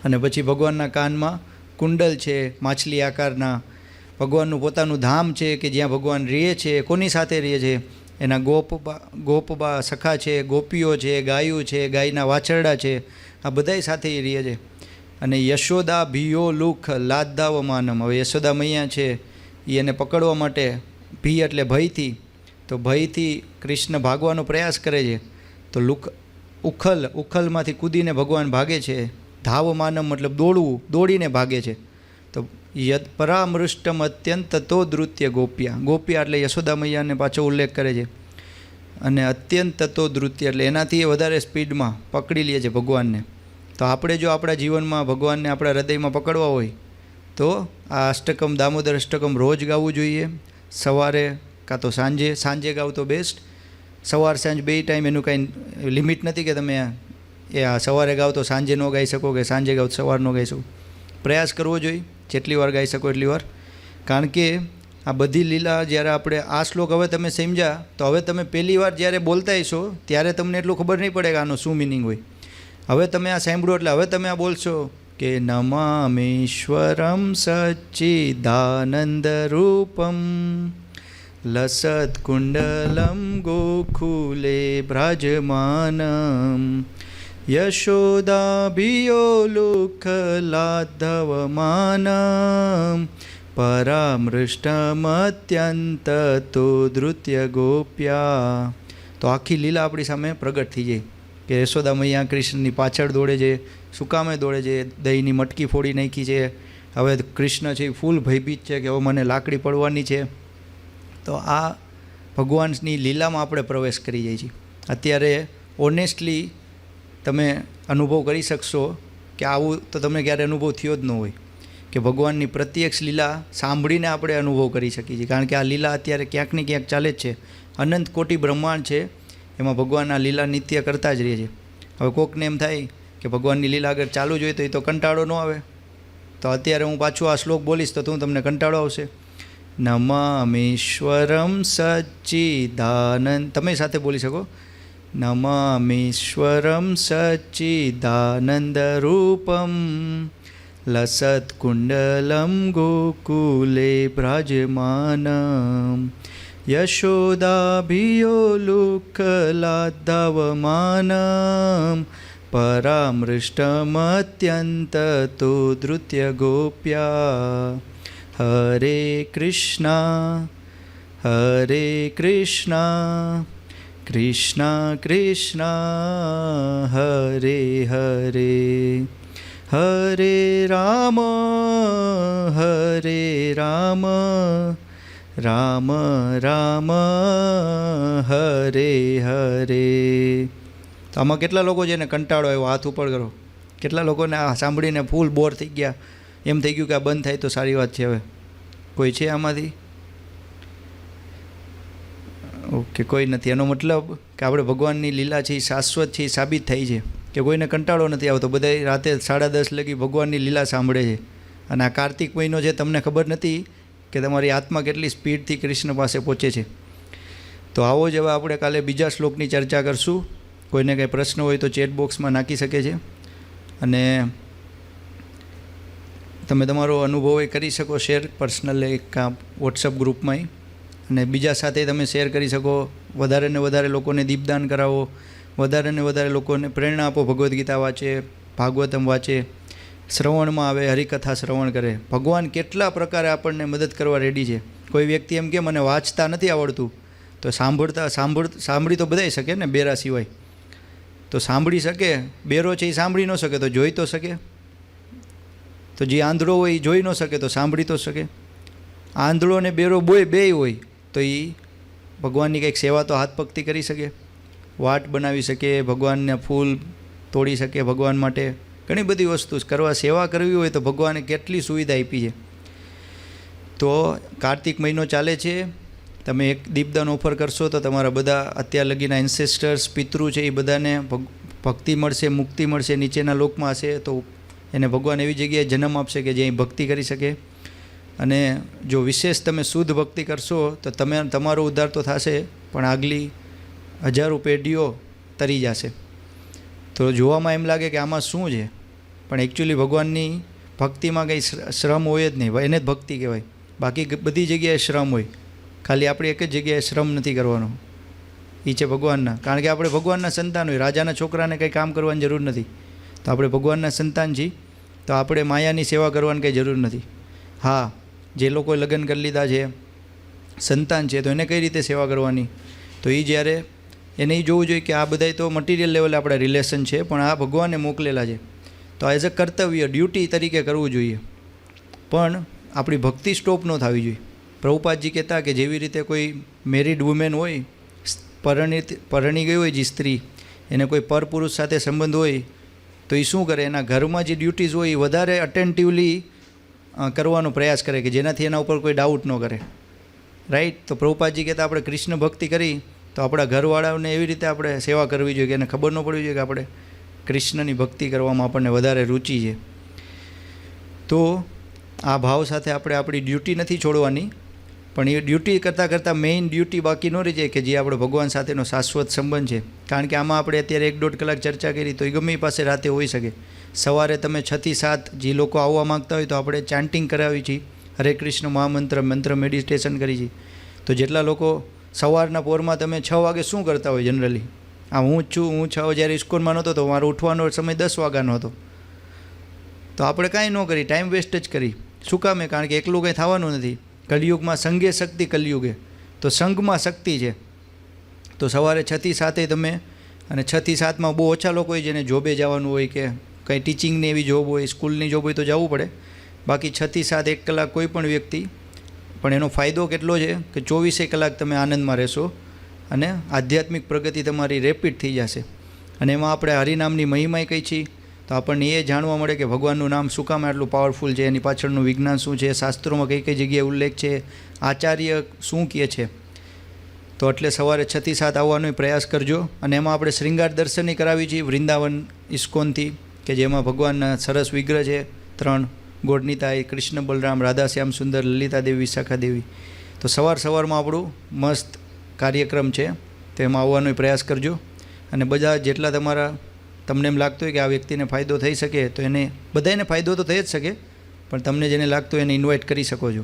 અને પછી ભગવાનના કાનમાં કુંડલ છે માછલી આકારના. ભગવાનનું પોતાનું ધામ છે કે જ્યાં ભગવાન રહે છે. કોની સાથે રહે છે? એના ગોપબા સખા છે, ગોપીઓ છે, ગાયું છે, ગાયના વાછરડા છે, આ બધાય સાથે રહે છે. અને યશોદા ભીયો લુખ લાદ્દાવ માનમ. હવે યશોદા મૈયા છે એ એને પકડવા માટે, ભી એટલે ભયથી, તો ભયથી કૃષ્ણ ભાગવાનો પ્રયાસ કરે છે. તો ઉખલમાંથી કૂદીને ભગવાન ભાગે છે. ધાવ માનમ મતલબ દોડવું, દોડીને ભાગે છે. તો યદ પરામૃષ્ટમ અત્યંત તો ધૃત્ય ગોપ્યા. ગોપ્યા એટલે યશોદા મૈયાને પાછો ઉલ્લેખ કરે છે. અને અત્યંત તો ધૃત્ય એટલે એનાથી વધારે સ્પીડમાં પકડી લે છે ભગવાનને. તો આપણે જો આપણા જીવનમાં ભગવાનને આપણા હૃદયમાં પકડવા હોય તો આ અષ્ટકમ, દામોદર અષ્ટકમ રોજ ગાવું જોઈએ. સવારે કાં તો સાંજે ગાવ તો બેસ્ટ. સવાર સાંજ બે ટાઈમ, એનું કાંઈ લિમિટ નથી કે તમે એ આ સવારે ગાવ તો સાંજે ન ગાઈ શકો, કે સાંજે ગાવ તો સવાર ન ગાઈ શકો. પ્રયાસ કરવો જોઈએ જેટલી વાર ગાઈ શકો એટલી વાર. કારણ કે આ બધી લીલા જ્યારે આપણે આ શ્લોક હવે તમે સમજ્યા તો હવે તમે પહેલી વાર જ્યારે બોલતા હશો ત્યારે તમને એટલું ખબર નહીં પડે કે આનો શું મિનિંગ હોય. હવે તમે આ સાંભળો એટલે હવે તમે આ બોલશો કે નમામીશ્વરમ સચ્ચિદાનંદ રૂપમ લસત કુંડલમ ગોકુલે ભ્રાજમાનમ યશોદાભિયો લુખલાધવમાનમ પરામૃષ્ટમત્યંત તો ધૃત્ય ગોપ્યા. તો આખી લીલા આપણી સામે પ્રગટ થઈ જાય કે યશોદા મૈયા કૃષ્ણની પાછળ દોડે છે. શું કામે દોડે છે? દહીંની મટકી ફોડી નાખી છે. હવે કૃષ્ણ છે એ ફૂલ ભયભીત છે કે હવે મને લાકડી પડવાની છે. તો આ ભગવાનની લીલામાં આપણે પ્રવેશ કરી જાય છીએ. અત્યારે ઓનેસ્ટલી તમે અનુભવ કરી શકશો કે આવું તો તમને ક્યારે અનુભવ થયો જ ન હોય કે ભગવાનની પ્રત્યક્ષ લીલા સાંભળીને આપણે અનુભવ કરી શકીએ છીએ. કારણ કે આ લીલા અત્યારે ક્યાંક ને ક્યાંક ચાલે જ છે. અનંત કોટી બ્રહ્માંડ છે, એમાં ભગવાન આ લીલા નિત્ય કરતા જ રહે છે. હવે કોકને એમ થાય કે ભગવાનની લીલા આગળ ચાલુ જ હોય તો એ તો કંટાળો ન આવે. તો અત્યારે હું પાછું આ શ્લોક બોલીશ તો તમને કંટાળો આવશે. નમામીશ્વરમ સચ્ચિદાનંદ. તમે સાથે બોલી શકો. નમામીશ્વરમ સચ્ચિદાનંદ રૂપમ લસત કુંડલમ ગોકુલે ભ્રાજમાનમ યશોદાભિયો લુખલાધવમાનમ પરામૃષ્ટમત્યંત તો ધૃત્ય ગોપ્યા. હરે કૃષ્ણ કૃષ્ણ કૃષ્ણ હરે હરે હરે રામ રામ રામ હરે હરે. તો આમાં કેટલા લોકો છે એને કંટાળો આવ્યો? હાથ ઉપર કરો. કેટલા લોકોને આ સાંભળીને ફૂલ બોર થઈ ગયા, એમ થઈ ગયું કે આ બંધ થાય તો સારી વાત છે? હવે કોઈ છે આમાંથી? ઓકે, કોઈ નથી. એનો મતલબ કે આપણે ભગવાનની લીલા છે એ શાશ્વત છે, એ સાબિત થઈ છે કે કોઈને કંટાળો નથી આવતો. બધા રાતે 10:30 લગી ભગવાનની લીલા સાંભળે છે. અને આ કાર્તિક મહિનો છે, તમને ખબર નથી કે તમારી આત્મા કેટલી સ્પીડથી કૃષ્ણ પાસે પહોંચે છે. તો આવો જ હવે આપણે કાલે બીજા શ્લોકની ચર્ચા કરશું. કોઈને કંઈ પ્રશ્ન હોય તો ચેટ બોક્સમાં નાખી શકે છે, અને તમે તમારો અનુભવ એ કરી શકો શેર પર્સનલ એક વોટ્સઅપ ગ્રુપમાં, અને બીજા સાથે તમે શેર કરી શકો. વધારે ને વધારે લોકોને દીપદાન કરાવો, વધારે ને વધારે લોકોને પ્રેરણા આપો. ભગવદ્ ગીતા વાંચે, ભાગવતમ વાંચે, શ્રવણમાં આવે, હરિકથા શ્રવણ કરે. ભગવાન કેટલા પ્રકારે આપણને મદદ કરવા રેડી છે. કોઈ વ્યક્તિ એમ કે મને વાંચતા નથી આવડતું, તો સાંભળી તો બધાય શકે ને, બેરા સિવાય. તો સાંભળી શકે. બેરો છે એ સાંભળી ન શકે તો જોઈ તો શકે. તો જે આંધળો હોય એ જોઈ ન શકે તો સાંભળી તો શકે. આંધળો અને બેરો બેય હોય તો એ ભગવાનની કંઈક સેવા તો હાથ પગથી કરી શકે. વાટ બનાવી શકીએ, ભગવાનને ફૂલ તોડી શકીએ ભગવાન માટે, ઘણી બધી વસ્તુ કરવા, સેવા કરવી હોય તો ભગવાને કેટલી સુવિધા આપી છે. તો કાર્તિક મહિનો ચાલે છે, તમે એક દીપદાન ઓફર કરશો તો તમારા બધા અત્યાર લગીના એન્સેસ્ટર્સ પિતૃ છે એ બધાને ભક્તિ મળશે, મુક્તિ મળશે, નીચેના લોકમાં હશે તો એને ભગવાન એવી જગ્યાએ જન્મ આપશે કે જ્યાં ભક્તિ કરી શકે. અને જો વિશેષ તમે શુદ્ધ ભક્તિ કરશો તો તમારો ઉદ્ધાર તો થશે, પણ આગલી હજારો પેઢીઓ તરી જશે. તો જોવામાં એમ લાગે કે આમાં શું છે, પણ એકચ્યુઅલી ભગવાનની ભક્તિમાં કંઈ શ્રમ હોય જ નહીં, એને જ ભક્તિ કહેવાય. બાકી બધી જગ્યાએ શ્રમ હોય, ખાલી આપણે એક જ જગ્યાએ શ્રમ નથી કરવાનો, એ છે ભગવાનના. કારણ કે આપણે ભગવાનના સંતાન હોય, રાજાના છોકરાને કંઈ કામ કરવાની જરૂર નથી. તો આપણે ભગવાનના સંતાન છીએ, તો આપણે માયાની સેવા કરવાની કંઈ જરૂર નથી. હા, જે લોકોએ લગ્ન કરી લીધા છે, સંતાન છે, તો એને કઈ રીતે સેવા કરવાની, તો એ જ્યારે એને એ જોવું જોઈએ કે આ બધાય તો મટીરિયલ લેવલે આપણા રિલેશન છે, પણ આ ભગવાને મોકલેલા છે, તો એઝ અ કર્તવ્ય ડ્યુટી તરીકે કરવું જોઈએ. પણ આપણી ભક્તિ સ્ટોપ ન થવી જોઈએ. પ્રભુપાદજી કહેતા કે જેવી રીતે કોઈ મેરિડ વુમેન હોય, પરણી ગઈ હોય જે સ્ત્રી, એને કોઈ પરપુરુષ સાથે સંબંધ હોય તો એ શું કરે, એના ઘરમાં જે ડ્યુટીઝ હોય એ વધારે અટેન્ટિવલી કરવાનો પ્રયાસ કરે કે જેનાથી એના ઉપર કોઈ ડાઉટ ન કરે. રાઈટ? તો પ્રભુપાદજી કહેતા આપણે કૃષ્ણ ભક્તિ કરી તો આપણા ઘરવાળાઓને એવી રીતે આપણે સેવા કરવી જોઈએ કે એને ખબર ન પડવી જોઈએ કે આપણે કૃષ્ણની ભક્તિ કરવામાં આપણને વધારે રુચિ છે. તો આ ભાવ સાથે આપણે આપણી ડ્યુટી નથી છોડવાની, પણ એ ડ્યુટી કરતાં કરતાં મેઇન ડ્યુટી બાકી ન રહી જાય કે જે આપણે ભગવાન સાથેનો શાશ્વત સંબંધ છે. કારણ કે આમાં આપણે અત્યારે 1-1.5 કલાક ચર્ચા કરી તો એ ગમે પાસે રાતે હોઈ શકે. સવારે તમે 6 થી 7 જે લોકો આવવા માગતા હોય તો આપણે ચાન્ટિંગ કરાવી છીએ, હરે કૃષ્ણ મંત્ર મેડિટેશન કરી છીએ. તો જેટલા લોકો સવારના પોરમાં તમે 6 વાગે શું કરતા હોય જનરલી? હું જ છું, હું 6 જ્યારે ઇસ્કોનમાં નહોતો તો મારો ઉઠવાનો સમય 10 વાગ્યાનો હતો. તો આપણે કાંઈ ન કરી, ટાઈમ વેસ્ટ જ કરી. શું કામે? કારણ કે એકલું કંઈ થવાનું નથી. કલિયુગમાં સંઘે શક્તિ કલિયુગે, તો સંઘમાં શક્તિ છે. તો સવારે 6 થી 7 તમે, અને 6 થી 7માં બહુ ઓછા લોકો હોય જેને જોબે જવાનું હોય કે કંઈ ટીચિંગની એવી જોબ હોય, સ્કૂલની જોબ હોય તો જવું પડે. બાકી 6 થી 7 1 કલાક કોઈ પણ વ્યક્તિ, પણ એનો ફાયદો કેટલો છે કે 24 કલાક તમે આનંદમાં રહેશો અને આધ્યાત્મિક પ્રગતિ તમારી રેપિડ થઈ જશે. અને એમાં આપણે હરિનામની મહિમાય કહી છીએ તો આપણને એ જાણવા મળે કે ભગવાનનું નામ શું કામ આટલું પાવરફુલ છે, એની પાછળનું વિજ્ઞાન શું છે, શાસ્ત્રોમાં કઈ કઈ જગ્યાએ ઉલ્લેખ છે, આચાર્ય શું કહે છે. તો એટલે સવારે 6 થી 7 આવવાનો પ્રયાસ કરજો. અને એમાં આપણે શ્રૃંગાર દર્શનની કરાવી છીએ વૃંદાવન ઇસ્કોનથી, કે જેમાં ભગવાનના સરસ વિગ્રહ છે 3, ગોળનીતાઈ, કૃષ્ણ બલરામ, રાધા શ્યામ સુંદર, લલિતા દેવી, વિશાખા દેવી. તો સવારમાં આપણું મસ્ત કાર્યક્રમ છે, તો એમાં આવવાનો પ્રયાસ કરજો. અને બધા જેટલા તમને એમ લાગતું હોય કે આ વ્યક્તિને ફાયદો થઈ શકે તો એને, બધાને ફાયદો તો થઈ જ શકે, પણ તમને જેને લાગતું હોય એને ઇન્વાઇટ કરી શકો છો.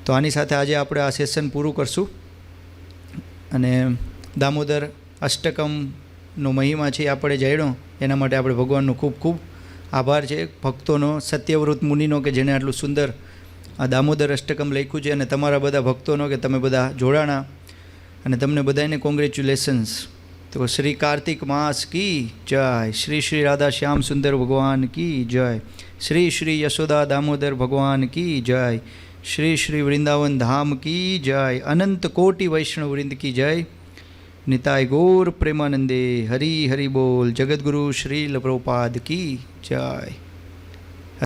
તો આની સાથે આજે આપણે આ સેશન પૂરું કરશું. અને દામોદર અષ્ટકમનો મહિમા છે આપણે જાણ્યો, એના માટે આપણે ભગવાનનો ખૂબ ખૂબ આભાર છે. ભક્તોનો, સત્યવ્રત મુનિનો કે જેણે આટલું સુંદર આ દામોદર અષ્ટકમ લખ્યું છે, અને તમારા બધા ભક્તોનો કે તમે બધા જોડાણા, અને તમને બધાને કોંગ્રેચ્યુલેશન્સ. તો શ્રી કાર્તિક માસ કી જય, શ્રી શ્રી રાધા શ્યામ સુંદર ભગવાન કી જય, શ્રી શ્રી યશોદા દામોદર ભગવાન કી જય, શ્રી શ્રી વૃંદાવન ધામ કી જય, અનંત કોટિ વૈષ્ણવ વૃંદ કી જય. નિતાય ગૌર પ્રેમાનંદે. હરિ હરિ બોલ. જગદગુરુ શ્રીલ પ્રભુપાદ કી જય.